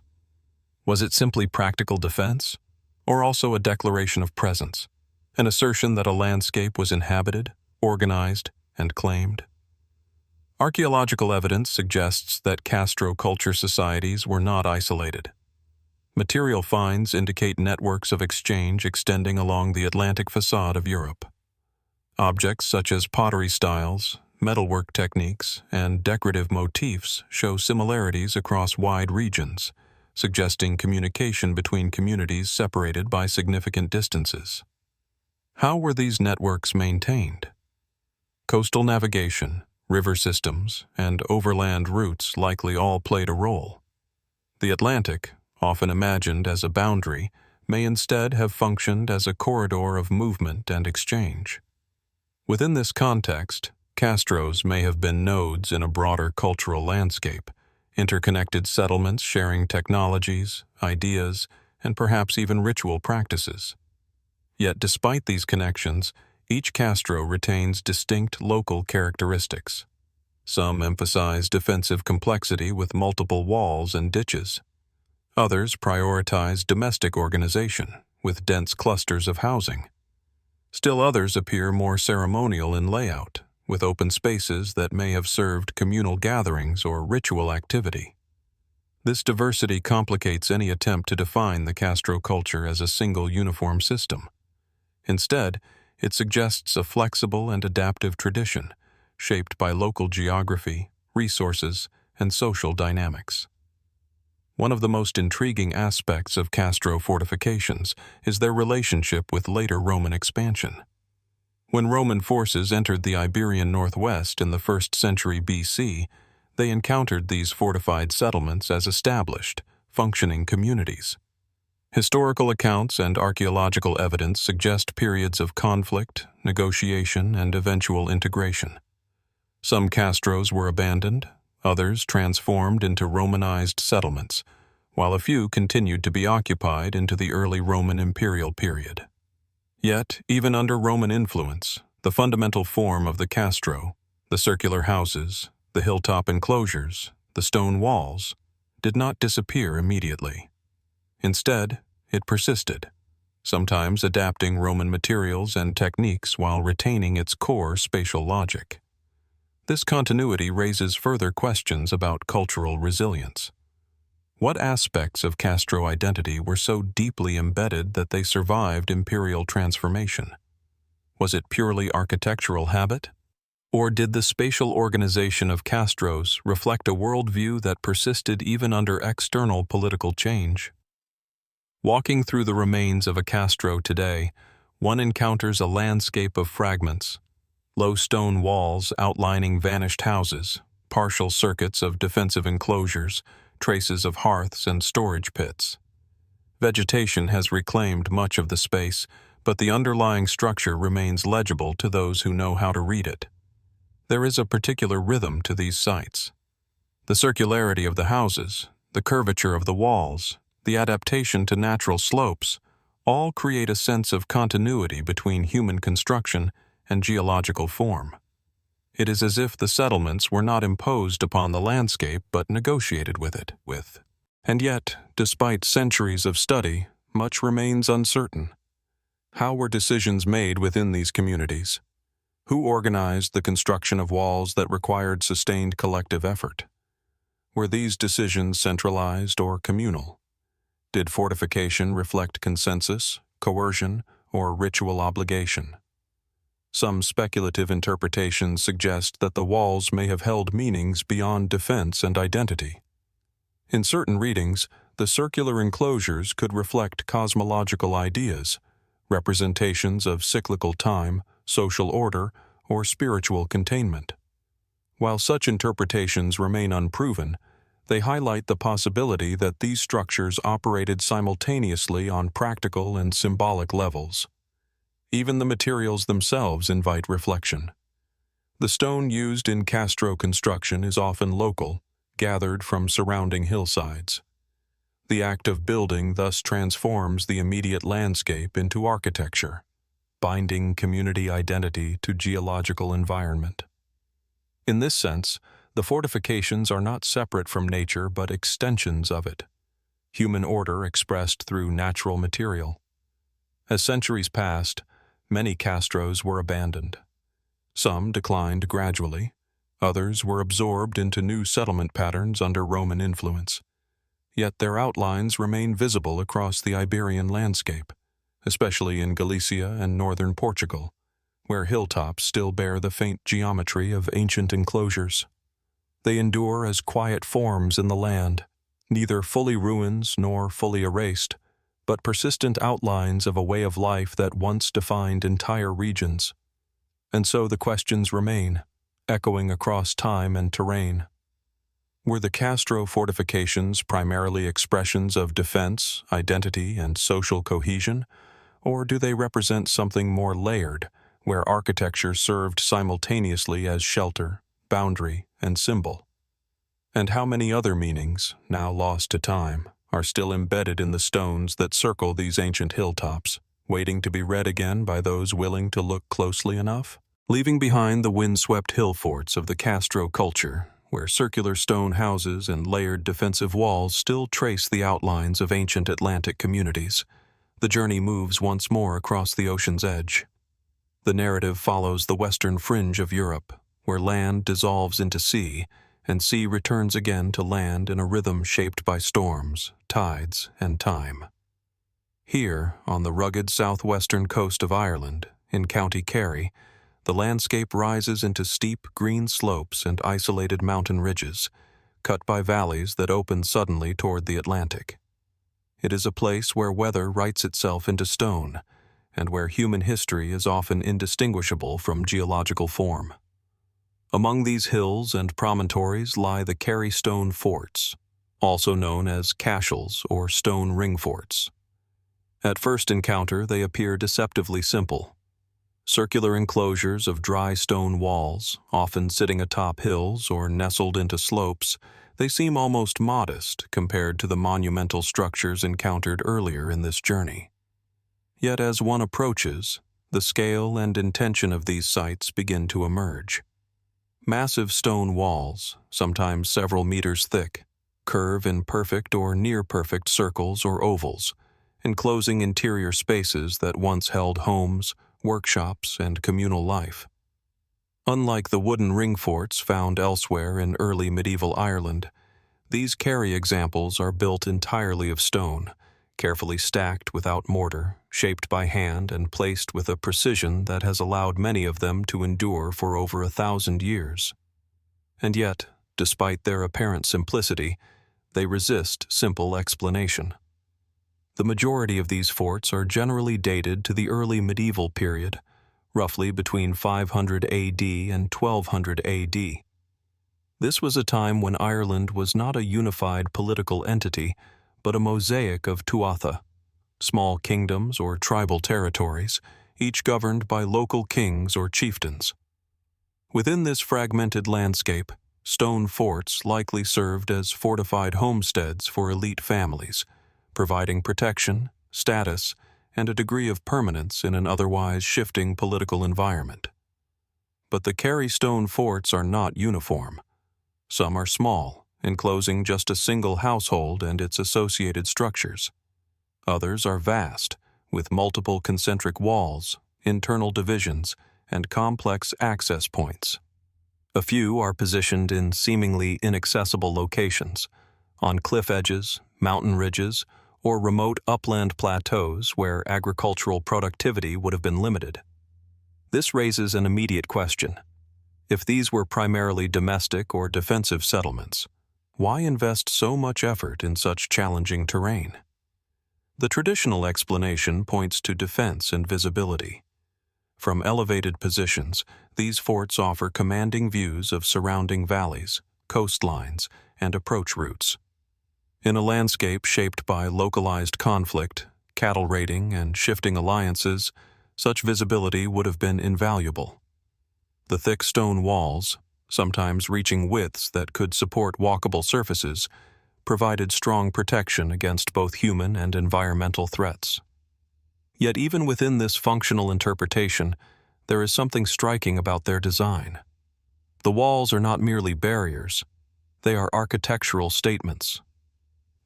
Speaker 1: Was it simply practical defense, or also a declaration of presence, an assertion that a landscape was inhabited, organized, and claimed? Archaeological evidence suggests that castro culture societies were not isolated. Material finds indicate networks of exchange extending along the Atlantic facade of Europe. Objects such as pottery styles, metalwork techniques, and decorative motifs show similarities across wide regions, suggesting communication between communities separated by significant distances. How were these networks maintained? Coastal navigation, river systems, and overland routes likely all played a role. The Atlantic, often imagined as a boundary, may instead have functioned as a corridor of movement and exchange. Within this context, castros may have been nodes in a broader cultural landscape, interconnected settlements sharing technologies, ideas, and perhaps even ritual practices. Yet despite these connections, each castro retains distinct local characteristics. Some emphasize defensive complexity with multiple walls and ditches. Others prioritize domestic organization, with dense clusters of housing. Still others appear more ceremonial in layout, with open spaces that may have served communal gatherings or ritual activity. This diversity complicates any attempt to define the castro culture as a single uniform system. Instead, it suggests a flexible and adaptive tradition, shaped by local geography, resources, and social dynamics. One of the most intriguing aspects of castro fortifications is their relationship with later Roman expansion. When Roman forces entered the Iberian Northwest in the 1st century BC, they encountered these fortified settlements as established, functioning communities. Historical accounts and archaeological evidence suggest periods of conflict, negotiation, and eventual integration. Some castros were abandoned, others transformed into Romanized settlements, while a few continued to be occupied into the early Roman imperial period. Yet, even under Roman influence, the fundamental form of the castro, the circular houses, the hilltop enclosures, the stone walls, did not disappear immediately. Instead, it persisted, sometimes adapting Roman materials and techniques while retaining its core spatial logic. This continuity raises further questions about cultural resilience. What aspects of castro identity were so deeply embedded that they survived imperial transformation? Was it purely architectural habit? Or did the spatial organization of castros reflect a worldview that persisted even under external political change? Walking through the remains of a castro today, one encounters a landscape of fragments: low stone walls outlining vanished houses, partial circuits of defensive enclosures, traces of hearths and storage pits. Vegetation has reclaimed much of the space, but the underlying structure remains legible to those who know how to read it. There is a particular rhythm to these sites. The circularity of the houses, the curvature of the walls, the adaptation to natural slopes, all create a sense of continuity between human construction and geological form. It is as if the settlements were not imposed upon the landscape but negotiated with it. And yet, despite centuries of study, much remains uncertain. How were decisions made within these communities? Who organized the construction of walls that required sustained collective effort? Were these decisions centralized or communal? Did fortification reflect consensus, coercion, or ritual obligation? Some speculative interpretations suggest that the walls may have held meanings beyond defense and identity. In certain readings, the circular enclosures could reflect cosmological ideas, representations of cyclical time, social order, or spiritual containment. While such interpretations remain unproven, they highlight the possibility that these structures operated simultaneously on practical and symbolic levels. Even the materials themselves invite reflection. The stone used in Castro construction is often local, gathered from surrounding hillsides. The act of building thus transforms the immediate landscape into architecture, binding community identity to geological environment. In this sense, the fortifications are not separate from nature but extensions of it, human order expressed through natural material. As centuries passed, many castros were abandoned. Some declined gradually, others were absorbed into new settlement patterns under Roman influence. Yet their outlines remain visible across the Iberian landscape, especially in Galicia and northern Portugal, where hilltops still bear the faint geometry of ancient enclosures. They endure as quiet forms in the land, neither fully ruins nor fully erased, but persistent outlines of a way of life that once defined entire regions. And so the questions remain, echoing across time and terrain. Were the Castro fortifications primarily expressions of defense, identity, and social cohesion, or do they represent something more layered, where architecture served simultaneously as shelter, boundary, and symbol? And how many other meanings, now lost to time, are still embedded in the stones that circle these ancient hilltops, waiting to be read again by those willing to look closely enough? Leaving behind the wind-swept hill forts of the Castro culture, where circular stone houses and layered defensive walls still trace the outlines of ancient Atlantic communities, the journey moves once more across the ocean's edge. The narrative follows the western fringe of Europe, where land dissolves into sea, and sea returns again to land in a rhythm shaped by storms, tides, and time. Here, on the rugged southwestern coast of Ireland, in County Kerry, the landscape rises into steep green slopes and isolated mountain ridges, cut by valleys that open suddenly toward the Atlantic. It is a place where weather writes itself into stone, and where human history is often indistinguishable from geological form. Among these hills and promontories lie the Kerry stone forts, also known as cashels or stone ring forts. At first encounter, they appear deceptively simple. Circular enclosures of dry stone walls, often sitting atop hills or nestled into slopes, they seem almost modest compared to the monumental structures encountered earlier in this journey. Yet as one approaches, the scale and intention of these sites begin to emerge. Massive stone walls, sometimes several meters thick, curve in perfect or near-perfect circles or ovals, enclosing interior spaces that once held homes, workshops, and communal life. Unlike the wooden ring forts found elsewhere in early medieval Ireland, these Kerry examples are built entirely of stone, carefully stacked without mortar, shaped by hand and placed with a precision that has allowed many of them to endure for over 1,000 years. And yet, despite their apparent simplicity, they resist simple explanation. The majority of these forts are generally dated to the early medieval period, roughly between 500 AD and 1200 AD. This was a time when Ireland was not a unified political entity, but a mosaic of tuatha, small kingdoms or tribal territories, each governed by local kings or chieftains. Within this fragmented landscape, stone forts likely served as fortified homesteads for elite families, providing protection, status, and a degree of permanence in an otherwise shifting political environment. But the Kerry stone forts are not uniform. Some are small, enclosing just a single household and its associated structures. Others are vast, with multiple concentric walls, internal divisions, and complex access points. A few are positioned in seemingly inaccessible locations, on cliff edges, mountain ridges, or remote upland plateaus where agricultural productivity would have been limited. This raises an immediate question. If these were primarily domestic or defensive settlements, why invest so much effort in such challenging terrain? The traditional explanation points to defense and visibility. From elevated positions, these forts offer commanding views of surrounding valleys, coastlines, and approach routes. In a landscape shaped by localized conflict, cattle raiding, and shifting alliances, such visibility would have been invaluable. The thick stone walls, sometimes reaching widths that could support walkable surfaces, provided strong protection against both human and environmental threats. Yet even within this functional interpretation, there is something striking about their design. The walls are not merely barriers, they are architectural statements.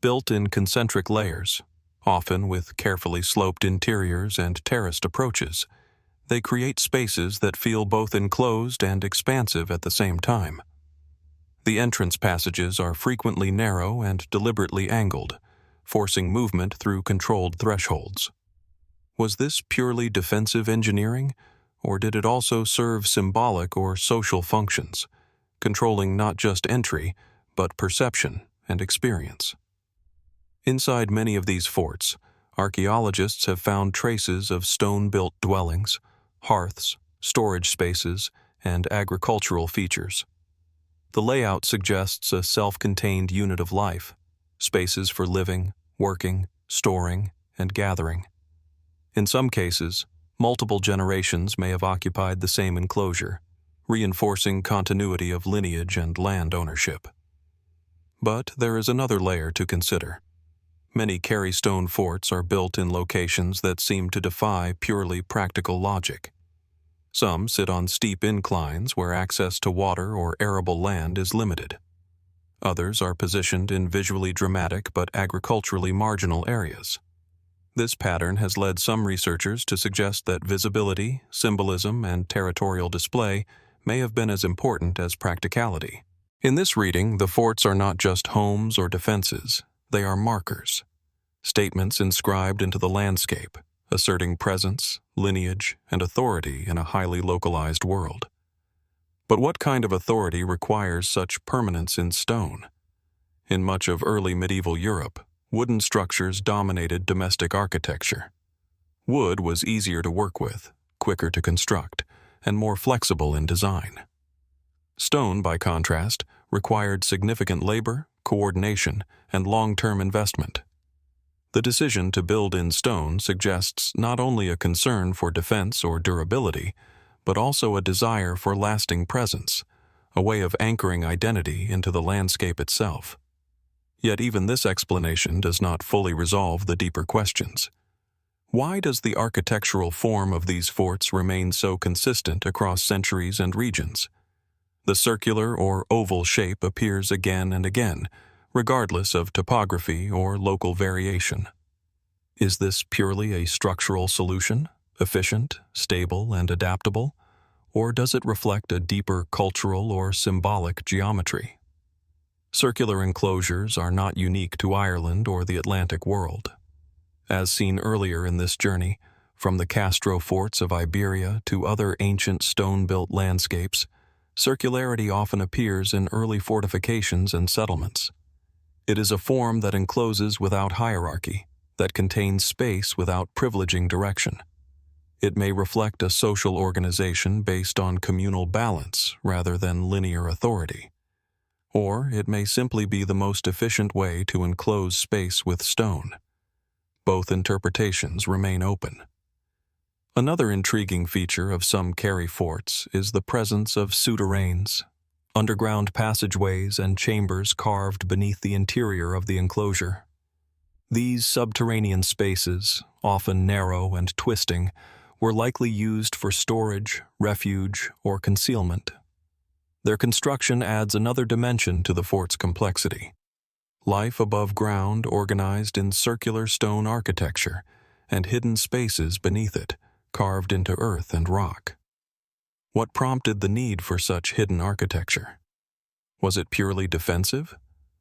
Speaker 1: Built in concentric layers, often with carefully sloped interiors and terraced approaches, they create spaces that feel both enclosed and expansive at the same time. The entrance passages are frequently narrow and deliberately angled, forcing movement through controlled thresholds. Was this purely defensive engineering, or did it also serve symbolic or social functions, controlling not just entry, but perception and experience? Inside many of these forts, archaeologists have found traces of stone-built dwellings, hearths, storage spaces, and agricultural features. The layout suggests a self-contained unit of life, spaces for living, working, storing, and gathering. In some cases, multiple generations may have occupied the same enclosure, reinforcing continuity of lineage and land ownership. But there is another layer to consider. Many carry stone forts are built in locations that seem to defy purely practical logic. Some sit on steep inclines where access to water or arable land is limited. Others are positioned in visually dramatic but agriculturally marginal areas. This pattern has led some researchers to suggest that visibility, symbolism, and territorial display may have been as important as practicality. In this reading, the forts are not just homes or defenses. They are markers, statements inscribed into the landscape, asserting presence, lineage, and authority in a highly localized world. But what kind of authority requires such permanence in stone? In much of early medieval Europe, wooden structures dominated domestic architecture. Wood was easier to work with, quicker to construct, and more flexible in design. Stone, by contrast, required significant labor, coordination, and long-term investment. The decision to build in stone suggests not only a concern for defense or durability, but also a desire for lasting presence, a way of anchoring identity into the landscape itself. Yet even this explanation does not fully resolve the deeper questions. Why does the architectural form of these forts remain so consistent across centuries and regions? The circular or oval shape appears again and again, regardless of topography or local variation. Is this purely a structural solution, efficient, stable, and adaptable, or does it reflect a deeper cultural or symbolic geometry? Circular enclosures are not unique to Ireland or the Atlantic world. As seen earlier in this journey, from the Castro forts of Iberia to other ancient stone-built landscapes, circularity often appears in early fortifications and settlements. It is a form that encloses without hierarchy, that contains space without privileging direction. It may reflect a social organization based on communal balance rather than linear authority. Or it may simply be the most efficient way to enclose space with stone. Both interpretations remain open. Another intriguing feature of some Kerry forts is the presence of souterrains, underground passageways and chambers carved beneath the interior of the enclosure. These subterranean spaces, often narrow and twisting, were likely used for storage, refuge, or concealment. Their construction adds another dimension to the fort's complexity. Life above ground organized in circular stone architecture, and hidden spaces beneath it, carved into earth and rock. What prompted the need for such hidden architecture? Was it purely defensive,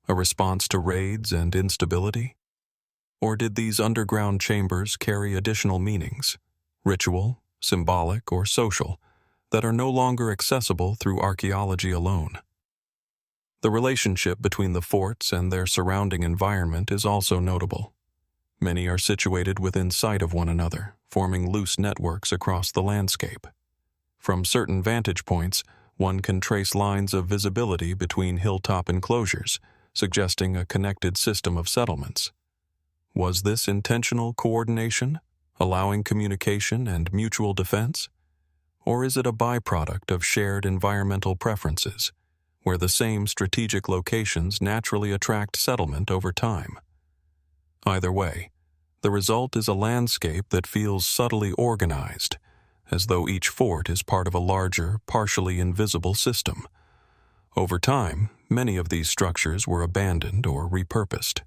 Speaker 1: a response to raids and instability? Or did these underground chambers carry additional meanings, ritual, symbolic, or social, that are no longer accessible through archaeology alone? The relationship between the forts and their surrounding environment is also notable. Many are situated within sight of one another, forming loose networks across the landscape. From certain vantage points, one can trace lines of visibility between hilltop enclosures, suggesting a connected system of settlements. Was this intentional coordination, allowing communication and mutual defense? Or is it a byproduct of shared environmental preferences, where the same strategic locations naturally attract settlement over time? Either way, the result is a landscape that feels subtly organized, as though each fort is part of a larger, partially invisible system. Over time, many of these structures were abandoned or repurposed.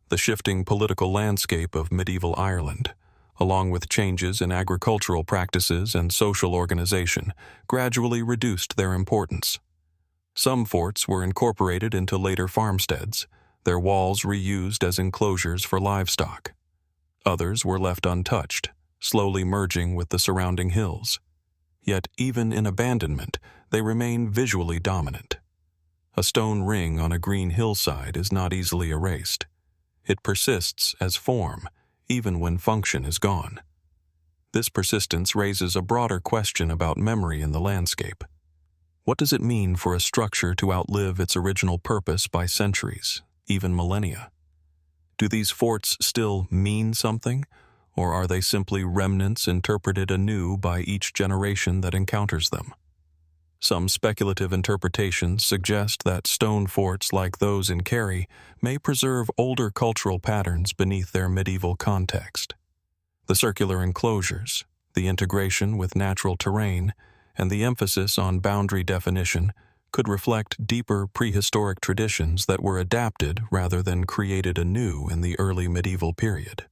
Speaker 1: The shifting political landscape of medieval Ireland, along with changes in agricultural practices and social organization, gradually reduced their importance. Some forts were incorporated into later farmsteads, their walls reused as enclosures for livestock. Others were left untouched, slowly merging with the surrounding hills. Yet even in abandonment, they remain visually dominant. A stone ring on a green hillside is not easily erased. It persists as form, even when function is gone. This persistence raises a broader question about memory in the landscape. What does it mean for a structure to outlive its original purpose by centuries, even millennia? Do these forts still mean something, or are they simply remnants interpreted anew by each generation that encounters them? Some speculative interpretations suggest that stone forts like those in Kerry may preserve older cultural patterns beneath their medieval context. The circular enclosures, the integration with natural terrain, and the emphasis on boundary definition could reflect deeper prehistoric traditions that were adapted rather than created anew in the early medieval period.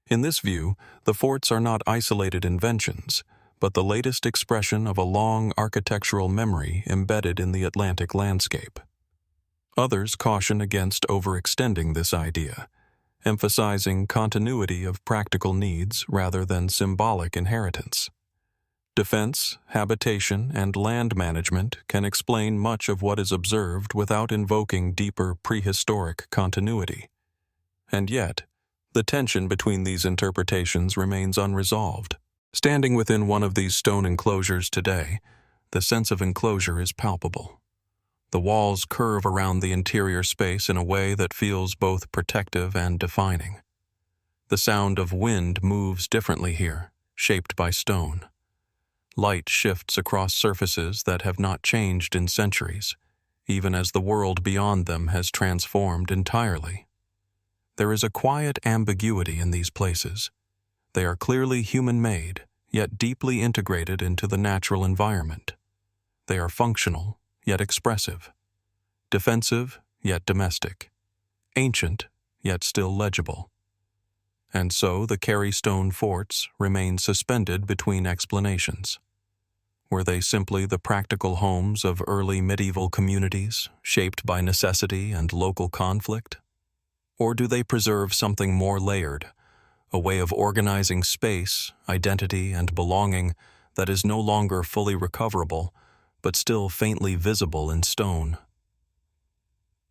Speaker 1: In this view, the forts are not isolated inventions, but the latest expression of a long architectural memory embedded in the Atlantic landscape. Others caution against overextending this idea, emphasizing continuity of practical needs rather than symbolic inheritance. Defense, habitation, and land management can explain much of what is observed without invoking deeper prehistoric continuity. And yet, the tension between these interpretations remains unresolved. Standing within one of these stone enclosures today, the sense of enclosure is palpable. The walls curve around the interior space in a way that feels both protective and defining. The sound of wind moves differently here, shaped by stone. Light shifts across surfaces that have not changed in centuries, even as the world beyond them has transformed entirely. There is a quiet ambiguity in these places. They are clearly human-made, yet deeply integrated into the natural environment. They are functional, yet expressive. Defensive, yet domestic. Ancient, yet still legible. And so the Kerry stone forts remain suspended between explanations. Were they simply the practical homes of early medieval communities, shaped by necessity and local conflict? Or do they preserve something more layered, a way of organizing space, identity, and belonging that is no longer fully recoverable, but still faintly visible in stone?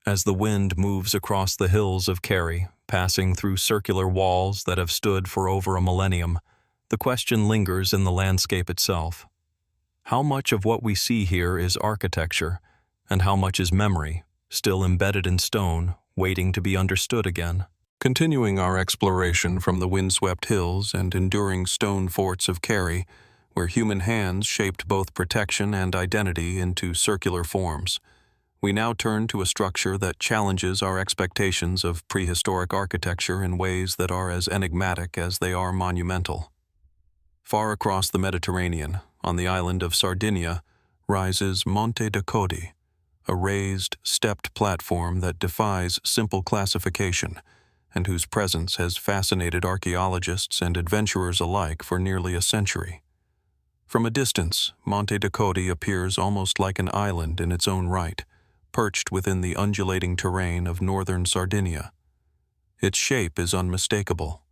Speaker 1: As the wind moves across the hills of Kerry, passing through circular walls that have stood for over a millennium, the question lingers in the landscape itself. How much of what we see here is architecture, and how much is memory, still embedded in stone, waiting to be understood again? Continuing our exploration from the windswept hills and enduring stone forts of Kerry, where human hands shaped both protection and identity into circular forms, we now turn to a structure that challenges our expectations of prehistoric architecture in ways that are as enigmatic as they are monumental. Far across the Mediterranean, on the island of Sardinia, rises Monte de Codi, a raised, stepped platform that defies simple classification and whose presence has fascinated archaeologists and adventurers alike for nearly a century. From a distance, Monte Ducote appears almost like an island in its own right, perched within the undulating terrain of northern Sardinia. Its shape is unmistakable,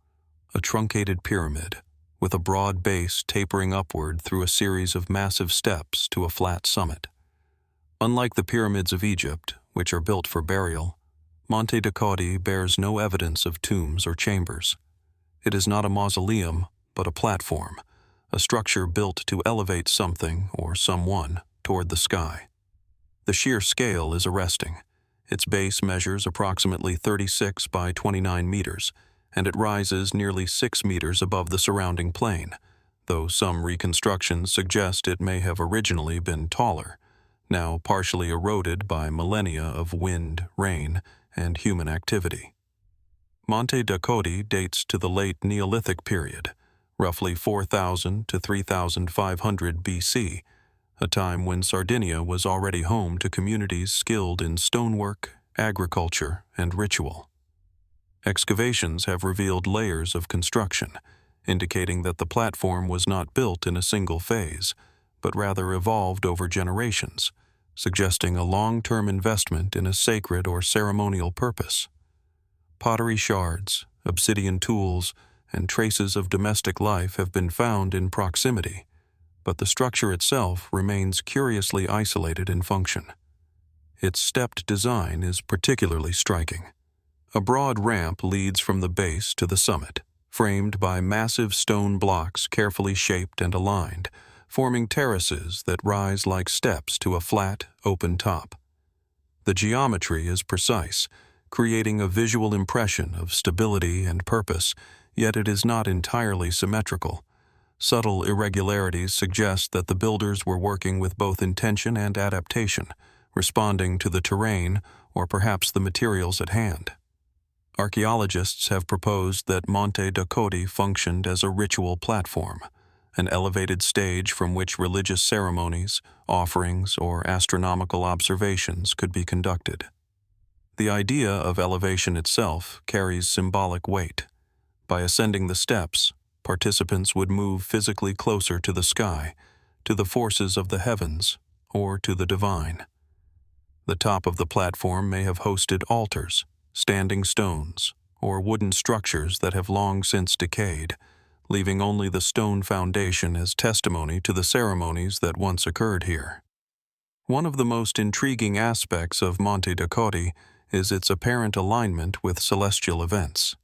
Speaker 1: a truncated pyramid, with a broad base tapering upward through a series of massive steps to a flat summit. Unlike the pyramids of Egypt, which are built for burial, Monte Ducote bears no evidence of tombs or chambers. It is not a mausoleum, but a platform, a structure built to elevate something or someone toward the sky. The sheer scale is arresting. Its base measures approximately 36 by 29 meters, and it rises nearly 6 meters above the surrounding plain, though some reconstructions suggest it may have originally been taller, now partially eroded by millennia of wind, rain, and human activity. Monte Ducote dates to the late Neolithic period, roughly 4000 to 3500 BC, a time when Sardinia was already home to communities skilled in stonework, agriculture, and ritual. Excavations have revealed layers of construction, indicating that the platform was not built in a single phase, but rather evolved over generations, suggesting a long-term investment in a sacred or ceremonial purpose. Pottery shards, obsidian tools, and traces of domestic life have been found in proximity, but the structure itself remains curiously isolated in function. Its stepped design is particularly striking. A broad ramp leads from the base to the summit, framed by massive stone blocks carefully shaped and aligned, forming terraces that rise like steps to a flat, open top. The geometry is precise, creating a visual impression of stability and purpose, yet it is not entirely symmetrical. Subtle irregularities suggest that the builders were working with both intention and adaptation, responding to the terrain or perhaps the materials at hand. Archaeologists have proposed that Monte Ducote functioned as a ritual platform, an elevated stage from which religious ceremonies, offerings, or astronomical observations could be conducted. The idea of elevation itself carries symbolic weight. By ascending the steps, participants would move physically closer to the sky, to the forces of the heavens, or to the divine. The top of the platform may have hosted altars, standing stones, or wooden structures that have long since decayed, leaving only the stone foundation as testimony to the ceremonies that once occurred here. One of the most intriguing aspects of Monte Ducote is its apparent alignment with celestial events.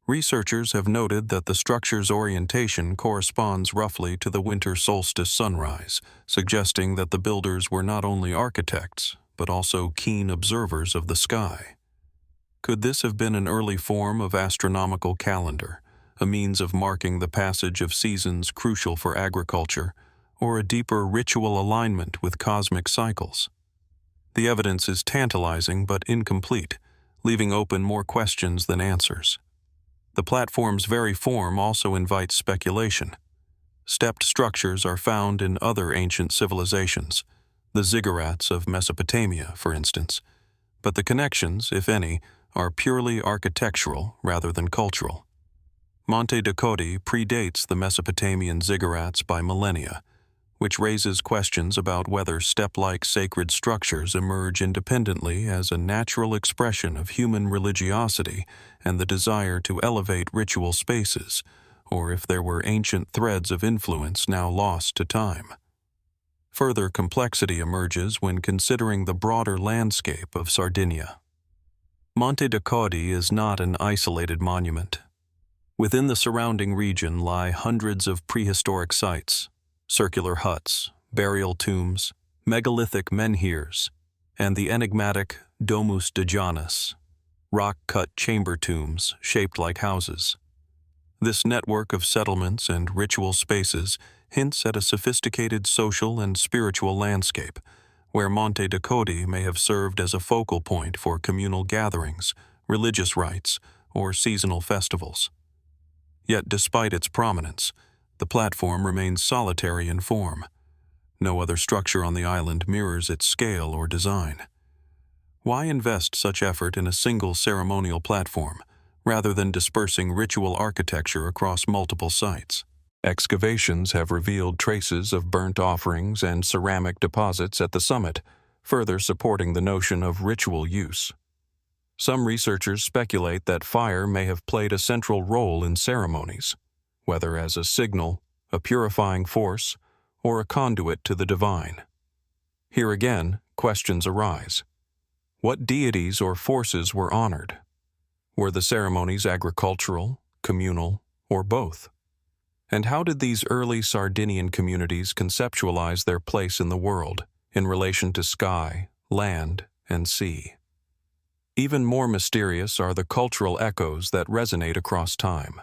Speaker 1: Researchers have noted that the structure's orientation corresponds roughly to the winter solstice sunrise, suggesting that the builders were not only architects, but also keen observers of the sky. Could this have been an early form of astronomical calendar, a means of marking the passage of seasons crucial for agriculture, or a deeper ritual alignment with cosmic cycles? The evidence is tantalizing but incomplete, leaving open more questions than answers. The platform's very form also invites speculation. Stepped structures are found in other ancient civilizations, the ziggurats of Mesopotamia, for instance, but the connections, if any, are purely architectural rather than cultural. Monte Ducote predates the Mesopotamian ziggurats by millennia, which raises questions about whether step-like sacred structures emerge independently as a natural expression of human religiosity and the desire to elevate ritual spaces, or if there were ancient threads of influence now lost to time. Further complexity emerges when considering the broader landscape of Sardinia. Monte Ducote is not an isolated monument. Within the surrounding region lie hundreds of prehistoric sites, circular huts, burial tombs, megalithic menhirs, and the enigmatic Domus de Janus, rock-cut chamber tombs shaped like houses. This network of settlements and ritual spaces hints at a sophisticated social and spiritual landscape, where Monte Ducote may have served as a focal point for communal gatherings, religious rites, or seasonal festivals. Yet despite its prominence, the platform remains solitary in form. No other structure on the island mirrors its scale or design. Why invest such effort in a single ceremonial platform, rather than dispersing ritual architecture across multiple sites? Excavations have revealed traces of burnt offerings and ceramic deposits at the summit, further supporting the notion of ritual use. Some researchers speculate that fire may have played a central role in ceremonies, whether as a signal, a purifying force, or a conduit to the divine. Here again, questions arise. What deities or forces were honored? Were the ceremonies agricultural, communal, or both? And how did these early Sardinian communities conceptualize their place in the world in relation to sky, land, and sea? Even more mysterious are the cultural echoes that resonate across time.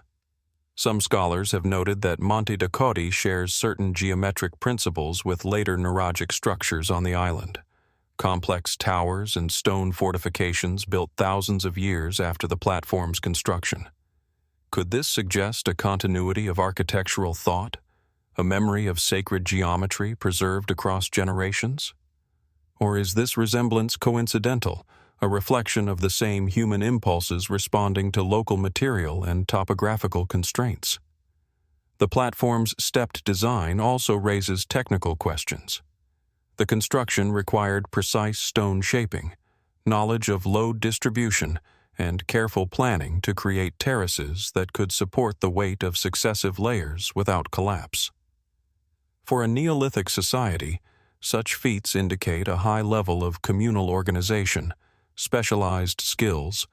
Speaker 1: Some scholars have noted that Monte de Codi shares certain geometric principles with later neurologic structures on the island, complex towers and stone fortifications built thousands of years after the platform's construction. Could this suggest a continuity of architectural thought, a memory of sacred geometry preserved across generations? Or is this resemblance coincidental, a reflection of the same human impulses responding to local material and topographical constraints? The platform's stepped design also raises technical questions. The construction required precise stone shaping, knowledge of load distribution, and careful planning to create terraces that could support the weight of successive layers without collapse. For a Neolithic society, such feats indicate a high level of communal organization, specialized skills,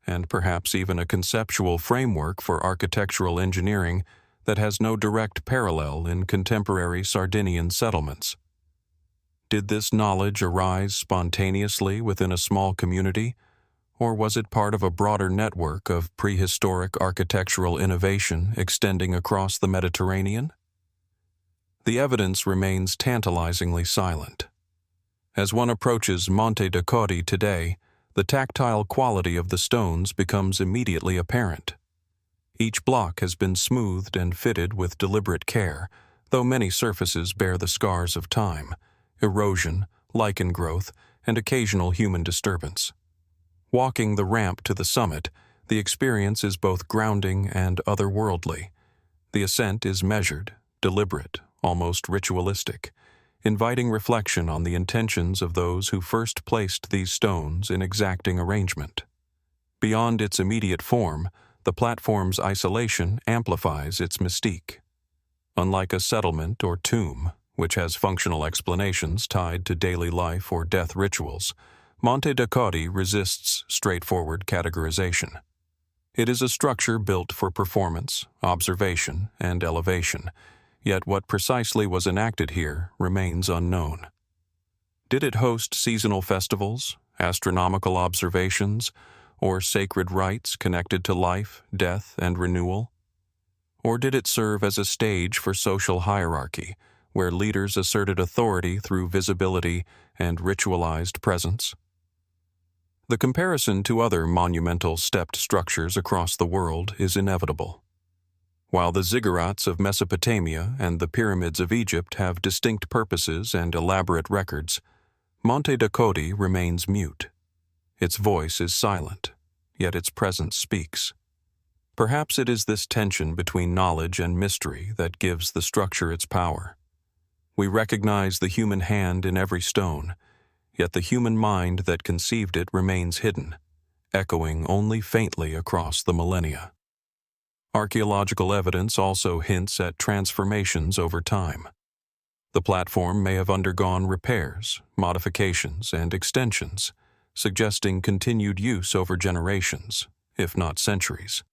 Speaker 1: and perhaps even a conceptual framework for architectural engineering that has no direct parallel in contemporary Sardinian settlements. Did this knowledge arise spontaneously within a small community, or was it part of a broader network of prehistoric architectural innovation extending across the Mediterranean? The evidence remains tantalizingly silent. As one approaches Monte de Codi today, the tactile quality of the stones becomes immediately apparent. Each block has been smoothed and fitted with deliberate care, though many surfaces bear the scars of time, erosion, lichen growth, and occasional human disturbance. Walking the ramp to the summit, the experience is both grounding and otherworldly. The ascent is measured, deliberate, almost ritualistic, inviting reflection on the intentions of those who first placed these stones in exacting arrangement. Beyond its immediate form, the platform's isolation amplifies its mystique. Unlike a settlement or tomb, which has functional explanations tied to daily life or death rituals, Monte de Codi resists straightforward categorization. It is a structure built for performance, observation, and elevation, yet what precisely was enacted here remains unknown. Did it host seasonal festivals, astronomical observations, or sacred rites connected to life, death, and renewal? Or did it serve as a stage for social hierarchy, where leaders asserted authority through visibility and ritualized presence? The comparison to other monumental stepped structures across the world is inevitable. While the ziggurats of Mesopotamia and the pyramids of Egypt have distinct purposes and elaborate records, Monte de Codi remains mute. Its voice is silent, yet its presence speaks. Perhaps it is this tension between knowledge and mystery that gives the structure its power. We recognize the human hand in every stone, yet the human mind that conceived it remains hidden, echoing only faintly across the millennia. Archaeological evidence also hints at transformations over time. The platform may have undergone repairs, modifications, and extensions, suggesting continued use over generations, if not centuries.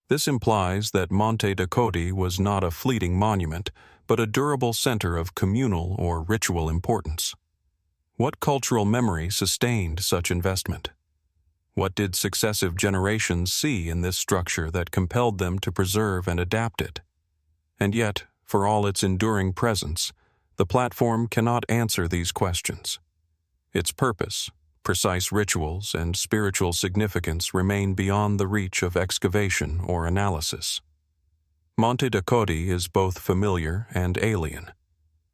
Speaker 1: This implies that Monte de Codi was not a fleeting monument, but a durable center of communal or ritual importance. What cultural memory sustained such investment? What did successive generations see in this structure that compelled them to preserve and adapt it? And yet, for all its enduring presence, the platform cannot answer these questions. Its purpose, precise rituals, and spiritual significance remain beyond the reach of excavation or analysis. Monte de Codi is both familiar and alien,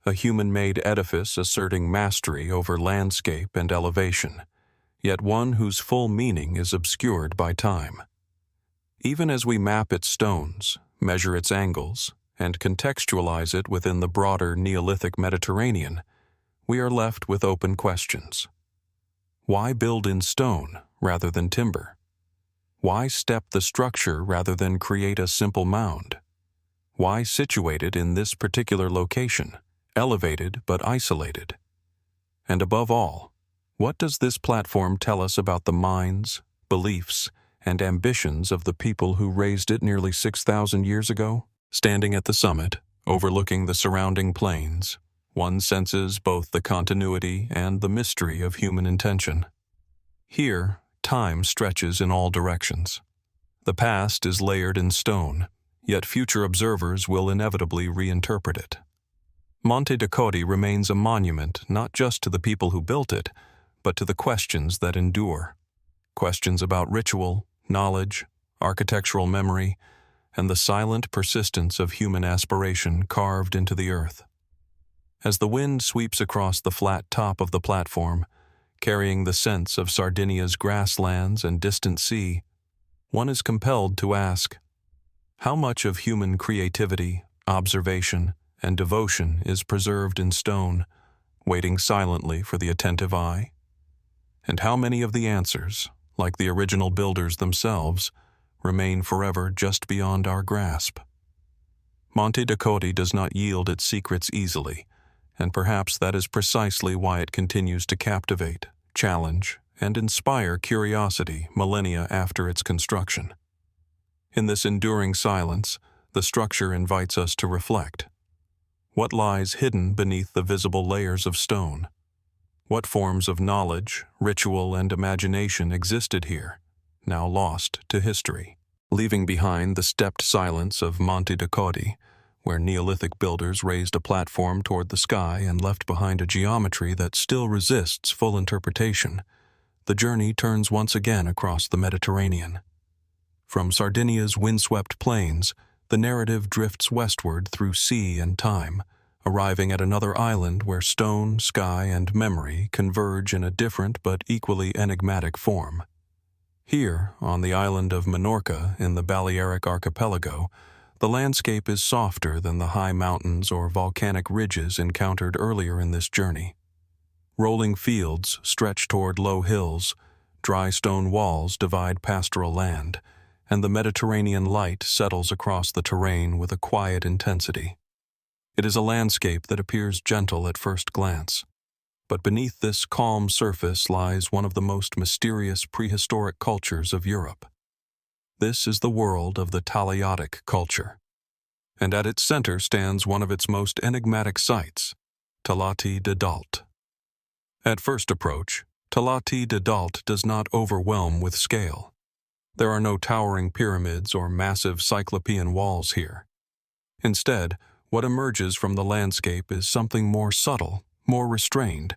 Speaker 1: a human-made edifice asserting mastery over landscape and elevation, yet one whose full meaning is obscured by time. Even as we map its stones, measure its angles, and contextualize it within the broader Neolithic Mediterranean, we are left with open questions. Why build in stone rather than timber? Why step the structure rather than create a simple mound? Why situate it in this particular location, elevated but isolated? And above all, what does this platform tell us about the minds, beliefs, and ambitions of the people who raised it nearly 6,000 years ago? Standing at the summit, overlooking the surrounding plains, one senses both the continuity and the mystery of human intention. Here, time stretches in all directions. The past is layered in stone, yet future observers will inevitably reinterpret it. Monte de Codi remains a monument not just to the people who built it, but to the questions that endure. Questions about ritual, knowledge, architectural memory, and the silent persistence of human aspiration carved into the earth. As the wind sweeps across the flat top of the platform, carrying the scents of Sardinia's grasslands and distant sea, one is compelled to ask, how much of human creativity, observation, and devotion is preserved in stone, waiting silently for the attentive eye? And how many of the answers, like the original builders themselves, remain forever just beyond our grasp? Monte de Codi does not yield its secrets easily, and perhaps that is precisely why it continues to captivate, challenge, and inspire curiosity millennia after its construction. In this enduring silence, the structure invites us to reflect. What lies hidden beneath the visible layers of stone? What forms of knowledge, ritual, and imagination existed here, now lost to history? Leaving behind the stepped silence of Monte de Codi, where Neolithic builders raised a platform toward the sky and left behind a geometry that still resists full interpretation, the journey turns once again across the Mediterranean. From Sardinia's windswept plains, the narrative drifts westward through sea and time, arriving at another island where stone, sky, and memory converge in a different but equally enigmatic form. Here, on the island of Minorca in the Balearic Archipelago, the landscape is softer than the high mountains or volcanic ridges encountered earlier in this journey. Rolling fields stretch toward low hills, dry stone walls divide pastoral land, and the Mediterranean light settles across the terrain with a quiet intensity. It is a landscape that appears gentle at first glance, but beneath this calm surface lies one of the most mysterious prehistoric cultures of Europe. This is the world of the Talaiotic culture, and at its center stands one of its most enigmatic sites, Talati de Dalt. At first approach, Talati de Dalt does not overwhelm with scale. There are no towering pyramids or massive Cyclopean walls here. Instead, what emerges from the landscape is something more subtle, more restrained,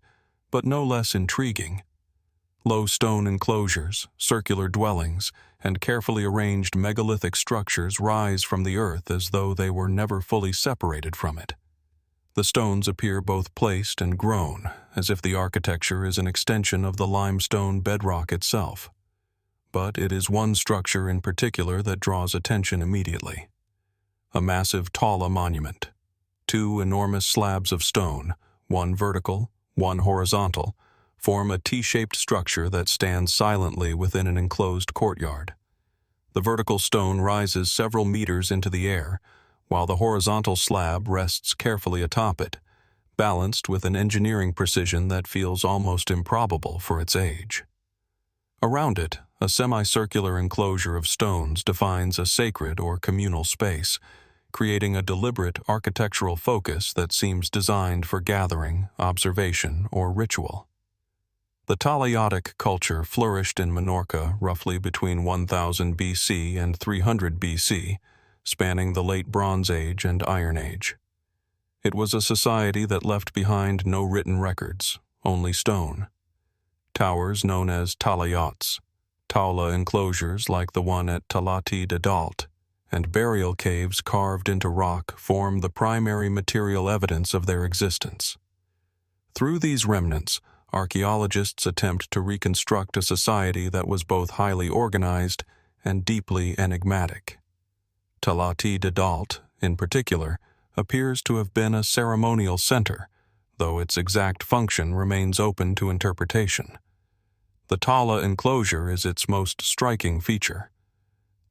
Speaker 1: but no less intriguing. Low stone enclosures, circular dwellings, and carefully arranged megalithic structures rise from the earth as though they were never fully separated from it. The stones appear both placed and grown, as if the architecture is an extension of the limestone bedrock itself. But it is one structure in particular that draws attention immediately. A massive Tala monument. Two enormous slabs of stone, one vertical, one horizontal, form a T-shaped structure that stands silently within an enclosed courtyard. The vertical stone rises several meters into the air, while the horizontal slab rests carefully atop it, balanced with an engineering precision that feels almost improbable for its age. Around it, a semicircular enclosure of stones defines a sacred or communal space, creating a deliberate architectural focus that seems designed for gathering, observation, or ritual. The Talaiotic culture flourished in Minorca roughly between 1000 BC and 300 BC, spanning the Late Bronze Age and Iron Age. It was a society that left behind no written records, only stone. Towers known as talaiots, taula enclosures like the one at Talati de Dalt, and burial caves carved into rock form the primary material evidence of their existence. Through these remnants, archaeologists attempt to reconstruct a society that was both highly organized and deeply enigmatic. Talati de Dalt in particular, appears to have been a ceremonial center, though its exact function remains open to interpretation. The Tala enclosure is its most striking feature.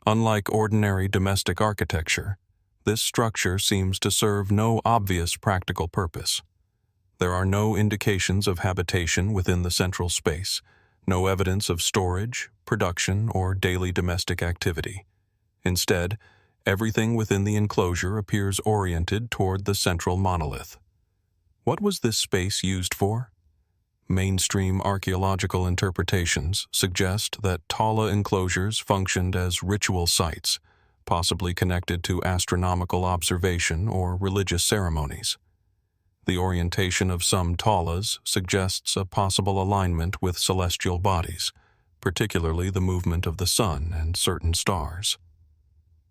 Speaker 1: Unlike ordinary domestic architecture, this structure seems to serve no obvious practical purpose. There are no indications of habitation within the central space, no evidence of storage, production, or daily domestic activity. Instead, everything within the enclosure appears oriented toward the central monolith. What was this space used for? Mainstream archaeological interpretations suggest that Tala enclosures functioned as ritual sites, possibly connected to astronomical observation or religious ceremonies. The orientation of some Talas suggests a possible alignment with celestial bodies, particularly the movement of the sun and certain stars.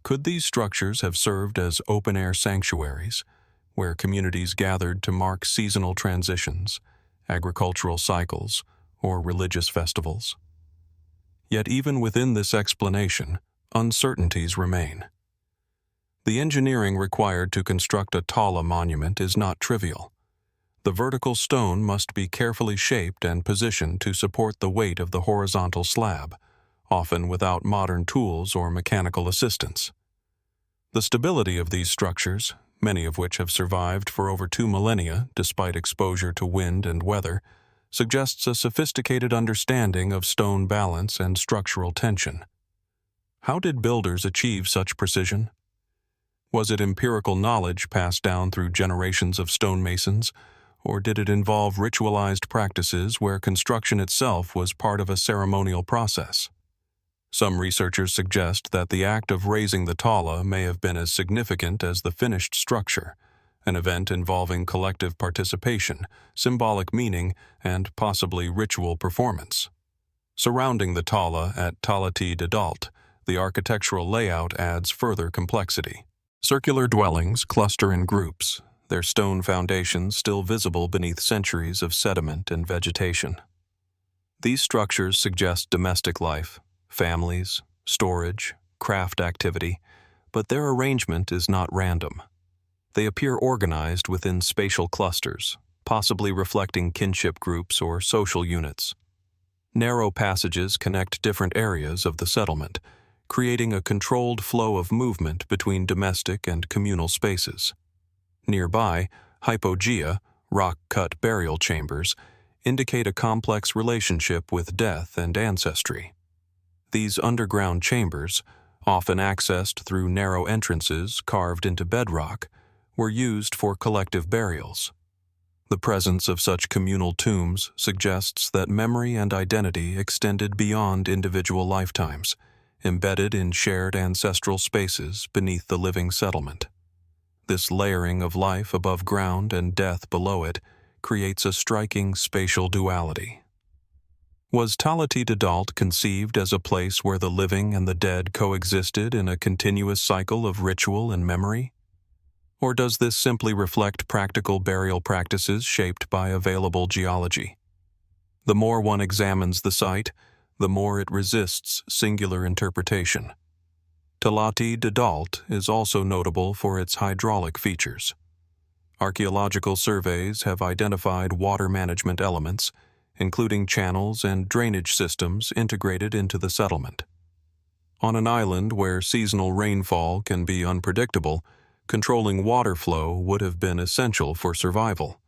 Speaker 1: Could these structures have served as open-air sanctuaries, where communities gathered to mark seasonal transitions, agricultural cycles, or religious festivals? Yet even within this explanation, uncertainties remain. The engineering required to construct a Tala monument is not trivial. The vertical stone must be carefully shaped and positioned to support the weight of the horizontal slab, often without modern tools or mechanical assistance. The stability of these structures, many of which have survived for over 2 millennia despite exposure to wind and weather, suggests a sophisticated understanding of stone balance and structural tension. How did builders achieve such precision? Was it empirical knowledge passed down through generations of stonemasons, or did it involve ritualized practices where construction itself was part of a ceremonial process? Some researchers suggest that the act of raising the Tala may have been as significant as the finished structure, an event involving collective participation, symbolic meaning, and possibly ritual performance. Surrounding the Tala at Talati Dedalt, the architectural layout adds further complexity. Circular dwellings cluster in groups, their stone foundations still visible beneath centuries of sediment and vegetation. These structures suggest domestic life, families, storage, craft activity, but their arrangement is not random. They appear organized within spatial clusters, possibly reflecting kinship groups or social units. Narrow passages connect different areas of the settlement, creating a controlled flow of movement between domestic and communal spaces. Nearby, hypogea, rock-cut burial chambers, indicate a complex relationship with death and ancestry. These underground chambers, often accessed through narrow entrances carved into bedrock, were used for collective burials. The presence of such communal tombs suggests that memory and identity extended beyond individual lifetimes, embedded in shared ancestral spaces beneath the living settlement. This layering of life above ground and death below it creates a striking spatial duality. Was Talati Dedalt conceived as a place where the living and the dead coexisted in a continuous cycle of ritual and memory? Or does this simply reflect practical burial practices shaped by available geology? The more one examines the site, the more it resists singular interpretation. Talati Dedalt is also notable for its hydraulic features. Archaeological surveys have identified water management elements, including channels and drainage systems integrated into the settlement. On an island where seasonal rainfall can be unpredictable, controlling water flow would have been essential for survival.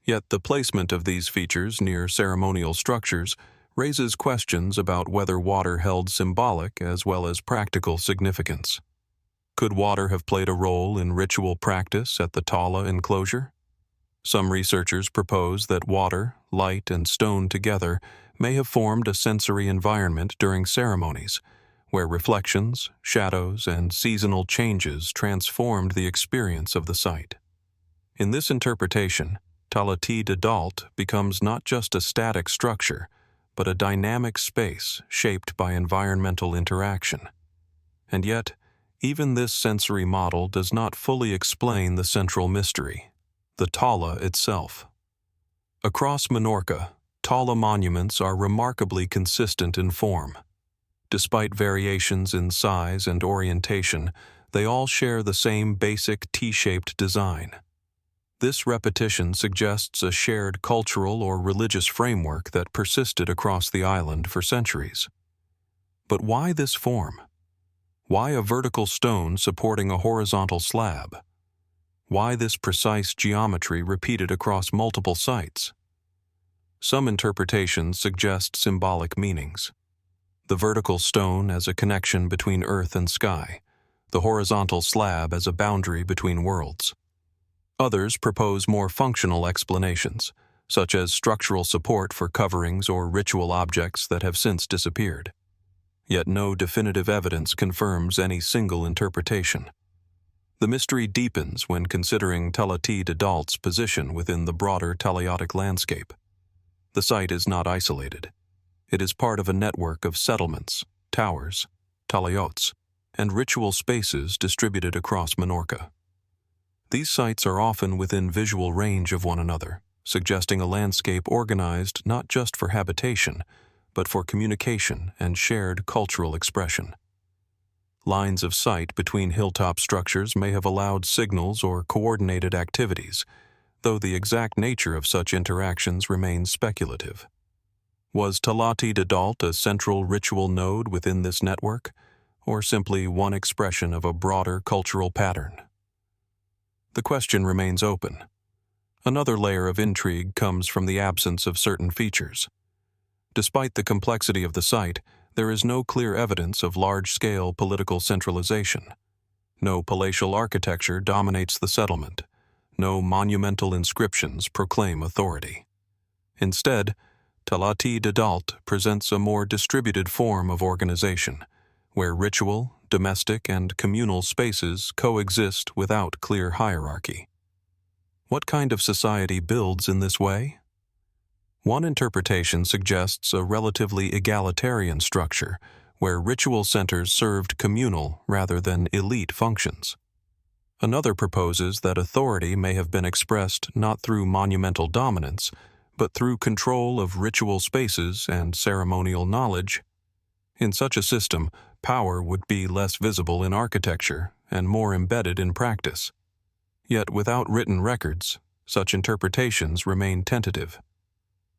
Speaker 1: Yet the placement of these features near ceremonial structures raises questions about whether water held symbolic as well as practical significance. Could water have played a role in ritual practice at the Tala enclosure? Some researchers propose that water, light, and stone together may have formed a sensory environment during ceremonies, where reflections, shadows, and seasonal changes transformed the experience of the site. In this interpretation, Talati Dedalt becomes not just a static structure, but a dynamic space shaped by environmental interaction. And yet, even this sensory model does not fully explain the central mystery, the Tala itself. Across Menorca, Tala monuments are remarkably consistent in form. Despite variations in size and orientation, They all share the same basic T-shaped design. This repetition suggests a shared cultural or religious framework that persisted across the island for centuries. But why this form? Why a vertical stone supporting a horizontal slab? Why this precise geometry repeated across multiple sites? Some interpretations suggest symbolic meanings. The vertical stone as a connection between earth and sky, the horizontal slab as a boundary between worlds. Others propose more functional explanations, such as structural support for coverings or ritual objects that have since disappeared. Yet no definitive evidence confirms any single interpretation. The mystery deepens when considering Tala-Ti Dedalt's position within the broader Talaiotic landscape. The site is not isolated. It is part of a network of settlements, towers, talaiots, and ritual spaces distributed across Minorca. These sites are often within visual range of one another, suggesting a landscape organized not just for habitation, but for communication and shared cultural expression. Lines of sight between hilltop structures may have allowed signals or coordinated activities, though the exact nature of such interactions remains speculative. Was Tala-Ti Dedalt a central ritual node within this network, or simply one expression of a broader cultural pattern? The question remains open. Another layer of intrigue comes from the absence of certain features. Despite the complexity of the site, there is no clear evidence of large-scale political centralization. No palatial architecture dominates the settlement. No monumental inscriptions proclaim authority. Instead, Tala-Ti Dedalt presents a more distributed form of organization, where ritual, domestic, and communal spaces coexist without clear hierarchy. What kind of society builds in this way? One interpretation suggests a relatively egalitarian structure, where ritual centers served communal rather than elite functions. Another proposes that authority may have been expressed not through monumental dominance, but through control of ritual spaces and ceremonial knowledge. In such a system, power would be less visible in architecture and more embedded in practice. Yet without written records, such interpretations remain tentative.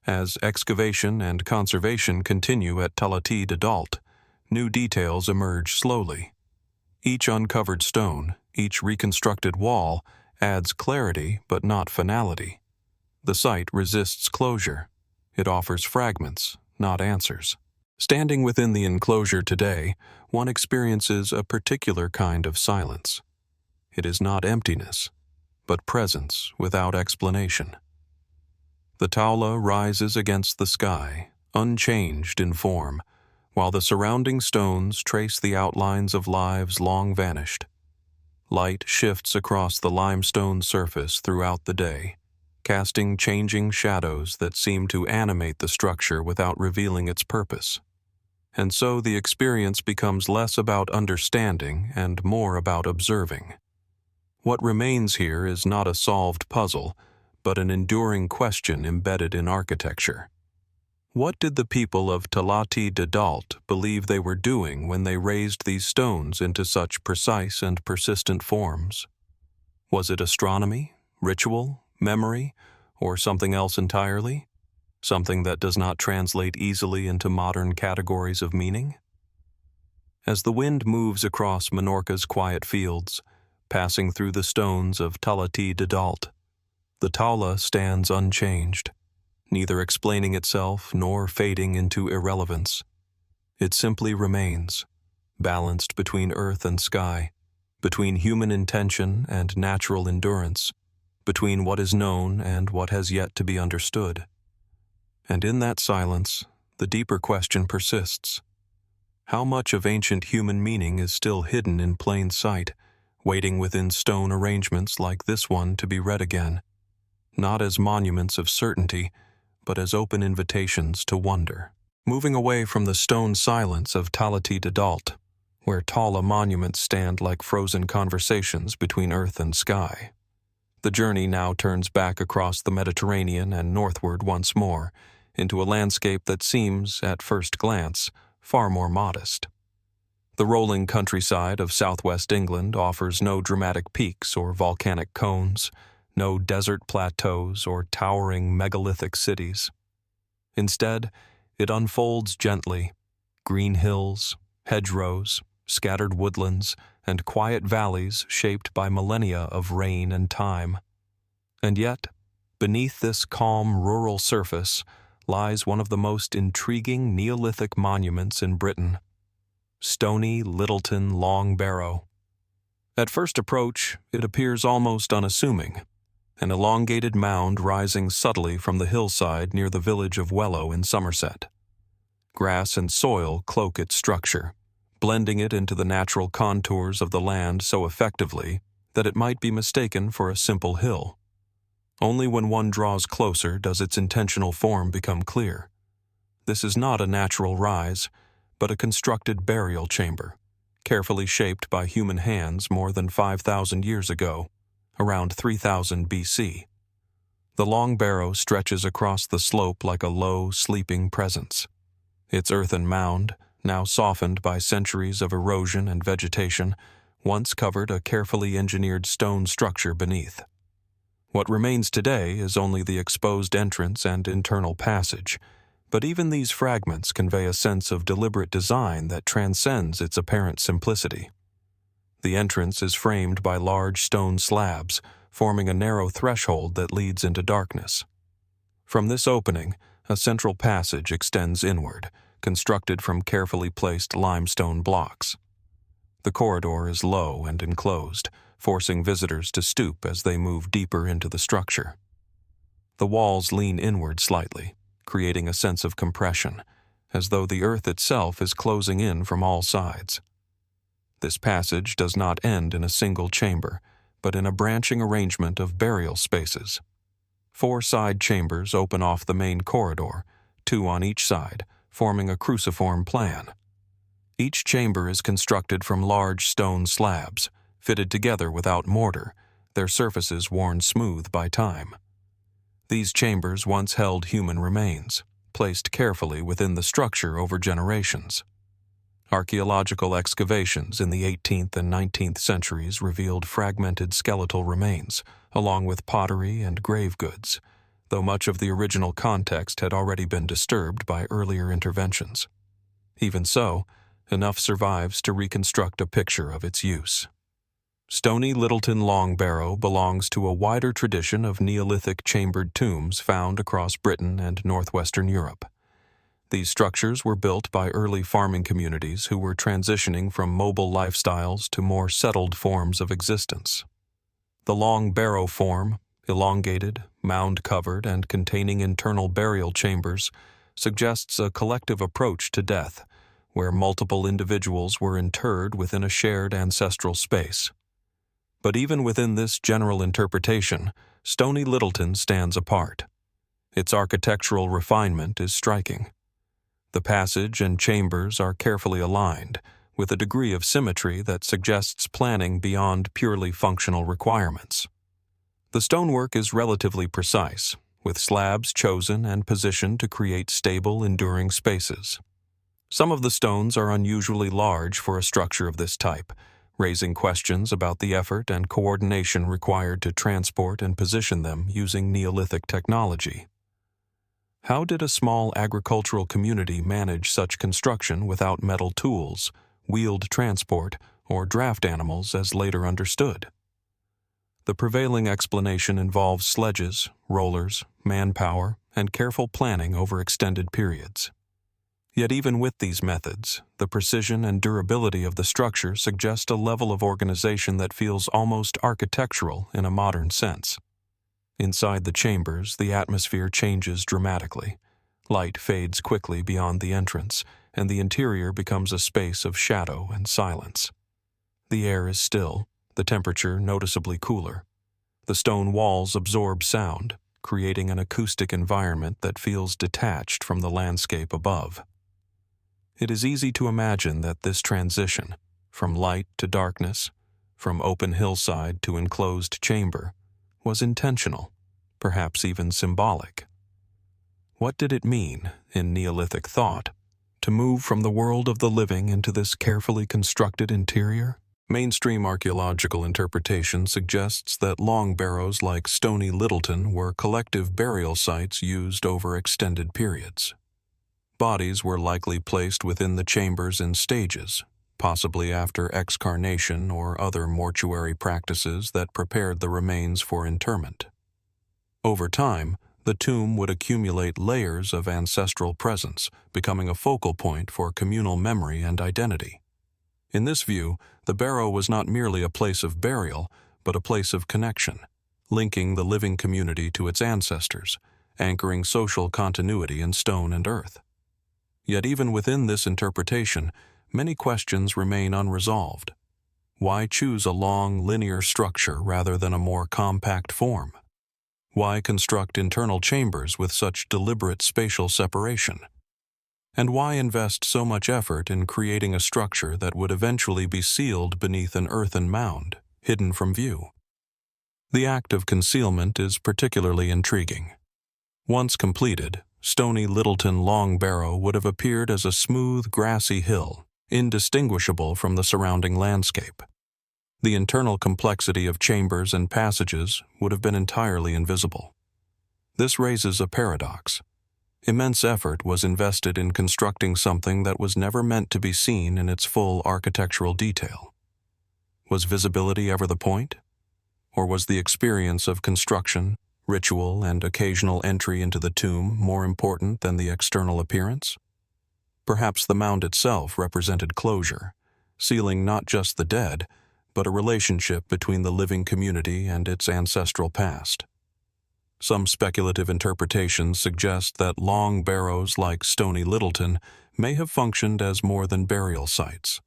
Speaker 1: As excavation and conservation continue at Tala-Ti Dedalt, new details emerge slowly. Each uncovered stone, each reconstructed wall, adds clarity but not finality. The site resists closure. It offers fragments, not answers. Standing within the enclosure today, one experiences a particular kind of silence. It is not emptiness, but presence without explanation. The Taula rises against the sky, unchanged in form, while the surrounding stones trace the outlines of lives long vanished. Light shifts across the limestone surface throughout the day, casting changing shadows that seem to animate the structure without revealing its purpose. And so the experience becomes less about understanding and more about observing. What remains here is not a solved puzzle, but an enduring question embedded in architecture. What did the people of Tala-Ti Dedalt believe they were doing when they raised these stones into such precise and persistent forms? Was it astronomy, ritual, memory, or something else entirely? Something that does not translate easily into modern categories of meaning? As the wind moves across Minorca's quiet fields, passing through the stones of Tala-Ti Dedalt, the Taula stands unchanged, neither explaining itself nor fading into irrelevance. It simply remains, balanced between earth and sky, between human intention and natural endurance, between what is known and what has yet to be understood. And in that silence, the deeper question persists. How much of ancient human meaning is still hidden in plain sight, waiting within stone arrangements like this one to be read again, not as monuments of certainty, but as open invitations to wonder? Moving away from the stone silence of Tala-Ti Dedalt, where Taula monuments stand like frozen conversations between earth and sky, the journey now turns back across the Mediterranean and northward once more, into a landscape that seems, at first glance, far more modest. The rolling countryside of southwest England offers no dramatic peaks or volcanic cones, no desert plateaus or towering megalithic cities. Instead, it unfolds gently: green hills, hedgerows, scattered woodlands, and quiet valleys shaped by millennia of rain and time. And yet, beneath this calm rural surface lies one of the most intriguing Neolithic monuments in Britain: stony Littleton Long Barrow. At first approach, it appears almost unassuming, an elongated mound rising subtly from the hillside near the village of Wellow in Somerset. Grass and soil cloak its structure, blending it into the natural contours of the land so effectively that it might be mistaken for a simple hill. Only when one draws closer does its intentional form become clear. This is not a natural rise, but a constructed burial chamber, carefully shaped by human hands more than 5,000 years ago, around 3000 BC. The Long Barrow stretches across the slope like a low, sleeping presence. Its earthen mound, now softened by centuries of erosion and vegetation, once covered a carefully engineered stone structure beneath. What remains today is only the exposed entrance and internal passage, but even these fragments convey a sense of deliberate design that transcends its apparent simplicity. The entrance is framed by large stone slabs, forming a narrow threshold that leads into darkness. From this opening, a central passage extends inward, constructed from carefully placed limestone blocks. The corridor is low and enclosed, forcing visitors to stoop as they move deeper into the structure. The walls lean inward slightly, creating a sense of compression, as though the earth itself is closing in from all sides. This passage does not end in a single chamber, but in a branching arrangement of burial spaces. 4 side chambers open off the main corridor, 2 on each side, forming a cruciform plan. Each chamber is constructed from large stone slabs, fitted together without mortar, their surfaces worn smooth by time. These chambers once held human remains, placed carefully within the structure over generations. Archaeological excavations in the 18th and 19th centuries revealed fragmented skeletal remains, along with pottery and grave goods, though much of the original context had already been disturbed by earlier interventions. Even so, enough survives to reconstruct a picture of its use. Stony Littleton Long Barrow belongs to a wider tradition of Neolithic chambered tombs found across Britain and northwestern Europe. These structures were built by early farming communities who were transitioning from mobile lifestyles to more settled forms of existence. The Long Barrow form, elongated, mound-covered, and containing internal burial chambers, suggests a collective approach to death, where multiple individuals were interred within a shared ancestral space. But even within this general interpretation, Stony Littleton stands apart. Its architectural refinement is striking. The passage and chambers are carefully aligned, with a degree of symmetry that suggests planning beyond purely functional requirements. The stonework is relatively precise, with slabs chosen and positioned to create stable, enduring spaces. Some of the stones are unusually large for a structure of this type, raising questions about the effort and coordination required to transport and position them using Neolithic technology. How did a small agricultural community manage such construction without metal tools, wheeled transport, or draft animals as later understood? The prevailing explanation involves sledges, rollers, manpower, and careful planning over extended periods. Yet even with these methods, the precision and durability of the structure suggest a level of organization that feels almost architectural in a modern sense. Inside the chambers, the atmosphere changes dramatically. Light fades quickly beyond the entrance, and the interior becomes a space of shadow and silence. The air is still, the temperature noticeably cooler. The stone walls absorb sound, creating an acoustic environment that feels detached from the landscape above. It is easy to imagine that this transition, from light to darkness, from open hillside to enclosed chamber, was intentional, perhaps even symbolic. What did it mean, in Neolithic thought, to move from the world of the living into this carefully constructed interior? Mainstream archaeological interpretation suggests that long barrows like Stony Littleton were collective burial sites used over extended periods. Bodies were likely placed within the chambers in stages, possibly after excarnation or other mortuary practices that prepared the remains for interment. Over time, the tomb would accumulate layers of ancestral presence, becoming a focal point for communal memory and identity. In this view, the barrow was not merely a place of burial, but a place of connection, linking the living community to its ancestors, anchoring social continuity in stone and earth. Yet even within this interpretation, many questions remain unresolved. Why choose a long, linear structure rather than a more compact form? Why construct internal chambers with such deliberate spatial separation? And why invest so much effort in creating a structure that would eventually be sealed beneath an earthen mound, hidden from view? The act of concealment is particularly intriguing. Once completed, Stony Littleton Long Barrow would have appeared as a smooth, grassy hill, indistinguishable from the surrounding landscape. The internal complexity of chambers and passages would have been entirely invisible. This raises a paradox. Immense effort was invested in constructing something that was never meant to be seen in its full architectural detail. Was visibility ever the point? Or was the experience of construction, ritual, and occasional entry into the tomb more important than the external appearance? Perhaps the mound itself represented closure, sealing not just the dead, but a relationship between the living community and its ancestral past. Some speculative interpretations suggest that long barrows like Stony Littleton may have functioned as more than burial sites.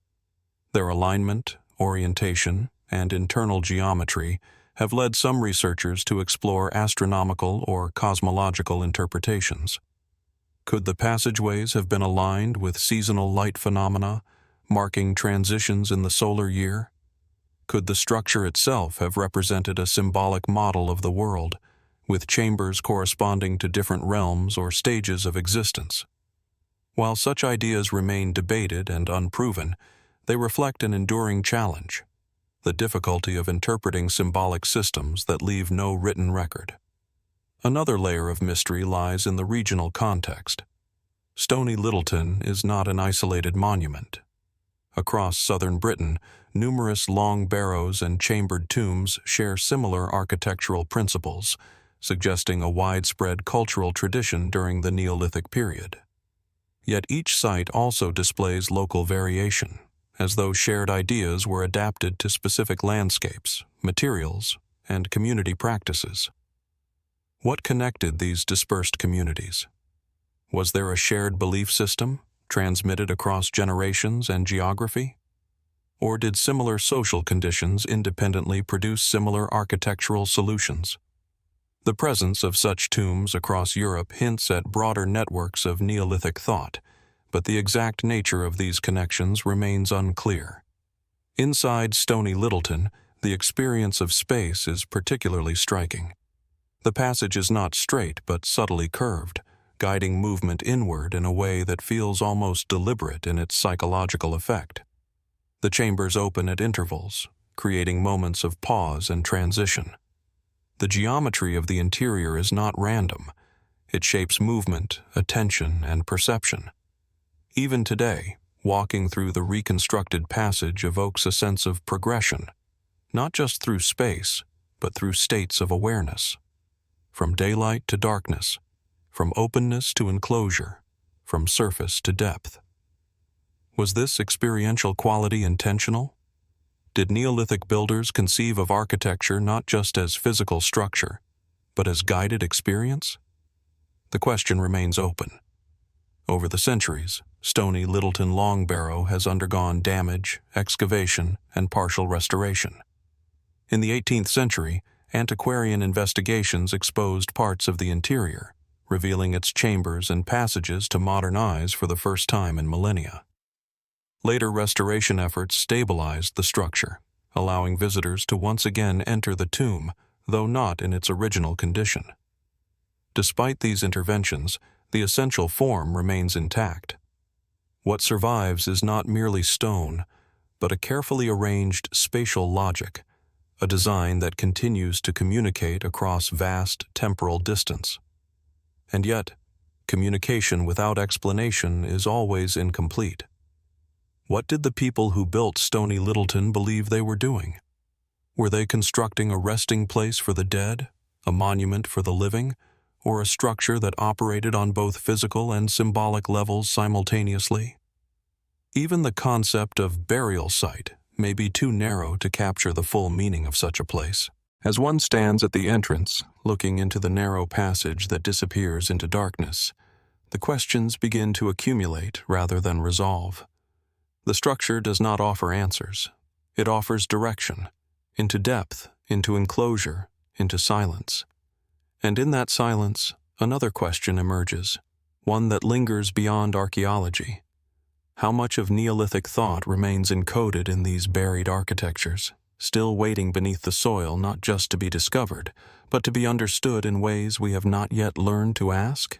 Speaker 1: Their alignment, orientation, and internal geometry have led some researchers to explore astronomical or cosmological interpretations. Could the passageways have been aligned with seasonal light phenomena, marking transitions in the solar year? Could the structure itself have represented a symbolic model of the world, with chambers corresponding to different realms or stages of existence? While such ideas remain debated and unproven, they reflect an enduring challenge: the difficulty of interpreting symbolic systems that leave no written record. Another layer of mystery lies in the regional context. Stony Littleton is not an isolated monument. Across southern Britain, numerous long barrows and chambered tombs share similar architectural principles, suggesting a widespread cultural tradition during the Neolithic period. Yet each site also displays local variation, as though shared ideas were adapted to specific landscapes, materials, and community practices. What connected these dispersed communities? Was there a shared belief system, transmitted across generations and geography? Or did similar social conditions independently produce similar architectural solutions? The presence of such tombs across Europe hints at broader networks of Neolithic thought, but the exact nature of these connections remains unclear. Inside Stony Littleton, the experience of space is particularly striking. The passage is not straight but subtly curved, guiding movement inward in a way that feels almost deliberate in its psychological effect. The chambers open at intervals, creating moments of pause and transition. The geometry of the interior is not random. It shapes movement, attention, and perception. Even today, walking through the reconstructed passage evokes a sense of progression, not just through space, but through states of awareness. From daylight to darkness, from openness to enclosure, from surface to depth. Was this experiential quality intentional? Did Neolithic builders conceive of architecture not just as physical structure, but as guided experience? The question remains open. Over the centuries, Stony Littleton Long Barrow has undergone damage, excavation, and partial restoration. In the 18th century, antiquarian investigations exposed parts of the interior, revealing its chambers and passages to modern eyes for the first time in millennia. Later restoration efforts stabilized the structure, allowing visitors to once again enter the tomb, though not in its original condition. Despite these interventions, the essential form remains intact. What survives is not merely stone, but a carefully arranged spatial logic, a design that continues to communicate across vast temporal distance. And yet, communication without explanation is always incomplete. What did the people who built Stony Littleton believe they were doing? Were they constructing a resting place for the dead, a monument for the living, or a structure that operated on both physical and symbolic levels simultaneously? Even the concept of burial site may be too narrow to capture the full meaning of such a place. As one stands at the entrance, looking into the narrow passage that disappears into darkness, the questions begin to accumulate rather than resolve. The structure does not offer answers. It offers direction, into depth, into enclosure, into silence. And in that silence, another question emerges, one that lingers beyond archaeology. How much of Neolithic thought remains encoded in these buried architectures, still waiting beneath the soil not just to be discovered, but to be understood in ways we have not yet learned to ask?